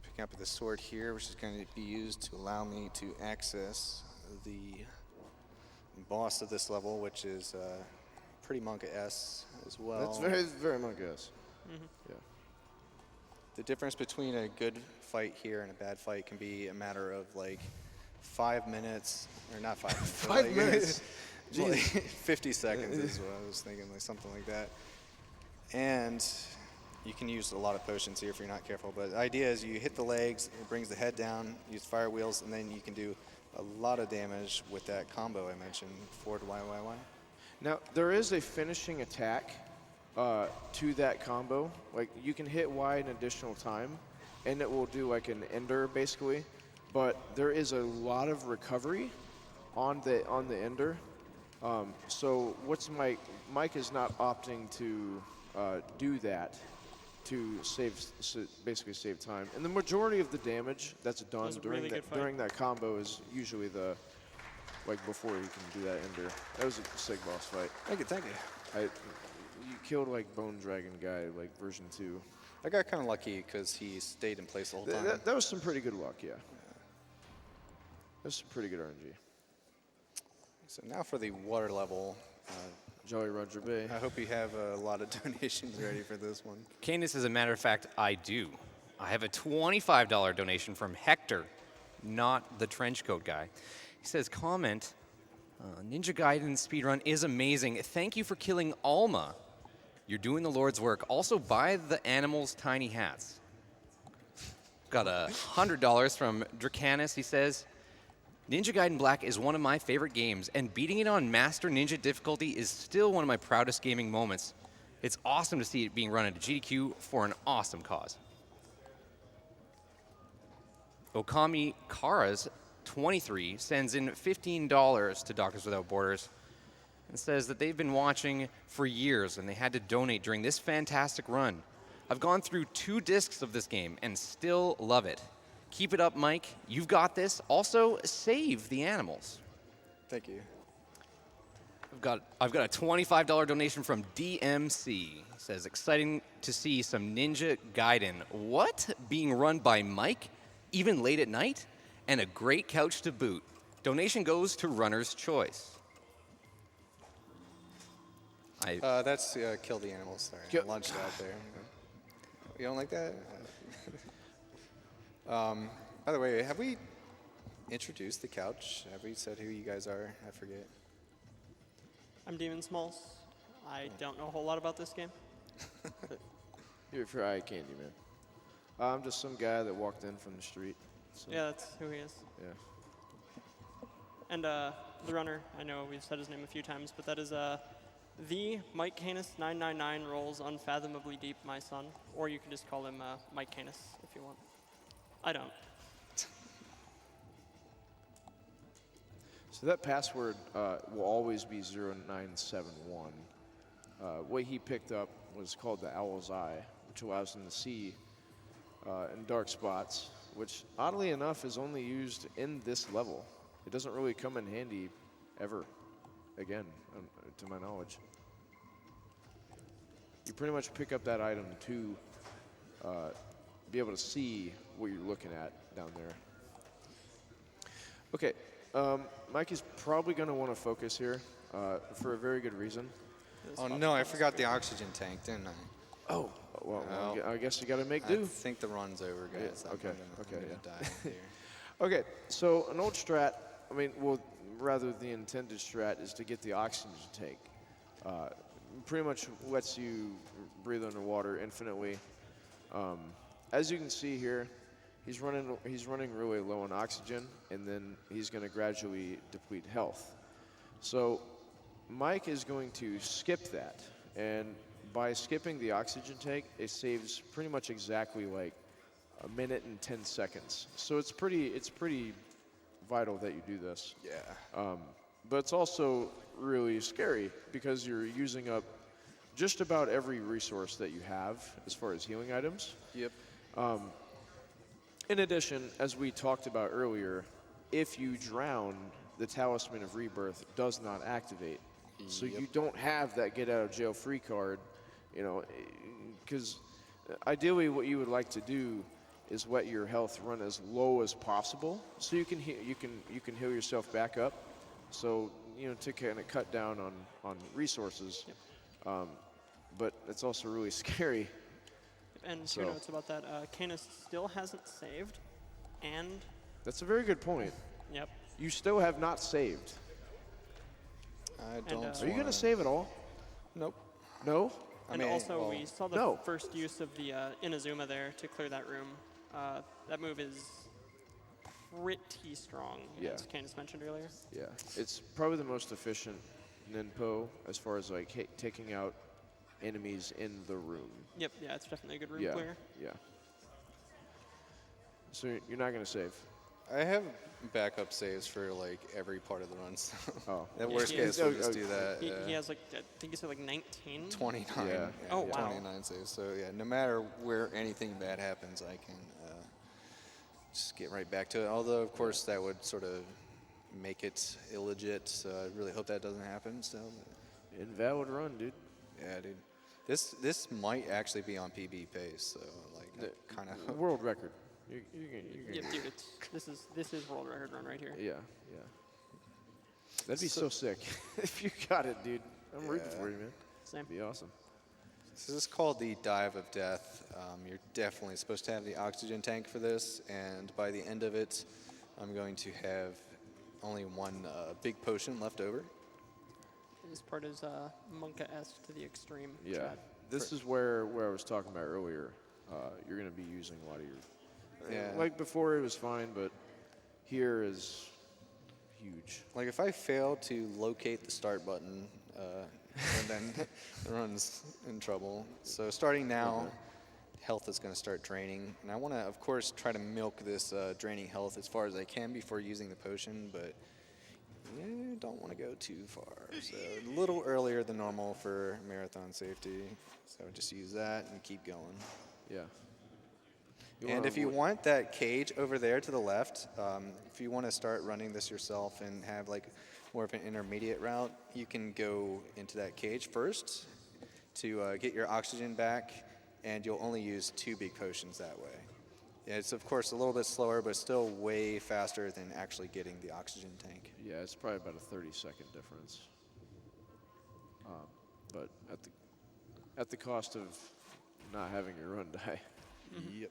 Picking up the sword here, which is going to be used to allow me to access the boss of this level, which is pretty Monka-S as well. That's very, very Monka-S. Yeah. The difference between a good fight here and a bad fight can be a matter of like 5 minutes, or not 5 minutes. 5 minutes? Like 50 seconds is what I was thinking, like something like that. And you can use a lot of potions here if you're not careful, but the idea is you hit the legs, it brings the head down, use fire wheels, and then you can do a lot of damage with that combo I mentioned, forward YYY. Now, there is a finishing attack to that combo. Like, you can hit Y an additional time, and it will do like an ender, basically. But there is a lot of recovery on the ender. So what's Mike is not opting to do that. to basically save time. And the majority of the damage that's done was a during really that good fight. during that combo is usually the before you can do that ender. That was a sick boss fight. Thank you. You killed like Bone Dragon guy like version 2. I got kind of lucky because he stayed in place the whole time. That was some pretty good luck, yeah. That was some pretty good RNG. So now for the water level. Jolly Roger Bay. I hope you have a lot of donations ready for this one. Canis, as a matter of fact, I do. I have a $25 donation from Hector, not the trench coat guy. He says, comment, Ninja Gaiden speedrun is amazing. Thank you for killing Alma. You're doing the Lord's work. Also, buy the animals' tiny hats. Got $100 from Dracanis. He says, Ninja Gaiden Black is one of my favorite games, and beating it on Master Ninja difficulty is still one of my proudest gaming moments. It's awesome to see it being run into GDQ for an awesome cause. Okami Kara's 23 sends in $15 to Doctors Without Borders and says that they've been watching for years and they had to donate during this fantastic run. I've gone through 2 discs of this game and still love it. Keep it up, Mike. You've got this. Also, save the animals. Thank you. I've got a $25 donation from DMC. Says, exciting to see some Ninja Gaiden. What? Being run by Mike? Even late at night? And a great couch to boot. Donation goes to Runner's Choice. That's kill the animals. Sorry, I launched it out there. You don't like that? By the way, have we introduced the couch? Have we said who you guys are? I forget. I'm Demon Smalls. I don't know a whole lot about this game. You're for eye candy, man. I'm just some guy that walked in from the street. So, Yeah, that's who he is. yeah. And the runner, I know we've said his name a few times, but that is the MikeKanis 999 rolls unfathomably deep, my son. Or you can just call him MikeKanis if you want. I don't. So that password will always be 0971. What he picked up was called the Owl's Eye, which allows him to see in dark spots, which oddly enough is only used in this level. It doesn't really come in handy ever again, to my knowledge. You pretty much pick up that item to be able to see what you're looking at down there. Okay, Mike is probably going to want to focus here for a very good reason. Oh no, I forgot the oxygen tank, didn't I? Oh, well, I guess you got to make I do. think the run's over, guys. Yeah, okay, I'm okay, gonna die here. Okay, so an old strat, rather the intended strat is to get the oxygen tank. Pretty much lets you breathe underwater infinitely. As you can see here, he's running really low on oxygen, and then he's going to gradually deplete health. So Mike is going to skip that, and by skipping the oxygen tank, it saves pretty much exactly like a minute and 10 seconds. So it's pretty vital that you do this. Yeah. But it's also really scary because you're using up just about every resource that you have as far as healing items. Yep. In addition, as we talked about earlier, if you drown, the Talisman of Rebirth does not activate. So you don't have that get out of jail free card, because ideally what you would like to do is let your health run as low as possible so you can heal yourself back up. So, to kind of cut down on resources. Yep. But it's also really scary. And 2 notes about that. Canis still hasn't saved, and That's a very good point. yep. You still have not saved. I don't. Are you going to save at all? Nope. No? And also, we saw the no. first use of the Inazuma there to clear that room. That move is pretty strong, Yeah. as Canis mentioned earlier. Yeah. It's probably the most efficient Ninpo as far as like taking out enemies in the room. Yep, yeah, it's definitely a good room Yeah. clear. Yeah. So you're not going to save? I have backup saves for like every part of the run. So Oh. at Yeah, worst he case, is- we'll just do that. He has like, I think he said like 19. 29. Yeah. Oh, wow. 29 saves. So yeah, no matter where anything bad happens, I can just get right back to it. Although of course that would sort of make it illegit. So I really hope that doesn't happen. So Invalid run, dude. yeah, dude. This might actually be on PB pace. So like kind of. World record. You're Yeah, gonna, dude, this is world record run right here. yeah. That'd be so sick if you got it, dude. I'm rooting for you, man. Same. That'd be awesome. This is called the Dive of Death. You're definitely supposed to have the oxygen tank for this, and by the end of it, I'm going to have only one big potion left over. This part is Monka-esque to the extreme. Yeah. Chad. This is where I was talking about earlier. You're going to be using a lot of your. Yeah. Like before, it was fine, but here is huge. Like if I fail to locate the start button, and then the run's in trouble. So starting now, health is going to start draining, and I want to, of course, try to milk this draining health as far as I can before using the potion, but don't want to go too far. So a little earlier than normal for marathon safety. So just use that and keep going. Yeah. And if you want that cage over there to the left, if you want to start running this yourself and have like more of an intermediate route, you can go into that cage first to get your oxygen back, and you'll only use 2 big potions that way. Yeah, it's of course a little bit slower, but still way faster than actually getting the oxygen tank. Yeah, it's probably about a 30-second difference. But at the cost of not having your run die. Yep.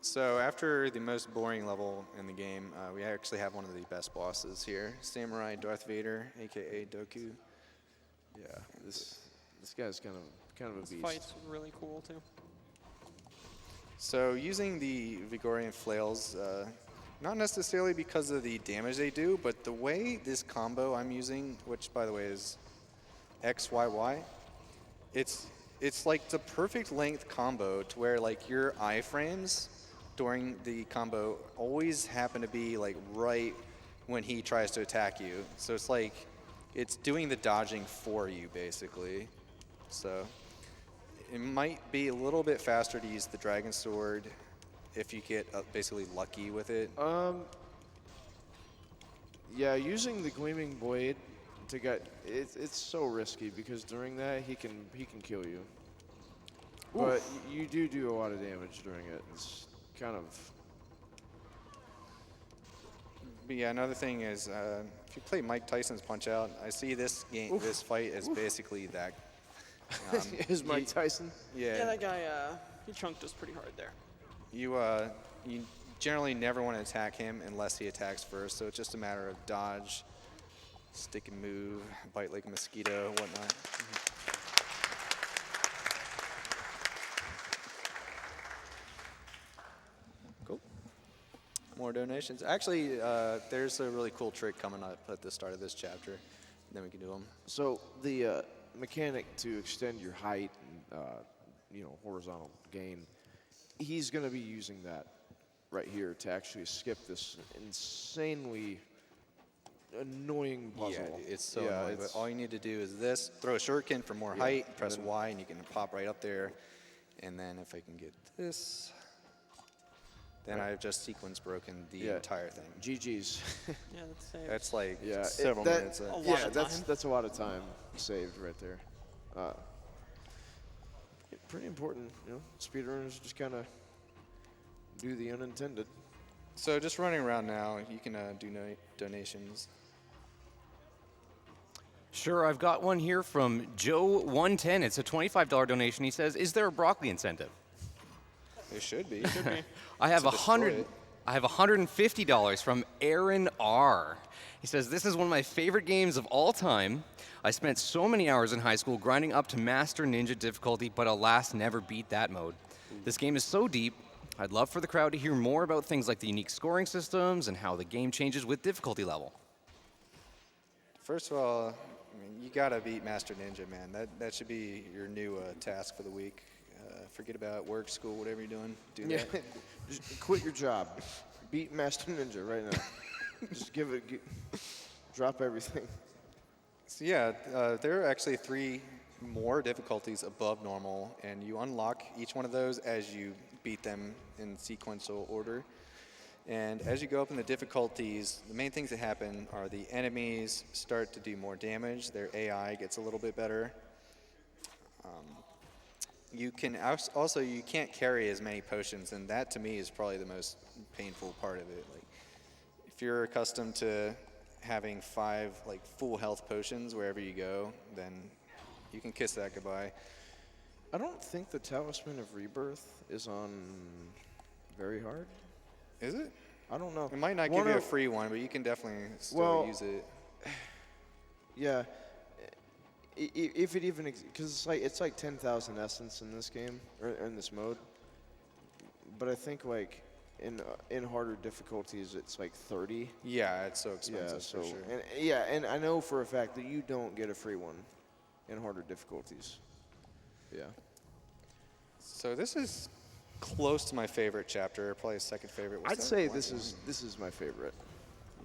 So after the most boring level in the game, we actually have one of the best bosses here, Samurai Darth Vader, aka Doku. Yeah, this guy's kind of a This beast. fight's really cool too. So using the Vigorian flails, not necessarily because of the damage they do, but the way this combo I'm using, which by the way is XYY, it's like the perfect length combo to where like your iframes during the combo always happen to be like right when he tries to attack you. So it's like it's doing the dodging for you basically. So it might be a little bit faster to use the Dragon Sword if you get basically lucky with it. Yeah, using the Gleaming Blade to get it's so risky because during that he can kill you. But you do a lot of damage during it. It's kind of. But yeah, another thing is if you play Mike Tyson's Punch Out, I see this game, this fight as basically that. Is Mike Tyson? Yeah, that guy, he chunked us pretty hard there. You generally never want to attack him unless he attacks first. So it's just a matter of dodge, stick and move, bite like a mosquito, whatnot. Cool. More donations. Actually, there's a really cool trick coming up at the start of this chapter. Then we can do them. So the mechanic to extend your height and horizontal gain, he's going to be using that right here to actually skip this insanely annoying puzzle. Yeah, it's so annoying. But all you need to do is this: throw a shuriken for more height, press Y, and you can pop right up there. And then if I can get this, then I've just sequence broken the entire thing. GG's. Yeah, that's safe. That's like Yeah, several that- minutes. A lot Yeah, of that's time. that's a lot of time saved right there. Pretty important, speedrunners just kind of do the unintended. So just running around now, you can do donations. Sure, I've got one here from Joe110. It's a $25 donation. He says, "Is there a broccoli incentive?" There should be. I have To destroy it. I have $150 from Aaron R. He says, "This is one of my favorite games of all time. I spent so many hours in high school grinding up to Master Ninja difficulty, but alas, never beat that mode. This game is so deep. I'd love for the crowd to hear more about things like the unique scoring systems and how the game changes with difficulty level." First of all, I mean, you gotta beat Master Ninja, man. That should be your new task for the week. Forget about work, school, whatever you're doing. Do that. Just quit your job. beat Master Ninja right now. Just drop everything. So yeah, there are actually 3 more difficulties above normal, and you unlock each one of those as you beat them in sequential order. And as you go up in the difficulties, the main things that happen are the enemies start to do more damage, their AI gets a little bit better. You can also, you can't carry as many potions, and that to me is probably the most painful part of it. Like, if you're accustomed to having 5 like full health potions wherever you go, then you can kiss that goodbye. I don't think the Talisman of Rebirth is on very hard. Is it? I don't know. It might not give you a free one, but you can definitely still use it. Yeah. If it even, because it's like 10,000 essence in this game, or in this mode. But I think like in harder difficulties, it's like 30. Yeah, it's so expensive Yeah, for sure. And I know for a fact that you don't get a free one in harder difficulties. Yeah. So this is close to my favorite chapter, probably second favorite. I'd say this is my favorite.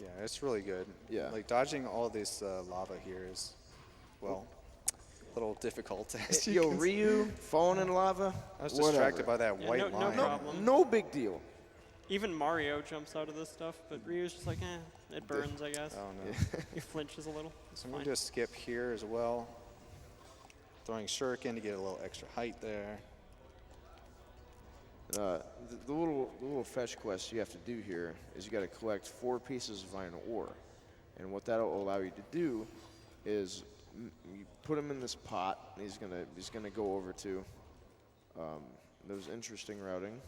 Yeah, it's really good. Yeah. Like dodging all this lava here is, well, a little difficult. As you Yo, can Ryu falling in lava. I was distracted by that Yeah, white no line. problem. No big deal. Even Mario jumps out of this stuff, but Ryu's just like, it burns, I guess. Oh no. He flinches a little. It's So I'm fine. gonna just skip here as well. Throwing shuriken to get a little extra height there. The little fetch quest you have to do here is you got to collect 4 pieces of iron ore, and what that'll allow you to do is you put him in this pot. And he's gonna go over to. There's interesting routing.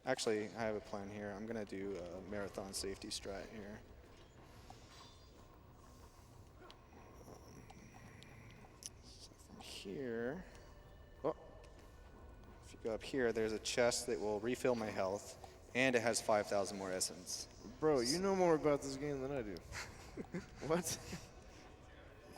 Actually, I have a plan here. I'm gonna do a marathon safety strat here. So from here, Oh, if you go up here, there's a chest that will refill my health, and it has 5,000 more essence. bro, you know more about this game than I do. What?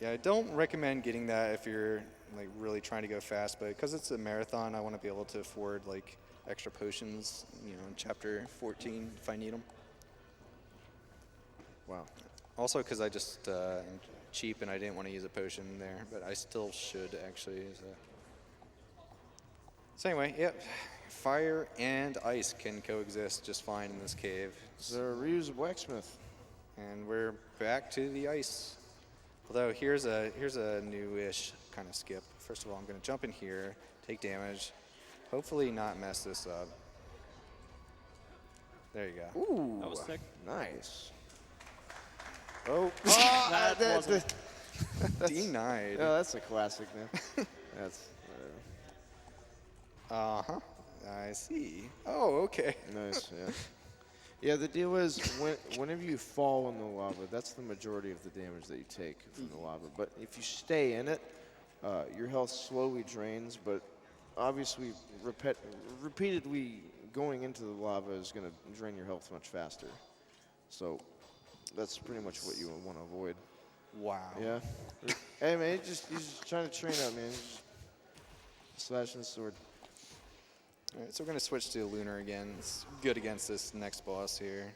Yeah, I don't recommend getting that if you're like really trying to go fast, but because it's a marathon, I want to be able to afford like extra potions, you know, in chapter 14 if I need them. Wow. Also, because I just am cheap and I didn't want to use a potion there, but I still should actually. So anyway, yep, fire and ice can coexist just fine in this cave. So Ryu's a blacksmith. And we're back to the ice. Although here's a newish kind of skip. First of all, I'm going to jump in here, take damage, hopefully not mess this up. There you go. Ooh, That was sick. Nice. Oh, That wasn't. denied. No, that's a classic, man. That's Uh-huh. I see. Oh, okay. nice. Yeah. Yeah. The deal is whenever you fall in the lava, that's the majority of the damage that you take from the lava. But if you stay in it, your health slowly drains. But obviously, repeatedly going into the lava is going to drain your health much faster. So that's pretty much what you want to avoid. Wow. Yeah. Hey man, he's just trying to train out, man. He's just slashing the sword. All right, so we're going to switch to Lunar again. It's good against this next boss here.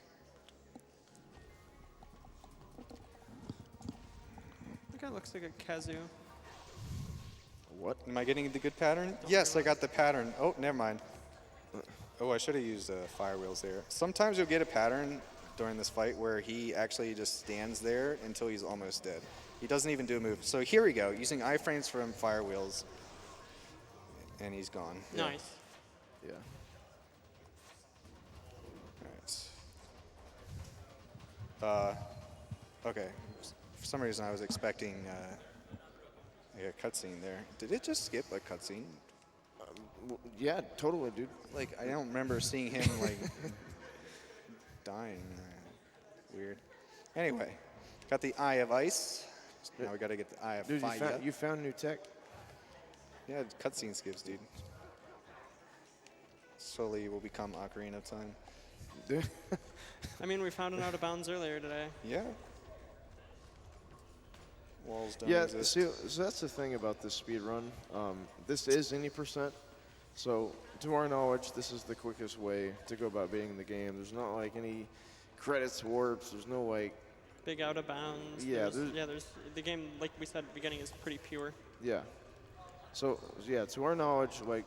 That guy looks like a Kazu. What? Am I getting the good pattern? Yes, I got the pattern. Oh, never mind. Oh, I should have used fire wheels there. Sometimes you'll get a pattern during this fight where he actually just stands there until he's almost dead. He doesn't even do a move. So here we go, using iframes from fire wheels. And he's gone. Nice. Yeah. All right. Okay. For some reason, I was expecting a cutscene there. Did it just skip a cutscene? Yeah, totally, dude. Like, I don't remember seeing him, like, dying. Weird. Anyway, got the Eye of Ice. Now we got to get the Eye of Dude, Fire. you found new tech? Yeah, cutscene skips, dude. Slowly will become Ocarina of Time. Dude. I mean, we found an out of bounds earlier today. Yeah. Walls don't Yeah, exist. so that's the thing about this speed run. This is any %. So, to our knowledge, this is the quickest way to go about beating the game. There's not like any credits, warps. There's no like, Big out of bounds. Yeah, There's the game, like we said at the beginning, is pretty pure. yeah. So, yeah, to our knowledge, like,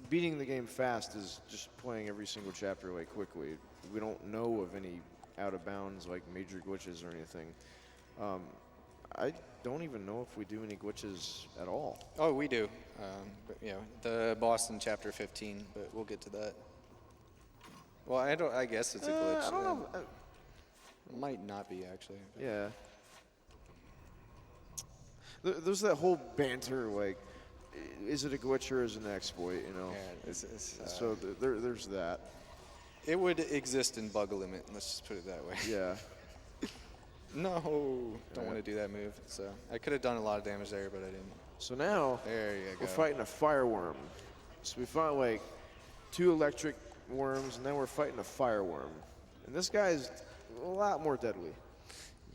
beating the game fast is just playing every single chapter like quickly. We don't know of any out of bounds like major glitches or anything. I don't even know if we do any glitches at all. Oh, we do. But, you know, the boss in chapter 15, but we'll get to that. Well, I guess it's a glitch. I don't know. It might not be actually. But Yeah. There's that whole banter like, is it a glitch or is it an exploit? You know. Yeah, So there's that. it would exist in bug limit. Let's just put it that way. Yeah. No, don't want to do that move. So I could have done a lot of damage there, but I didn't. So now There you go. we're fighting a fireworm. So we fought like 2 electric worms, and then we're fighting a fireworm. And this guy's a lot more deadly.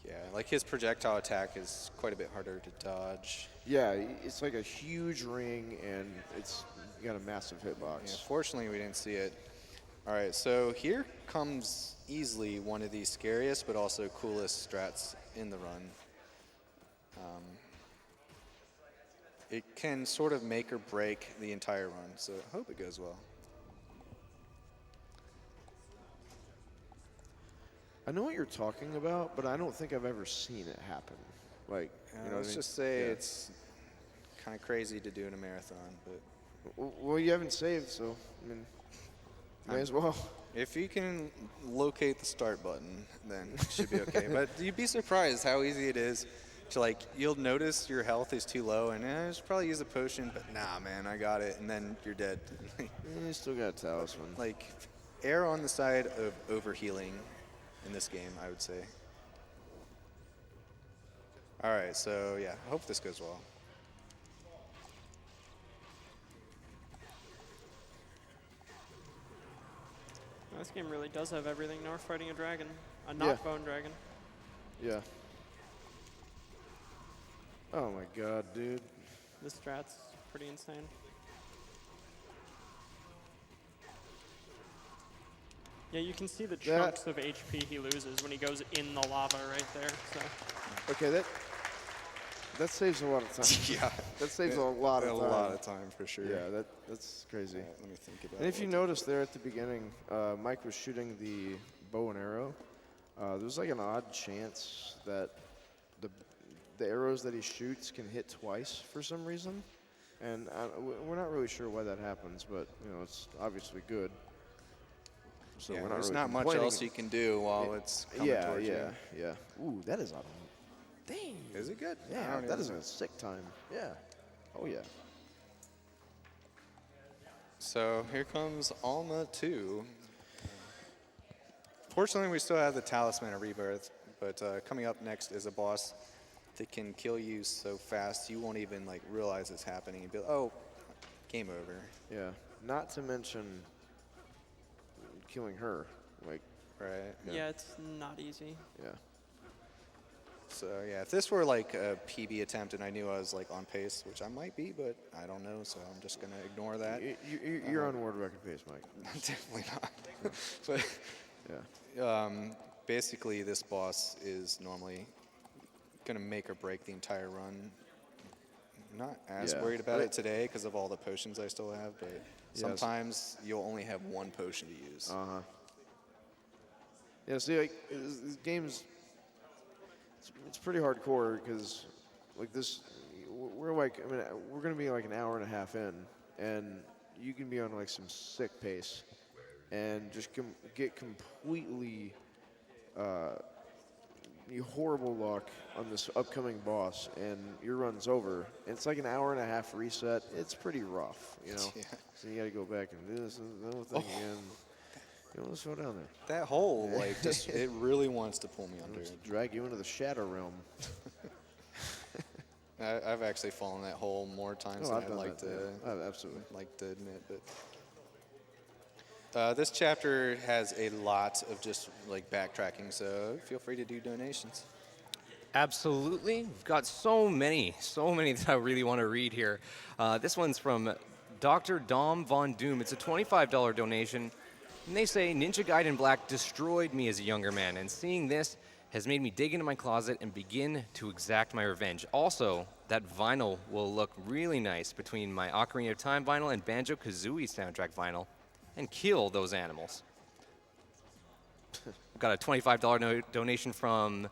Yeah, like his projectile attack is quite a bit harder to dodge. Yeah, it's like a huge ring, and it's got a massive hitbox. Yeah, fortunately, we didn't see it. All right, so here comes easily one of the scariest but also coolest strats in the run. It can sort of make or break the entire run, so I hope it goes well. I know what you're talking about, but I don't think I've ever seen it happen. Like, you know, Let's what I mean? just say Yeah. it's kind of crazy to do in a marathon, but Well, you haven't saved, so I mean, may as well. if you can locate the start button, then it should be okay. But you'd be surprised how easy it is to, like, you'll notice your health is too low, and I should probably use a potion, but nah, man, I got it, and then you're dead. You still got a talisman. Like, err on the side of overhealing in this game, I would say. All right, so yeah, I hope this goes well. This game really does have everything. Now we're fighting a dragon, a Yeah. knockbone dragon. Yeah. Oh my god, dude. This strat's pretty insane. Yeah, you can see the chunks of HP he loses when he goes in the lava right there. So Okay, that saves a lot of time. Yeah. That saves a lot of time. A lot of time, for sure. Yeah, that's crazy. Yeah, let me think about And if you what- notice there at the beginning, Mike was shooting the bow and arrow. There's like an odd chance that the arrows that he shoots can hit twice for some reason. And we're not really sure why that happens, but you know, it's obviously good. So Yeah, we're not there's really not much complaining. else you can do while it's coming Yeah, towards yeah, you. yeah. Ooh, that is a dang. Is it good? I Yeah, don't that even is know. a sick time. Yeah. Oh yeah. So here comes Alma 2. Fortunately, we still have the Talisman of Rebirth, but coming up next is a boss that can kill you so fast you won't even like realize it's happening. You'd be like, oh, game over. Yeah. Not to mention killing her. Like, Right? yeah, it's not easy. yeah. So yeah, if this were like a PB attempt and I knew I was like on pace, which I might be, but I don't know, so I'm just gonna ignore that. You're on world record pace, Mike. Definitely not. But Yeah. basically, this boss is normally gonna make or break the entire run. I'm not as Yeah. worried about it today because of all the potions I still have, but Yes. sometimes you'll only have one potion to use. Yeah, see, like, this game's, it's pretty hardcore because, like, this, we're like, I mean, we're going to be like an hour and a half in, and you can be on, like, some sick pace and just get completely horrible luck on this upcoming boss, and your run's over. And it's like an hour and a half reset. It's pretty rough, you know? Yeah. So you got to go back and do this and the whole thing again. You know, let's go down there. That hole, like, just it really wants to pull me under. Let's drag you into the shadow realm. I've actually fallen that hole more times Oh, than I've done I'd like that. to Yeah. Absolutely. like to admit. But this chapter has a lot of just like backtracking, so feel free to do donations. Absolutely. We've got so many that I really want to read here. This one's from Dr. Dom Von Doom. It's a $25 donation. And they say, Ninja Gaiden Black destroyed me as a younger man, and seeing this has made me dig into my closet and begin to exact my revenge. Also, that vinyl will look really nice between my Ocarina of Time vinyl and Banjo-Kazooie soundtrack vinyl and kill those animals. Got a $25 donation from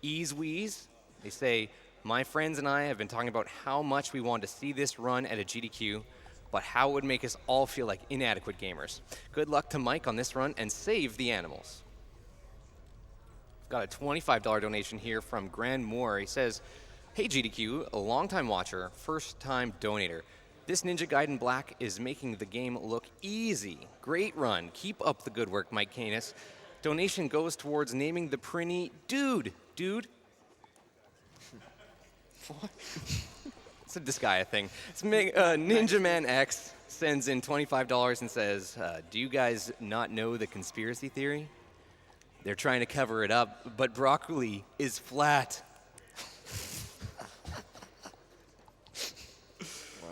Easeweeze. They say, my friends and I have been talking about how much we want to see this run at a GDQ, but how it would make us all feel like inadequate gamers. Good luck to Mike on this run and save the animals. Got a $25 donation here from Grand Moore. He says, hey GDQ, a longtime watcher, first time donator. This Ninja Gaiden Black is making the game look easy. Great run. Keep up the good work, MikeKanis. Donation goes towards naming the Prinny Dude. What? It's a Disgaea thing. It's Ninja Man X sends in $25 and says, do you guys not know the conspiracy theory? They're trying to cover it up, but broccoli is flat. Wow.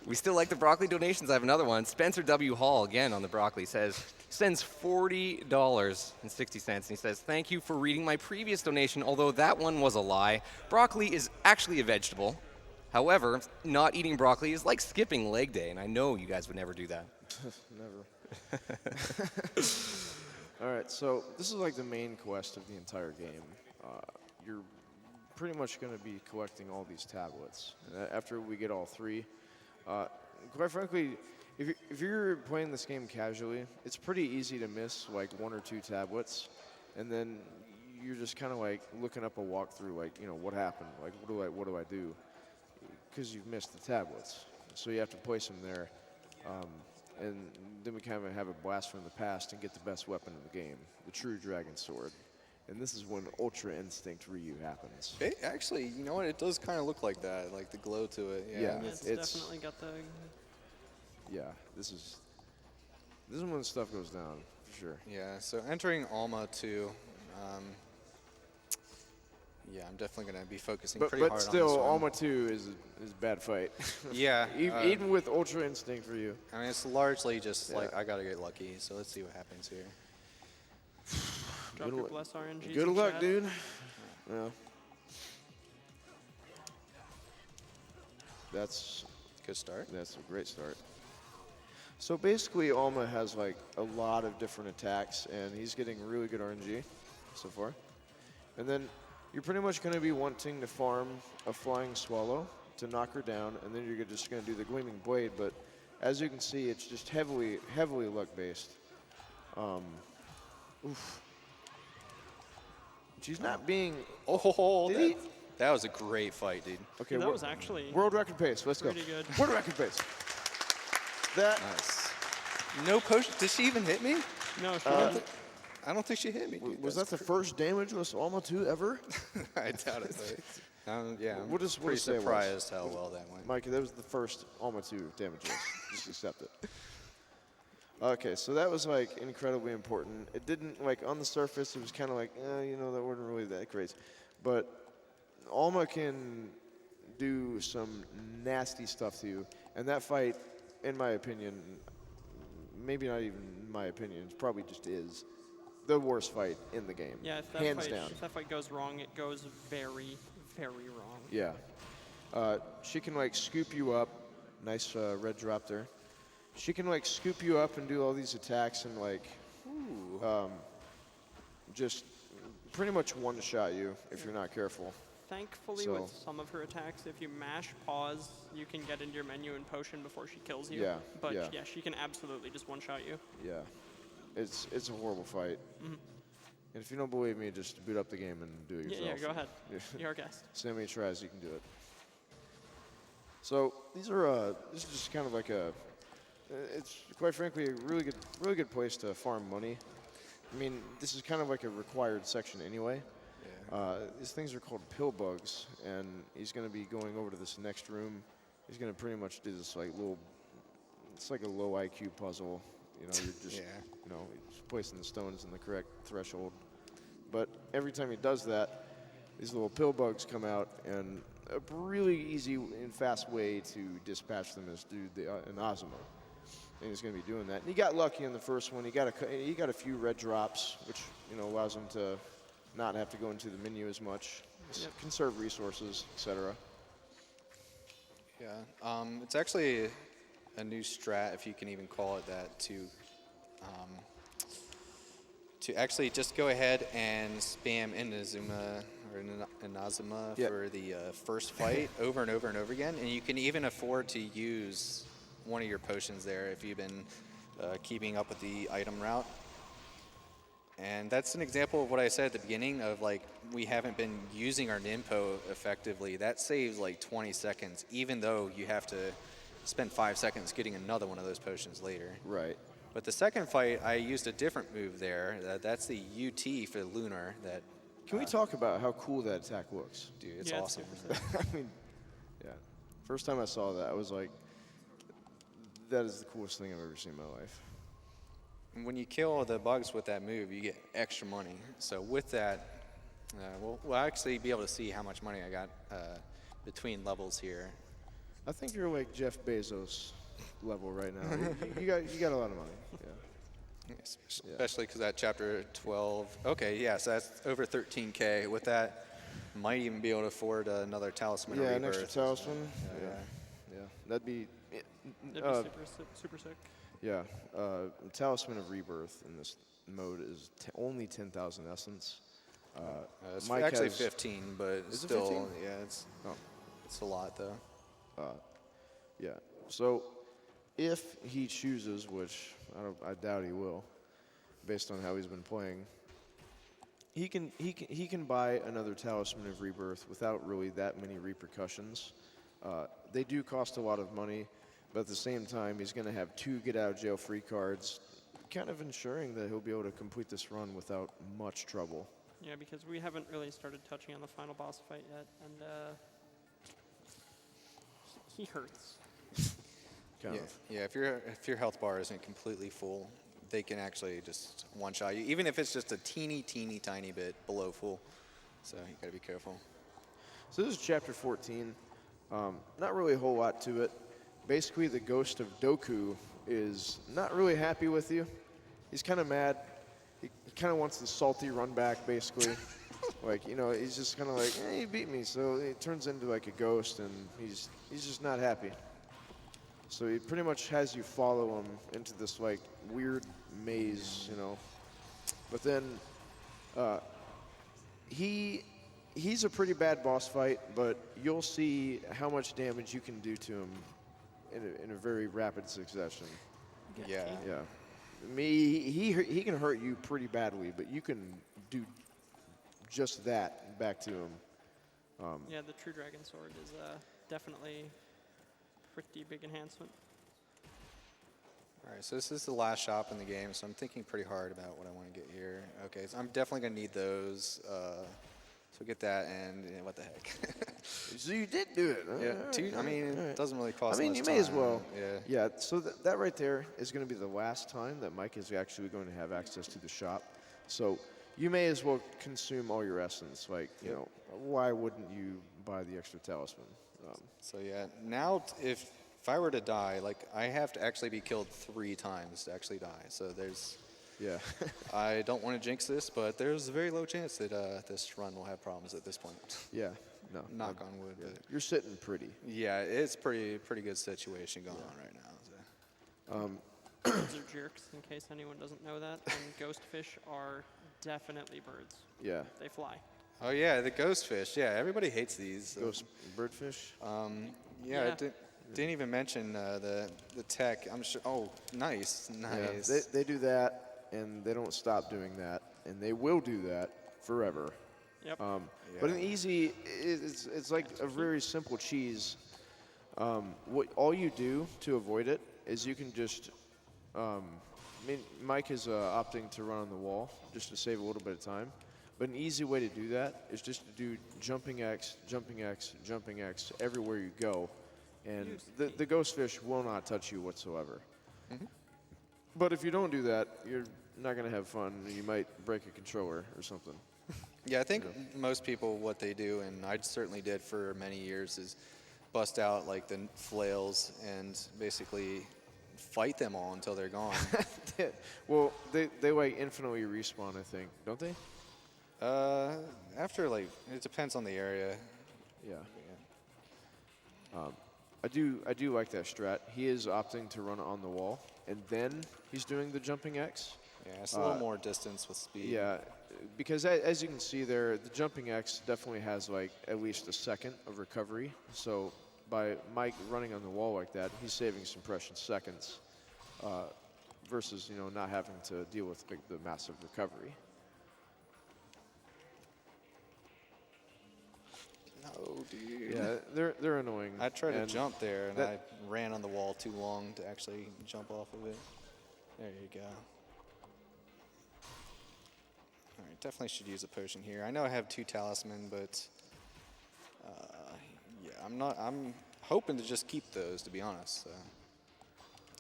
We still like the broccoli donations. I have another one. Spencer W. Hall, again on the broccoli, sends $40.60, and he says, thank you for reading my previous donation, although that one was a lie. Broccoli is actually a vegetable. However, not eating broccoli is like skipping leg day, and I know you guys would never do that. Never. All right, so this is like the main quest of the entire game. You're pretty much going to be collecting all these tablets. And after we get all three, quite frankly, if you're playing this game casually, it's pretty easy to miss like 1 or 2 tablets, and then you're just kind of like looking up a walkthrough, like, you know, what happened? Like, what do I do? Because you've missed the tablets. So you have to place them there. And then we kind of have a blast from the past and get the best weapon in the game, the true dragon sword. And this is when Ultra Instinct Ryu happens. It actually, you know what? It does kind of look like that, like the glow to it. Yeah. It's definitely got the. Yeah, this is when stuff goes down, for sure. Yeah, so entering Alma 2, yeah, I'm definitely going to be focusing pretty hard on But this still, one. Alma 2 is a bad fight. Yeah. Even with Ultra Instinct for you. I mean, it's largely just like, I got to get lucky, so let's see what happens here. Drop your bless RNGs. Good in luck, chat. dude. Yeah. That's Good start. a great start. So basically, Alma has like a lot of different attacks, and he's getting really good RNG so far. And then you're pretty much going to be wanting to farm a Flying Swallow to knock her down, and then you're just going to do the Gleaming Blade. But as you can see, it's just heavily luck-based. Oof. She's not being... Oh, Did he? that was a great fight, dude. Okay, That was actually world record pace. Let's go. pretty good. World record pace. That... Nice. No potion. Did she even hit me? No, she didn't. I don't think she hit me. Dude. Was that the first damageless Alma 2 ever? I doubt it. Though. Yeah, I'm We'll just pretty say it was. surprised how well that went. Mike, that was the first Alma 2 damageless. Just accept it. Okay, so that was like incredibly important. It didn't, like, on the surface, it was kind of like, you know, that wasn't really that great. But Alma can do some nasty stuff to you. And that fight, in my opinion, maybe not even my opinion, it probably just is the worst fight in the game. Yeah, if Hands down. if that fight goes wrong, it goes very, very wrong. Yeah. She can, like, scoop you up. Nice red drop there. She can, like, scoop you up and do all these attacks and, like, just pretty much one-shot you if you're not careful. Thankfully, So- with some of her attacks, if you mash pause, you can get into your menu and potion before she kills you. Yeah, But yeah. she can absolutely just one-shot you. Yeah. It's a horrible fight. Mm-hmm. And if you don't believe me, just boot up the game and do it yourself. Yeah, go ahead. You're our guest. So many tries you can do it. So these are this is just kind of like a it's quite frankly a really good place to farm money. I mean, this is kind of like a required section anyway. Yeah. These things are called pill bugs, and he's going to be going over to this next room. He's going to pretty much do this like little, it's like a low IQ puzzle. You know, you're just, you know, just placing the stones in the correct threshold. But every time he does that, these little pill bugs come out, and a really easy and fast way to dispatch them is through an Ozma. And he's going to be doing that. And he got lucky in the first one. He got a few red drops, which allows him to not have to go into the menu as much, conserve resources, etc. Yeah, it's actually a new strat, if you can even call it that, to actually just go ahead and spam Inazuma or Inazuma for the first fight over and over and over again, and you can even afford to use one of your potions there if you've been keeping up with the item route. And that's an example of what I said at the beginning of, like, we haven't been using our Ninpo effectively. That saves like 20 seconds, even though you have to spend 5 seconds getting another one of those potions later. Right. But the second fight, I used a different move there. That's the UT for Lunar. That Can we talk about how cool that attack looks? dude, it's Yeah, awesome. It's super sick. I mean, yeah. First time I saw that, I was like, that is the coolest thing I've ever seen in my life. And when you kill the bugs with that move, you get extra money. So with that, we'll actually be able to see how much money I got between levels here. I think you're like Jeff Bezos level right now. you got a lot of money. Yeah. Especially because that chapter 12. Okay, yeah, so that's over 13K. With that, might even be able to afford another talisman. Yeah, or an extra rebirth. talisman. Yeah. That'd be. That'd be super sick. Yeah, Talisman of Rebirth in this mode is only 10,000 essence. It's Mike actually has- 15, but Is it still, 15? yeah, it's Oh, it's a lot though. yeah. So, if he chooses, which I doubt he will, based on how he's been playing, he can buy another Talisman of Rebirth without really that many repercussions. They do cost a lot of money. But at the same time, he's going to have 2 get-out-of-jail-free cards, kind of ensuring that he'll be able to complete this run without much trouble. Yeah, because we haven't really started touching on the final boss fight yet, and he hurts. Kind Yeah, of. yeah. If your health bar isn't completely full, they can actually just one-shot you, even if it's just a teeny tiny bit below full. So you got to be careful. So this is chapter 14. Not really a whole lot to it. Basically, the ghost of Doku is not really happy with you. He's kind of mad. He kind of wants the salty run back, basically. Like, he's just kind of like, he beat me. So it turns into like a ghost, and he's just not happy. So he pretty much has you follow him into this like weird maze, But then he's a pretty bad boss fight, but you'll see how much damage you can do to him in a very rapid succession. Yeah. Yeah. He can hurt you pretty badly, but you can do just that back to him. Yeah, the True Dragon Sword is definitely pretty big enhancement. All right, so this is the last shop in the game, so I'm thinking pretty hard about what I want to get here. Okay, so I'm definitely going to need those. So get that, and what the heck? So you did do it. Yeah, All two. right, I mean, all right. it doesn't really cost. I mean, much you may as time. well. Yeah. Yeah. So that right there is going to be the last time that Mike is actually going to have access to the shop. So you may as well consume all your essence. Like, why wouldn't you buy the extra talisman? So yeah, now if I were to die, like I have to actually be killed 3 times to actually die. So there's. Yeah. I don't want to jinx this, but there's a very low chance that this run will have problems at this point. Yeah. No. Knock on wood. Yeah. But You're sitting pretty. yeah, it's pretty good situation going on right now. So. Birds are jerks, in case anyone doesn't know that, and ghost fish are definitely birds. Yeah. They fly. Oh yeah, the ghost fish. Yeah, everybody hates these. Ghost birdfish. Yeah, Yeah. didn't even mention the tech. I'm sure. Oh, nice. Yeah. They do that, and they don't stop doing that, and they will do that forever. Yep. But an easy, it's like a very simple cheese. What all you do to avoid it is you can just, Mike is opting to run on the wall just to save a little bit of time. But an easy way to do that is just to do jumping X, jumping X, jumping X everywhere you go, and the ghost fish will not touch you whatsoever. But if you don't do that, you're not going to have fun, and you might break a controller or something. Yeah, I think most people, what they do, and I certainly did for many years, is bust out like the flails and basically fight them all until they're gone. Well, they like infinitely respawn, I think, don't they? After like, it depends on the area. Yeah. I do like that strat. He is opting to run on the wall, and then he's doing the jumping X. Yeah, it's a little more distance with speed. Yeah, because as you can see there, the jumping X definitely has like at least a second of recovery. So by Mike running on the wall like that, he's saving some precious seconds versus not having to deal with like the massive recovery. No, dude. Yeah, they're annoying. I tried to And jump there, and I ran on the wall too long to actually jump off of it. There you go. All right, definitely should use a potion here. I know I have 2 talisman, but yeah, I'm hoping to just keep those, to be honest. So.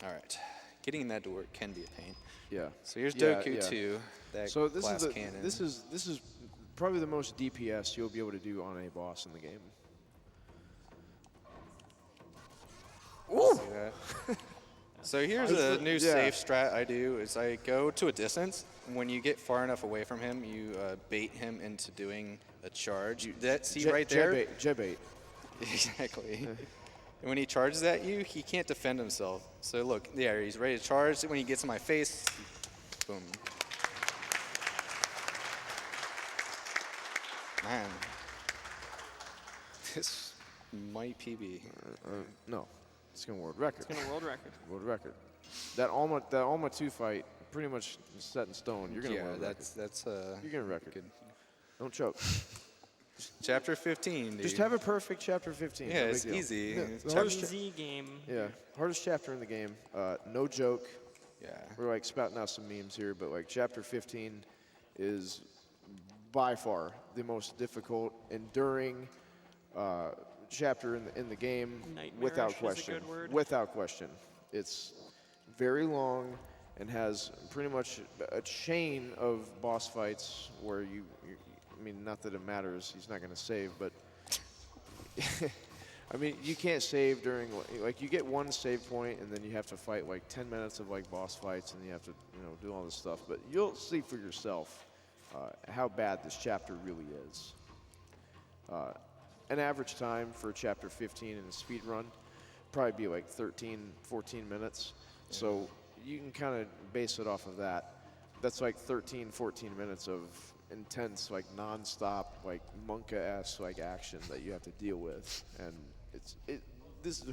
All right, getting in that door can be a pain. Yeah. So here's Yeah, Doku yeah. 2, that So this glass is cannon. this is probably the most DPS you'll be able to do on a boss in the game. See that? So here's a new safe strat I do, is I go to a distance. When you get far enough away from him, you bait him into doing a charge. See right there? Jebait. Exactly. And when he charges at you, he can't defend himself. So look, there, he's ready to charge. When he gets in my face, boom. Man, this might PB. No, it's gonna world record. It's going to world record. World record. That Alma 2 fight pretty much set in stone. You're gonna Yeah, world record. that's You're gonna record. good. Don't choke. Chapter 15, dude. Just have a perfect chapter 15. Yeah, no it's big deal. easy. Yeah, It's the hardest Easy game. hardest chapter in the game. No joke. Yeah. We're like spouting out some memes here, but like chapter 15 is by far the most difficult, enduring chapter in the game, without Nightmarish is a question. good word. Without question, it's very long and has pretty much a chain of boss fights where I mean, not that it matters. He's not going to save, but I mean, you can't save during like you get one save point and then you have to fight like 10 minutes of like boss fights and you have to do all this stuff. But you'll see for yourself how bad this chapter really is. An average time for chapter 15 in a speed run probably be like 13, 14 minutes. Yeah. So you can kind of base it off of that. That's like 13, 14 minutes of intense, like non-stop, like Monka-esque like action that you have to deal with, and this is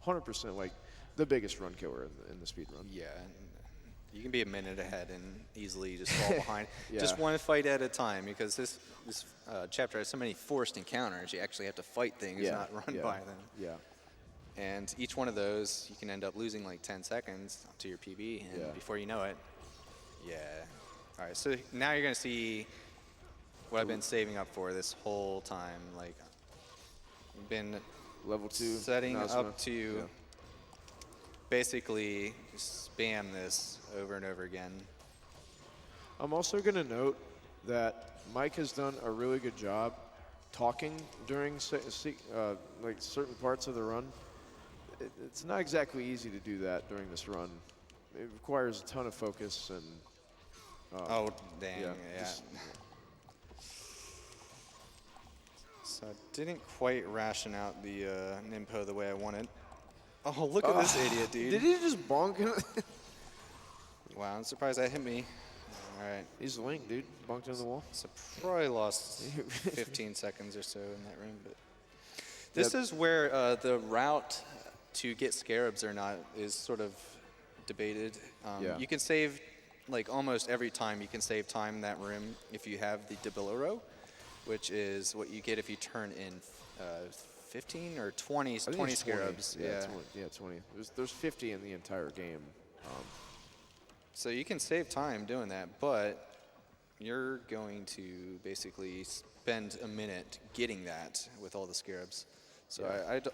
100% like the biggest run killer in the speed run. Yeah, and you can be a minute ahead and easily just fall behind. Yeah. Just one fight at a time, because this chapter has so many forced encounters. You actually have to fight things, not run by them. Yeah. And each one of those, you can end up losing like 10 seconds to your PB, and before you know it, All right, so now you're gonna see what I've been saving up for this whole time. Like, I've been level 2 setting Nazma. up to basically spam this over and over again. I'm also going to note that Mike has done a really good job talking during like certain parts of the run. It's not exactly easy to do that during this run. It requires a ton of focus and. Oh, dang, yeah. So I didn't quite ration out the Nimpo the way I wanted. Oh, look at this idiot, dude. Did he just bonk him? Wow, I'm surprised that hit me. All right. He's Link, dude. Bonked into the wall. So probably lost 15 seconds or so in that room. But this is where the route to get scarabs or not is sort of debated. You can save, like almost every time, you can save time in that room if you have the Debilero, which is what you get if you turn in 15 or 20 scarabs. 20. Yeah, 20. There's 50 in the entire game. So you can save time doing that, but you're going to basically spend a minute getting that with all the scarabs. So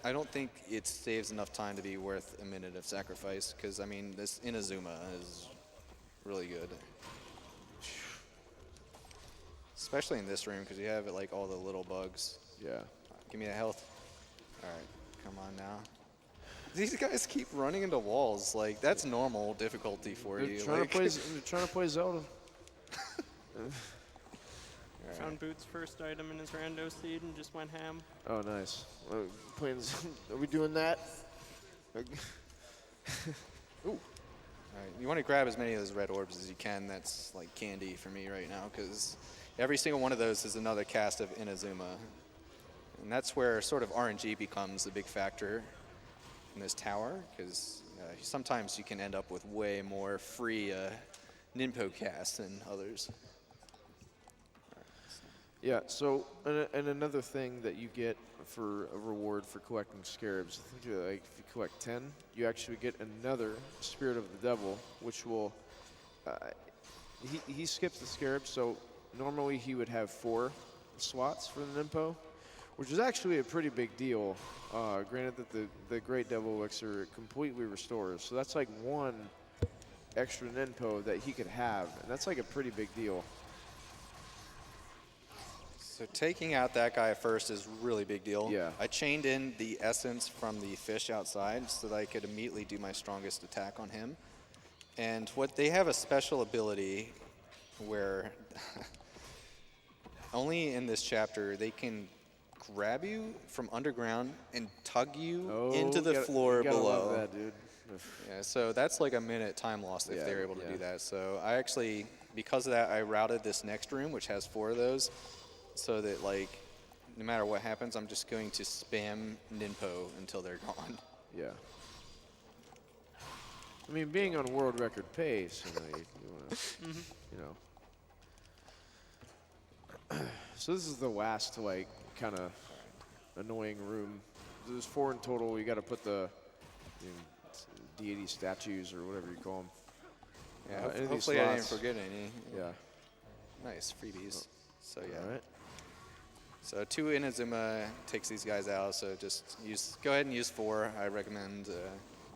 I don't think it saves enough time to be worth a minute of sacrifice, because, I mean, this Inazuma is really good. especially in this room because you have like all the little bugs. Yeah. Give me that health. All right, come on now. These guys keep running into walls. Like that's normal difficulty for They're you. trying, Like, they're trying to play Zelda. Found Boots' first item in his rando seed and just went ham. Oh, nice. Are we doing that? Ooh. All right, you want to grab as many of those red orbs as you can. That's like candy for me right now because every single one of those is another cast of Inazuma. And that's where sort of RNG becomes a big factor in this tower because sometimes you can end up with way more free Ninpo casts than others. Yeah, so, and another thing that you get for a reward for collecting scarabs, I think like if you collect 10, you actually get another Spirit of the Devil, which will, he skips the scarab, so normally he would have 4 slots for the Ninpo, which is actually a pretty big deal. Granted that the Great Devil Elixir completely restores, so that's like 1 extra Ninpo that he could have, and that's like a pretty big deal. So taking out that guy first is a really big deal. Yeah. I chained in the essence from the fish outside so that I could immediately do my strongest attack on him. And what they have a special ability where only in this chapter they can grab you from underground and tug you into the floor you gotta below. love that, dude. Yeah, so that's like a minute time lost if Yeah, they're able to yeah. do that. So I actually, because of that, I routed this next room, which has 4 of those, so that like, no matter what happens, I'm just going to spam Ninpo until they're gone. Yeah. I mean, being on world record pace, you wanna, you know. So this is the last, like, kind of annoying room. There's 4 in total. You got to put the deity statues or whatever you call them. Yeah, any of these hopefully I didn't slots. forget any. Yeah. Nice, freebies. So yeah. All right. So 2 Inazuma takes these guys out, so just go ahead and use 4. I recommend, you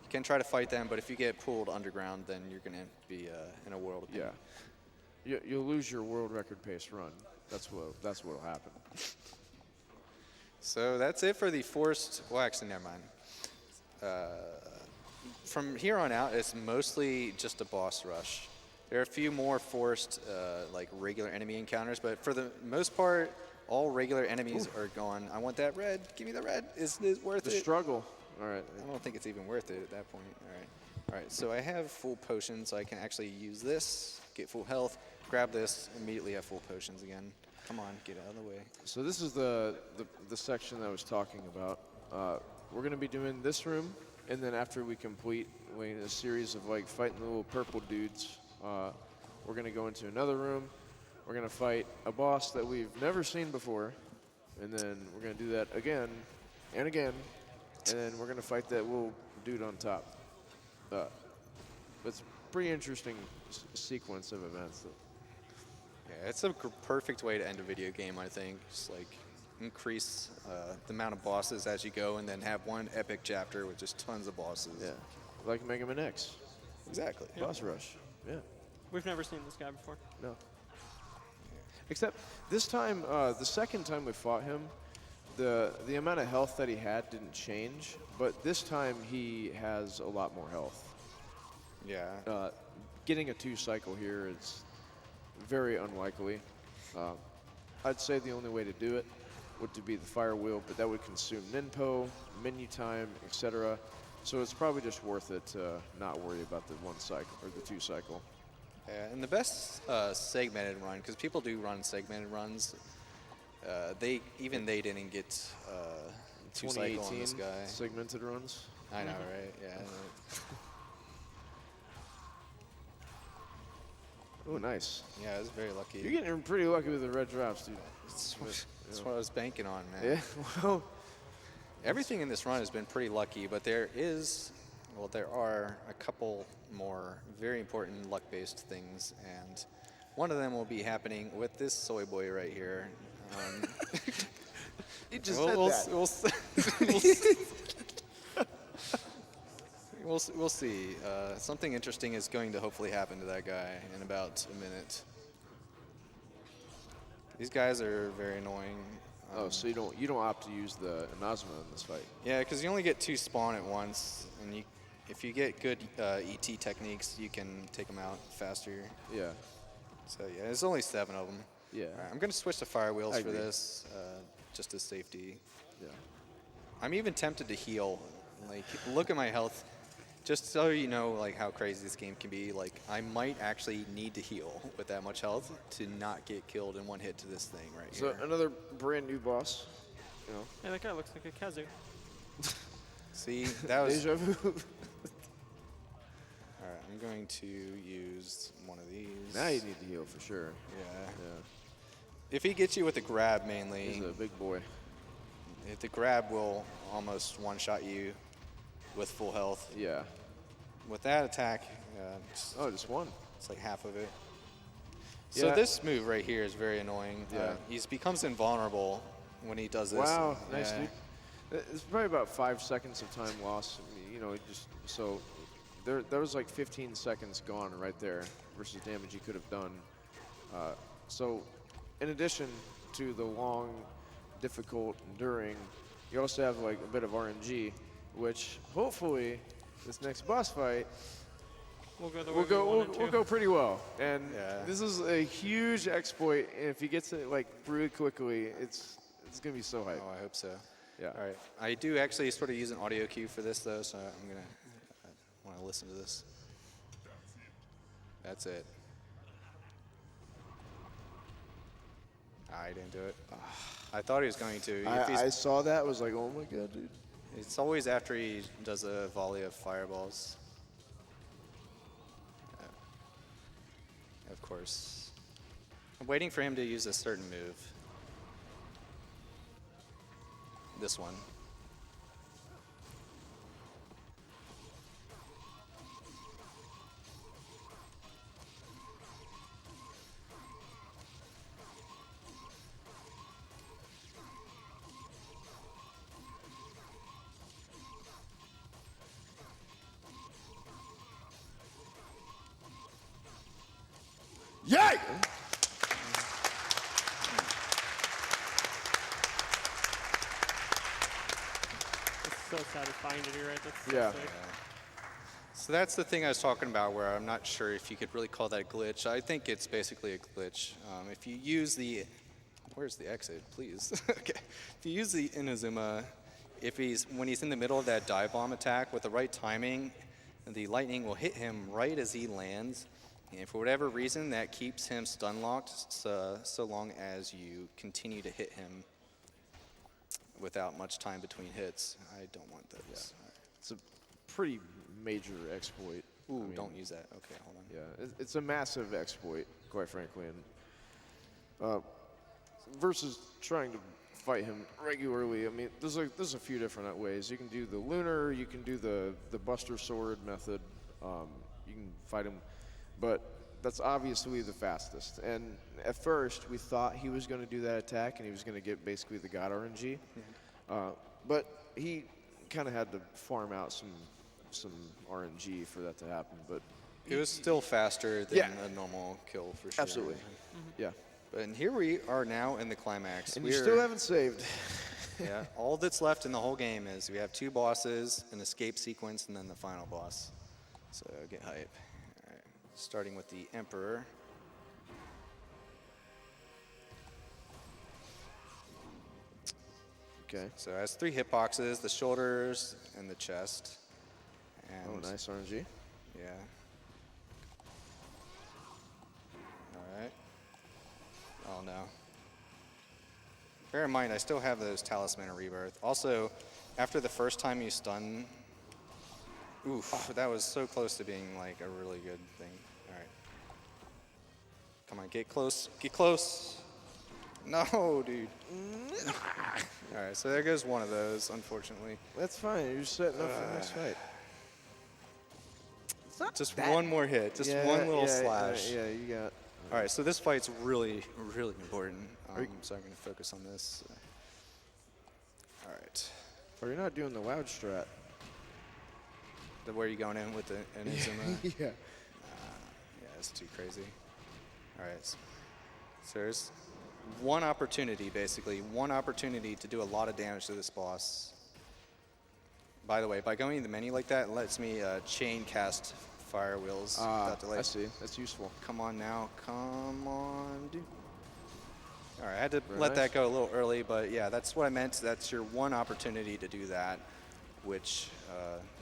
can try to fight them, but if you get pulled underground, then you're going to be in a world of pain. Yeah. You'll lose your world record pace run. That's what'll happen. So that's it for the forced, well actually never mind. From here on out, it's mostly just a boss rush. There are a few more forced, like regular enemy encounters, but for the most part, all regular enemies are gone. I want that red. Give me the red. Is it worth The it? struggle. All right. I don't think it's even worth it at that point. All right. All right. So I have full potions, so I can actually use this, get full health, grab this, immediately have full potions again. Come on, get out of the way. So this is the section that I was talking about. We're going to be doing this room, and then after we complete a series of like fighting the little purple dudes, we're going to go into another room. We're going to fight a boss that we've never seen before, and then we're going to do that again and again, and then we're going to fight that little dude on top. It's a pretty interesting sequence of events. Yeah, it's a perfect way to end a video game, I think. Just like increase the amount of bosses as you go, and then have one epic chapter with just tons of bosses. Yeah, like Mega Man X. Exactly. Boss rush. Yeah. We've never seen this guy before. No. Except this time, the second time we fought him, the amount of health that he had didn't change, but this time he has a lot more health. Yeah. Getting a 2 cycle here is very unlikely. I'd say the only way to do it would to be the fire wheel, but that would consume Ninpo, menu time, etc. So it's probably just worth it to not worry about the 1 cycle or the 2 cycle. Yeah, and the best segmented run, because people do run segmented runs. They didn't get 2 cycle on this guy. Segmented runs. I know, right? Yeah. Oh, nice. Yeah, I was very lucky. You're getting pretty lucky with the red drops, dude. That's what I was banking on, man. Yeah, well, Everything in this run has been pretty lucky, but there are a couple more very important luck-based things, and one of them will be happening with this soy boy right here. you just said that. We'll see. Something interesting is going to hopefully happen to that guy in about a minute. These guys are very annoying. Oh, so you don't opt to use the Inazuma in this fight? Yeah, because you only get 2 spawn at once, and if you get good ET techniques, you can take them out faster. Yeah. So yeah, there's only 7 of them. Yeah. All right, I'm gonna switch to fire wheels I for agree. this, just as safety. Yeah. I'm even tempted to heal. Like, look at my health. Just so you know, like, how crazy this game can be, like, I might actually need to heal with that much health to not get killed in one hit to this thing right So here. another brand new boss. You know. Hey, that guy looks like a Kazu. See, that was... Deja vu. All right, I'm going to use one of these. Now you need to heal for sure. Yeah. Yeah. If he gets you with the grab mainly, He's a big boy. if the grab will almost one-shot you with full health. Yeah. With that attack, Oh, just one. it's like half of it. So Yeah. this move right here is very annoying. Yeah. He becomes invulnerable when he does this. Wow, nice Yeah. dude. It's probably about 5 seconds of time lost. You know, just so there was like 15 seconds gone right there versus damage he could have done. So in addition to the long, difficult, enduring, you also have like a bit of RNG, which hopefully this next boss fight We'll go the way we'll we wanted we'll to. go pretty well. And Yeah. this is a huge exploit, and if he gets it like really quickly, it's gonna be so hype. Oh, I hope so. Yeah. All right. I do actually sort of use an audio cue for this, though, so I'm going to want to listen to this. That's it. I didn't do it. I thought he was going to. If he's- I saw that, was like, oh my god, dude. It's always after he does a volley of fireballs. Of course. I'm waiting for him to use a certain move. This one. Yay! It's so satisfying to do, right? That's so Yeah. sick. So that's the thing I was talking about where I'm not sure if you could really call that a glitch. I think it's basically a glitch. If you use the, where's the exit, please? Okay. If you use the Inazuma, when he's in the middle of that dive bomb attack with the right timing, the lightning will hit him right as he lands. And for whatever reason, that keeps him stun locked so long as you continue to hit him without much time between hits. I don't want those. It's a pretty major exploit. Ooh, I mean, don't use that. Okay, hold on. Yeah, it's a massive exploit, quite frankly. And versus trying to fight him regularly, I mean, there's a few different ways. You can do the lunar, you can do the Buster Sword method. You can fight him, but that's obviously the fastest. And at first, we thought he was going to do that attack and he was going to get basically the God RNG. But he kind of had to farm out some RNG for that to happen. But It was still faster than Yeah. a normal kill for sure. absolutely, yeah. And here we are now in the climax. And you still haven't saved. Yeah, all that's left in the whole game is we have 2 bosses, an escape sequence, and then the final boss. So get hype. All right, starting with the Emperor. Okay. So it has 3 hitboxes, the shoulders and the chest. And Oh, nice RNG. Yeah. All right. Oh no. Bear in mind, I still have those Talisman of Rebirth. Also, after the first time you stun, oof, that was so close to being like a really good thing. All right. Come on, get close. Get close. No, dude. All right, so there goes one of those, unfortunately. That's fine. You're setting up for the next fight. Just one more hit, just one little slash. Yeah, you got. All right, so this fight's really, really important. So I'm going to focus on this. All right. Or you're not doing the loud strat. Where are you going in with the Inazuma? Yeah. Yeah, it's too crazy. All right. So there's one opportunity, basically, one opportunity to do a lot of damage to this boss. By the way, by going in the menu like that, it lets me chain cast fire wheels without delay. I see. That's useful. Come on now, come on, dude. All right, I had to Very let nice. that go a little early, but yeah, that's what I meant. That's your one opportunity to do that, which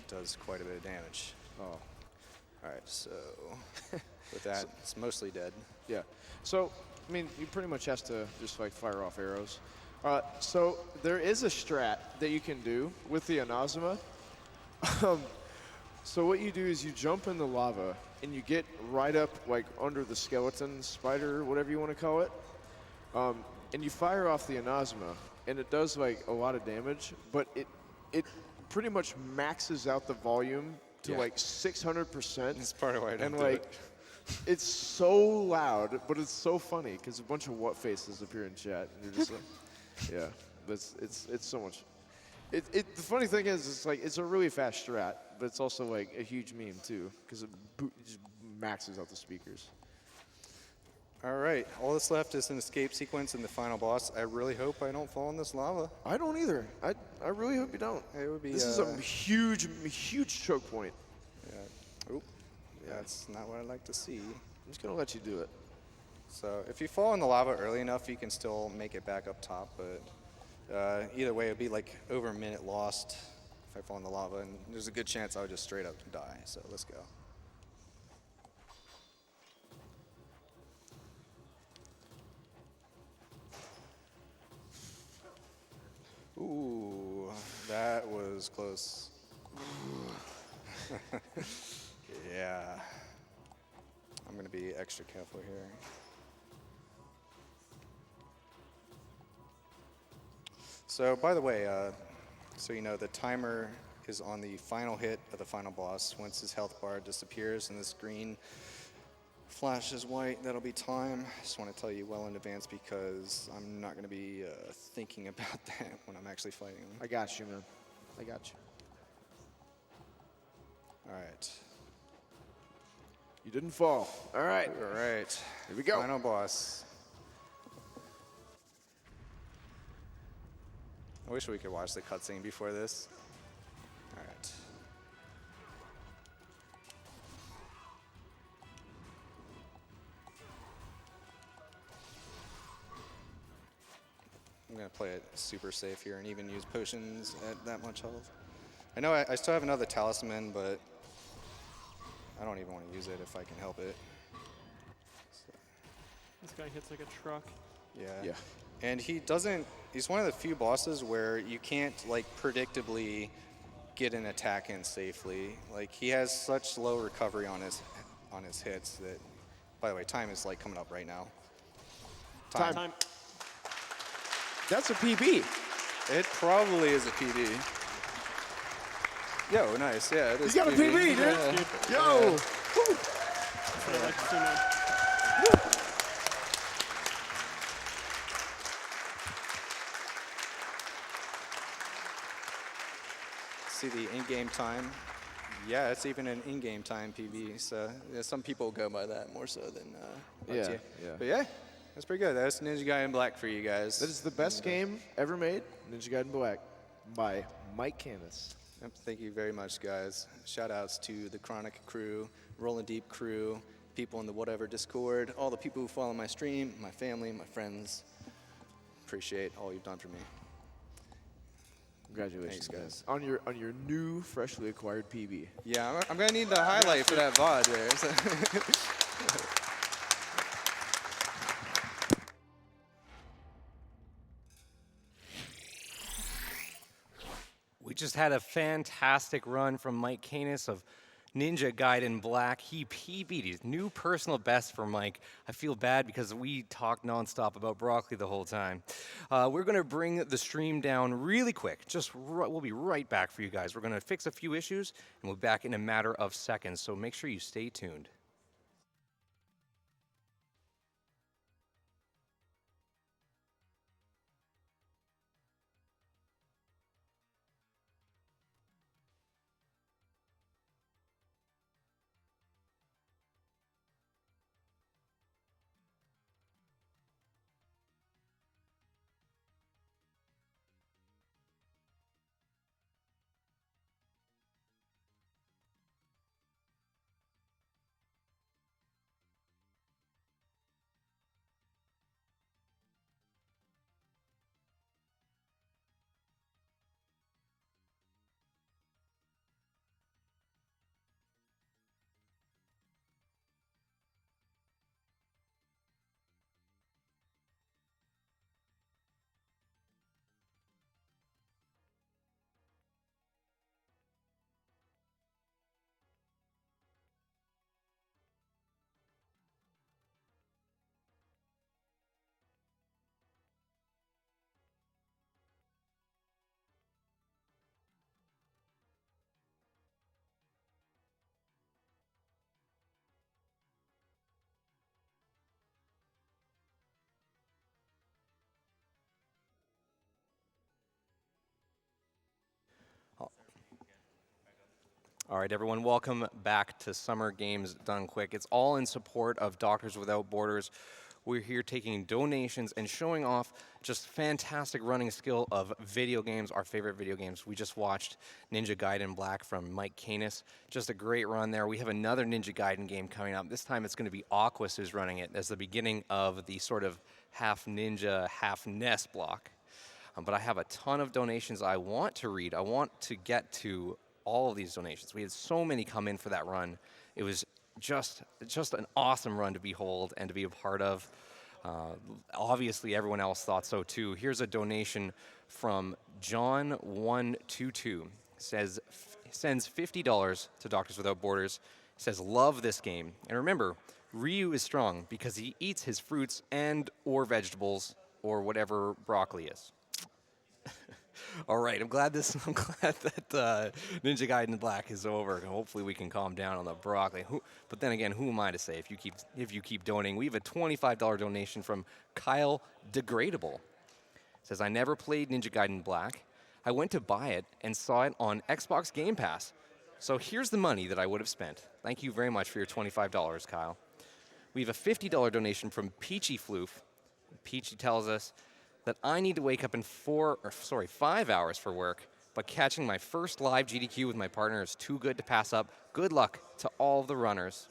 does quite a bit of damage. Oh, All right, so with that, it's mostly dead. yeah. So, I mean, you pretty much has to just like fire off arrows. So there is a strat that you can do with the Anazuma. So what you do is you jump in the lava and you get right up like under the skeleton spider, whatever you want to call it. And you fire off the Anazuma, and it does like a lot of damage, but it pretty much maxes out the volume to Yeah. like 600%. That's part of why I don't And do like, it. it's so loud, but it's so funny because a bunch of what faces appear in chat, and you're just like, yeah, it's so much. The funny thing is, it's like it's a really fast strat, but it's also like a huge meme too because it just maxes out the speakers. All right, all that's left is an escape sequence and the final boss. I really hope I don't fall in this lava. I don't either. I really hope you don't. It would be. This is a huge choke point. Yeah. Oop. That's not what I'd like to see. I'm just gonna let you do it. So if you fall in the lava early enough, you can still make it back up top. But either way, it'd be like over a minute lost if I fall in the lava, and there's a good chance I would just straight up die. So let's go. Ooh, that was close. Yeah. I'm gonna be extra careful here. So, by the way, so you know, the timer is on the final hit of the final boss. Once his health bar disappears and this green flashes white, that'll be time. Just want to tell you well in advance because I'm not going to be thinking about that when I'm actually fighting him. I got you, man. I got you. All right. You didn't fall. All right. All right. Here we go. Final boss. I wish we could watch the cutscene before this. All right. I'm gonna play it super safe here and even use potions at that much health. I know I still have another talisman, but I don't even want to use it if I can help it. So, This guy hits like a truck. yeah. Yeah. And he's one of the few bosses where you can't like predictably get an attack in safely. Like he has such low recovery on his hits that, by the way, time is like coming up right now. Time. That's a PB. It probably is a PB. Yo, nice, yeah. It is He's got a PB, dude. Yeah. Yo. That's what I like to see, man. See the in-game time. Yeah, it's even an in-game time PB. So yeah, some people go by that more so than Yeah, RTA. yeah. But yeah, that's pretty good. That's Ninja Gaiden Black for you guys. That is the best game ever made, Ninja Gaiden Black, by MikeKanis. Yep, thank you very much, guys. Shout outs to the Chronic crew, Rolling Deep crew, people in the whatever Discord, all the people who follow my stream, my family, my friends. Appreciate all you've done for me. Congratulations, Thanks, guys. On your new, freshly acquired PB. Yeah, I'm gonna need the highlight for that VOD there. We just had a fantastic run from MikeKanis of Ninja Gaiden Black. He PB'd his new personal best for Mike. I feel bad because we talked nonstop about broccoli the whole time. We're going to bring the stream down really quick. We'll be right back for you guys. We're going to fix a few issues, and we'll be back in a matter of seconds, so make sure you stay tuned. All right, everyone, welcome back to Summer Games Done Quick. It's all in support of Doctors Without Borders. We're here taking donations and showing off just fantastic running skill of video games, our favorite video games. We just watched Ninja Gaiden Black from MikeKanis. Just a great run there. We have another Ninja Gaiden game coming up. This time it's going to be Aquas who's running it as the beginning of the sort of half ninja, half NES block. But I have a ton of donations I want to read. I want to get to all of these donations. We had so many come in for that run. It was just an awesome run to behold and to be a part of. Obviously, everyone else thought so too. Here's a donation from John122. Sends $50 to Doctors Without Borders. Says, love this game. And remember, Ryu is strong because he eats his fruits and or vegetables or whatever broccoli is. All right, I'm glad that Ninja Gaiden Black is over. Hopefully we can calm down on the broccoli. But then again, who am I to say if you keep donating? We have a $25 donation from Kyle Degradable. Says, I never played Ninja Gaiden Black. I went to buy it and saw it on Xbox Game Pass. So here's the money that I would have spent. Thank you very much for your $25, Kyle. We have a $50 donation from Peachy Floof. Peachy tells us that I need to wake up in 5 hours for work, but catching my first live GDQ with my partner is too good to pass up. Good luck to all the runners.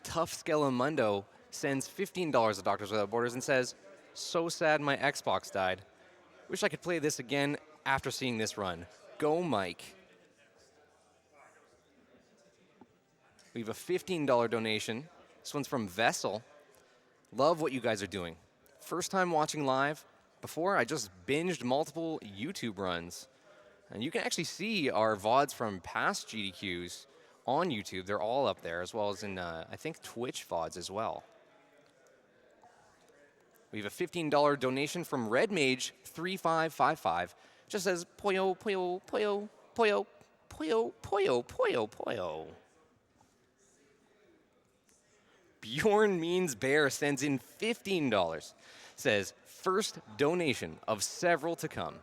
Tough Skelemundo sends $15 to Doctors Without Borders and says, so sad my Xbox died. Wish I could play this again after seeing this run. Go, Mike. We have a $15 donation. This one's from Vessel. Love what you guys are doing. First time watching live. Before, I just binged multiple YouTube runs. And you can actually see our VODs from past GDQs on YouTube. They're all up there, as well as in, I think, Twitch VODs as well. We have a $15 donation from RedMage3555. Just says, Poyo, Poyo, Poyo, Poyo, Poyo, Poyo, Poyo, Poyo. Bjorn Means Bear sends in $15. Says, first donation of several to come.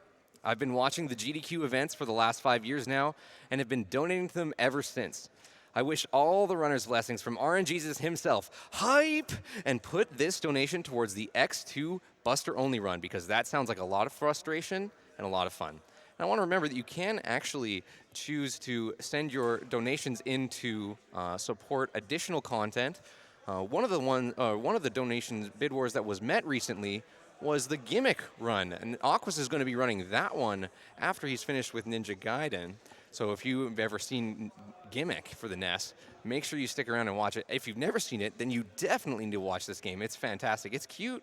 I've been watching the GDQ events for the last 5 years now and have been donating to them ever since. I wish all the runners blessings from RNGesus himself. Hype! And put this donation towards the X2 Buster Only run because that sounds like a lot of frustration and a lot of fun. And I want to remember that you can actually choose to send your donations in to support additional content. One of the donation bid wars that was met recently was the Gimmick run, and Aquas is going to be running that one after he's finished with Ninja Gaiden. So if you've ever seen Gimmick for the NES, make sure you stick around and watch it. If you've never seen it, then you definitely need to watch this game. It's fantastic. It's cute.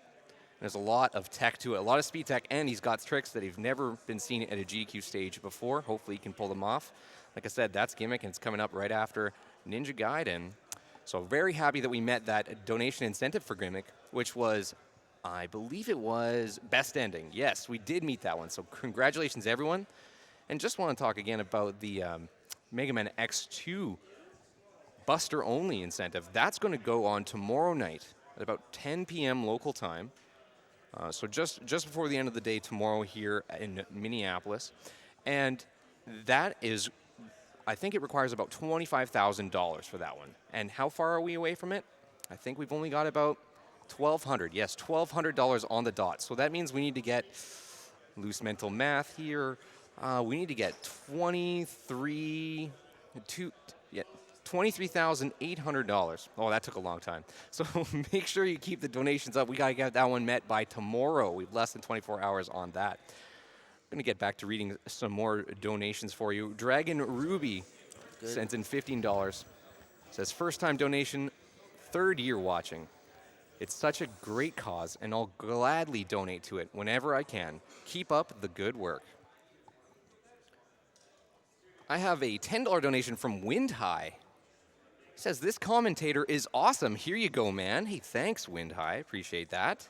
There's a lot of tech to it, a lot of speed tech, and he's got tricks that have never been seen at a GDQ stage before. Hopefully he can pull them off. Like I said, that's Gimmick, and it's coming up right after Ninja Gaiden. So very happy that we met that donation incentive for Gimmick, which was, I believe it was Best Ending. Yes, we did meet that one. So congratulations, everyone. And just want to talk again about the Mega Man X2 Buster Only incentive. That's going to go on tomorrow night at about 10 p.m. local time. So just before the end of the day tomorrow here in Minneapolis. And that is, I think it requires about $25,000 for that one. And how far are we away from it? I think we've only got about $1,200. Yes, $1,200 on the dot. So that means we need to get, loose mental math here, we need to get $23,800. Oh, that took a long time. So make sure you keep the donations up. We got to get that one met by tomorrow. We have less than 24 hours on that. I'm going to get back to reading some more donations for you. Dragon Ruby sends in $15. Says, first time donation, 3rd year watching. It's such a great cause, and I'll gladly donate to it whenever I can. Keep up the good work. I have a $10 donation from Wind High. Says, this commentator is awesome. Here you go, man. Hey, thanks, Wind High. Appreciate that.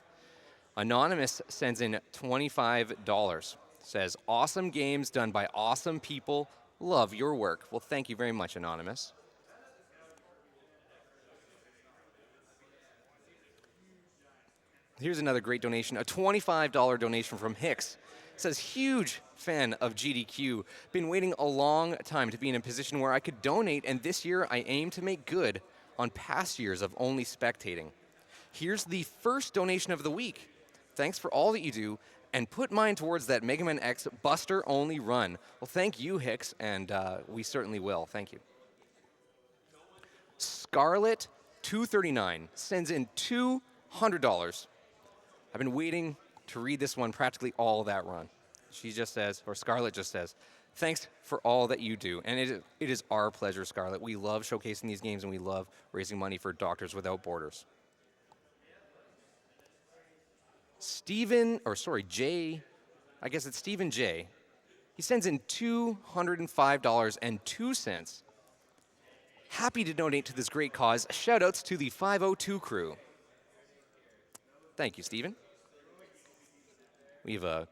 Anonymous sends in $25. Says, awesome games done by awesome people. Love your work. Well, thank you very much, Anonymous. Here's another great donation, a $25 donation from Hicks. It says, huge fan of GDQ. Been waiting a long time to be in a position where I could donate, and this year I aim to make good on past years of only spectating. Here's the first donation of the week. Thanks for all that you do, and put mine towards that Mega Man X Buster-only run. Well, thank you, Hicks, and we certainly will. Thank you. Scarlet239 sends in $200. I've been waiting to read this one practically all that run. She just says, or Scarlet just says, thanks for all that you do. And it is our pleasure, Scarlet. We love showcasing these games, and we love raising money for Doctors Without Borders. Jay, I guess it's Stephen J. He sends in $205.02. Happy to donate to this great cause. Shoutouts to the 502 crew. Thank you, Stephen. We have a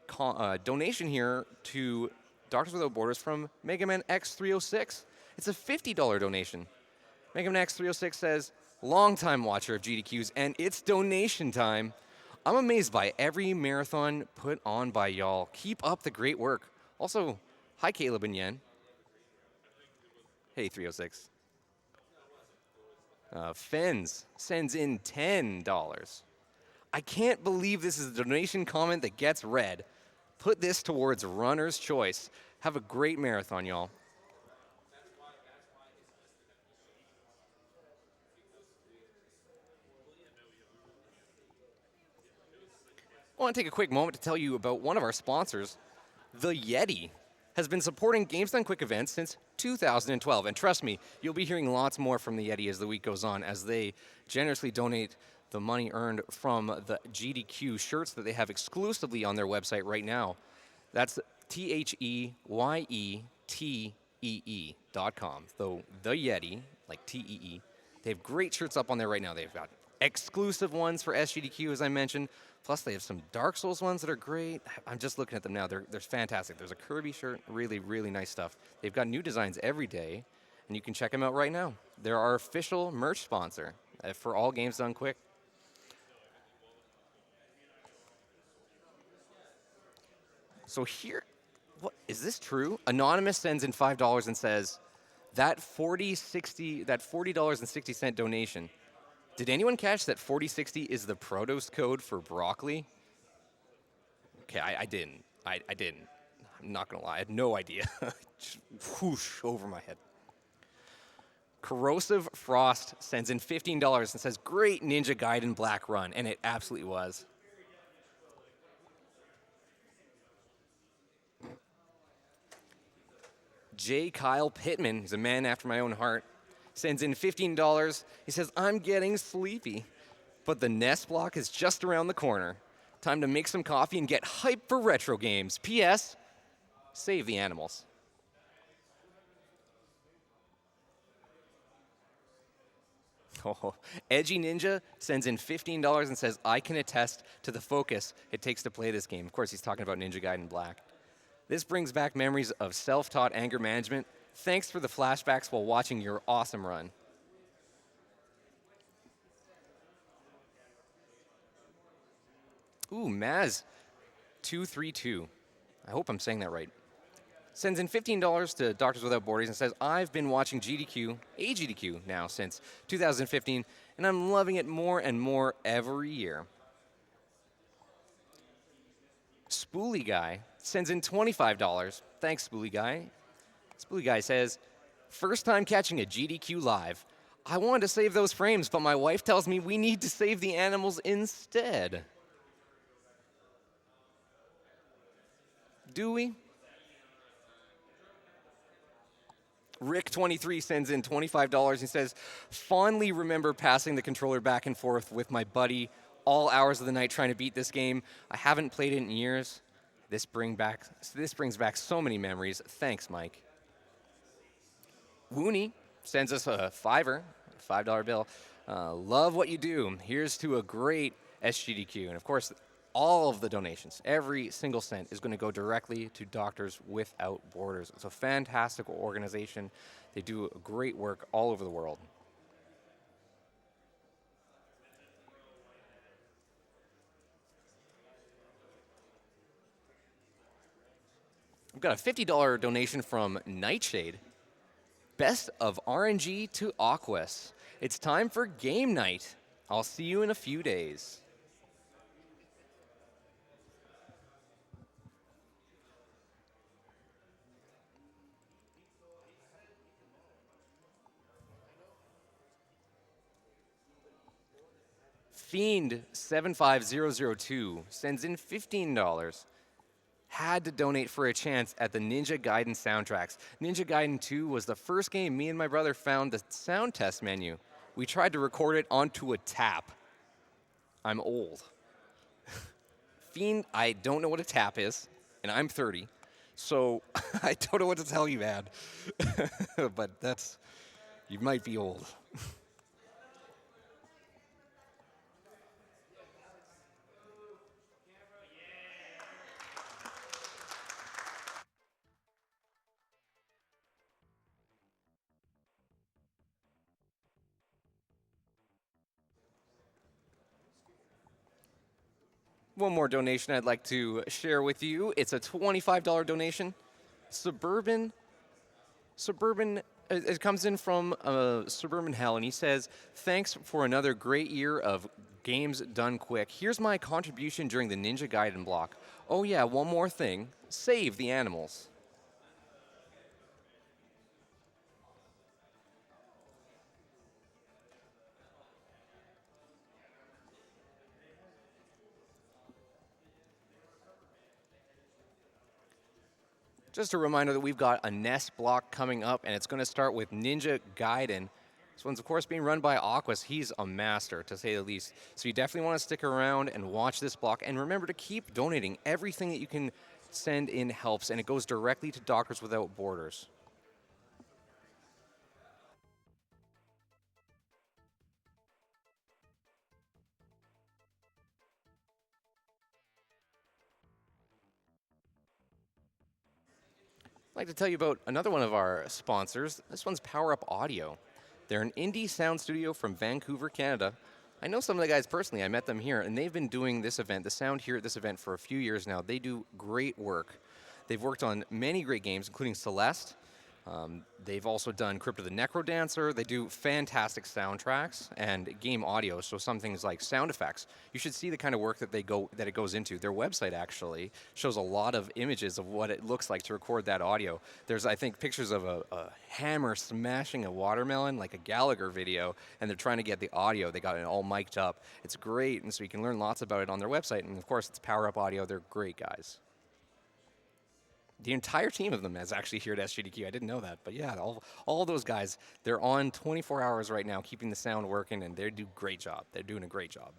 donation here to Doctors Without Borders from Mega Man X306. It's a $50 donation. Mega Man X306 says, longtime watcher of GDQs, and it's donation time. I'm amazed by every marathon put on by y'all. Keep up the great work. Also, hi, Caleb and Yen. Hey, 306. Fens sends in $10. I can't believe this is a donation comment that gets read. Put this towards runner's choice. Have a great marathon, y'all. I want to take a quick moment to tell you about one of our sponsors. The Yeti has been supporting Games Done Quick events since 2012. And trust me, you'll be hearing lots more from the Yeti as the week goes on, as they generously donate the money earned from the GDQ shirts that they have exclusively on their website right now. That's THEYETEE.com. So the Yeti, like TEE. They have great shirts up on there right now. They've got exclusive ones for SGDQ, as I mentioned. Plus, they have some Dark Souls ones that are great. I'm just looking at them now. They're fantastic. There's a Kirby shirt. Really, really nice stuff. They've got new designs every day, and you can check them out right now. They're our official merch sponsor for all Games Done Quick. So here, what is this true? Anonymous sends in $5 and says, that $40.60 donation. Did anyone catch that 4060 is the Protos code for broccoli? Okay, I didn't. I didn't. I'm not gonna lie, I had no idea. Just whoosh over my head. Corrosive Frost sends in $15 and says, great Ninja Gaiden Black run, and it absolutely was. J. Kyle Pittman, he's a man after my own heart, sends in $15. He says, I'm getting sleepy, but the Nest block is just around the corner. Time to make some coffee and get hyped for retro games. P.S. Save the animals. Oh, Edgy Ninja sends in $15 and says, I can attest to the focus it takes to play this game. Of course, he's talking about Ninja Gaiden Black. This brings back memories of self-taught anger management. Thanks for the flashbacks while watching your awesome run. Ooh, Maz232. I hope I'm saying that right. Sends in $15 to Doctors Without Borders and says, I've been watching GDQ now since 2015, and I'm loving it more and more every year. Spoolie Guy sends in $25. Thanks, Spoolie Guy. Spoolie Guy says, first time catching a GDQ live. I wanted to save those frames, but my wife tells me we need to save the animals instead. Do we? Rick23 sends in $25 and says, fondly remember passing the controller back and forth with my buddy all hours of the night trying to beat this game. I haven't played it in years. This brings back so many memories. Thanks, Mike. Wooney sends us a $5 bill. Love what you do. Here's to a great SGDQ. And of course, all of the donations, every single cent is going to go directly to Doctors Without Borders. It's a fantastic organization. They do great work all over the world. We've got a $50 donation from Nightshade. Best of RNG to Aquas. It's time for game night. I'll see you in a few days. Fiend75002 sends in $15. Had to donate for a chance at the Ninja Gaiden soundtracks. Ninja Gaiden 2 was the first game me and my brother found the sound test menu. We tried to record it onto a tap. I'm old. Fiend, I don't know what a tap is, and I'm 30, so I don't know what to tell you, man. But you might be old. One more donation I'd like to share with you. It's a $25 donation. Suburban, it comes in from Suburban Hell, and he says, thanks for another great year of games done quick. Here's my contribution during the Ninja Gaiden block. Oh yeah, one more thing. Save the animals. Just a reminder that we've got a nest block coming up, and it's going to start with Ninja Gaiden. This one's, of course, being run by Aquas. He's a master, to say the least. So you definitely want to stick around and watch this block. And remember to keep donating. Everything that you can send in helps, and it goes directly to Doctors Without Borders. I'd like to tell you about another one of our sponsors. This one's Powerup Audio. They're an indie sound studio from Vancouver, Canada. I know some of the guys personally. I met them here, and they've been doing this event, the sound here at this event, for a few years now. They do great work. They've worked on many great games, including Celeste. They've also done Crypt of the Necrodancer. They do fantastic soundtracks and game audio, so some things like sound effects. You should see the kind of work that it goes into. Their website actually shows a lot of images of what it looks like to record that audio. There's, I think, pictures of a hammer smashing a watermelon, like a Gallagher video, and they're trying to get the audio. They got it all mic'd up. It's great, and so you can learn lots about it on their website. And of course, it's Powerup Audio. They're great guys. The entire team of them is actually here at SGDQ. I didn't know that, but yeah, all those guys, they're on 24 hours right now, keeping the sound working, and they do a great job. They're doing a great job.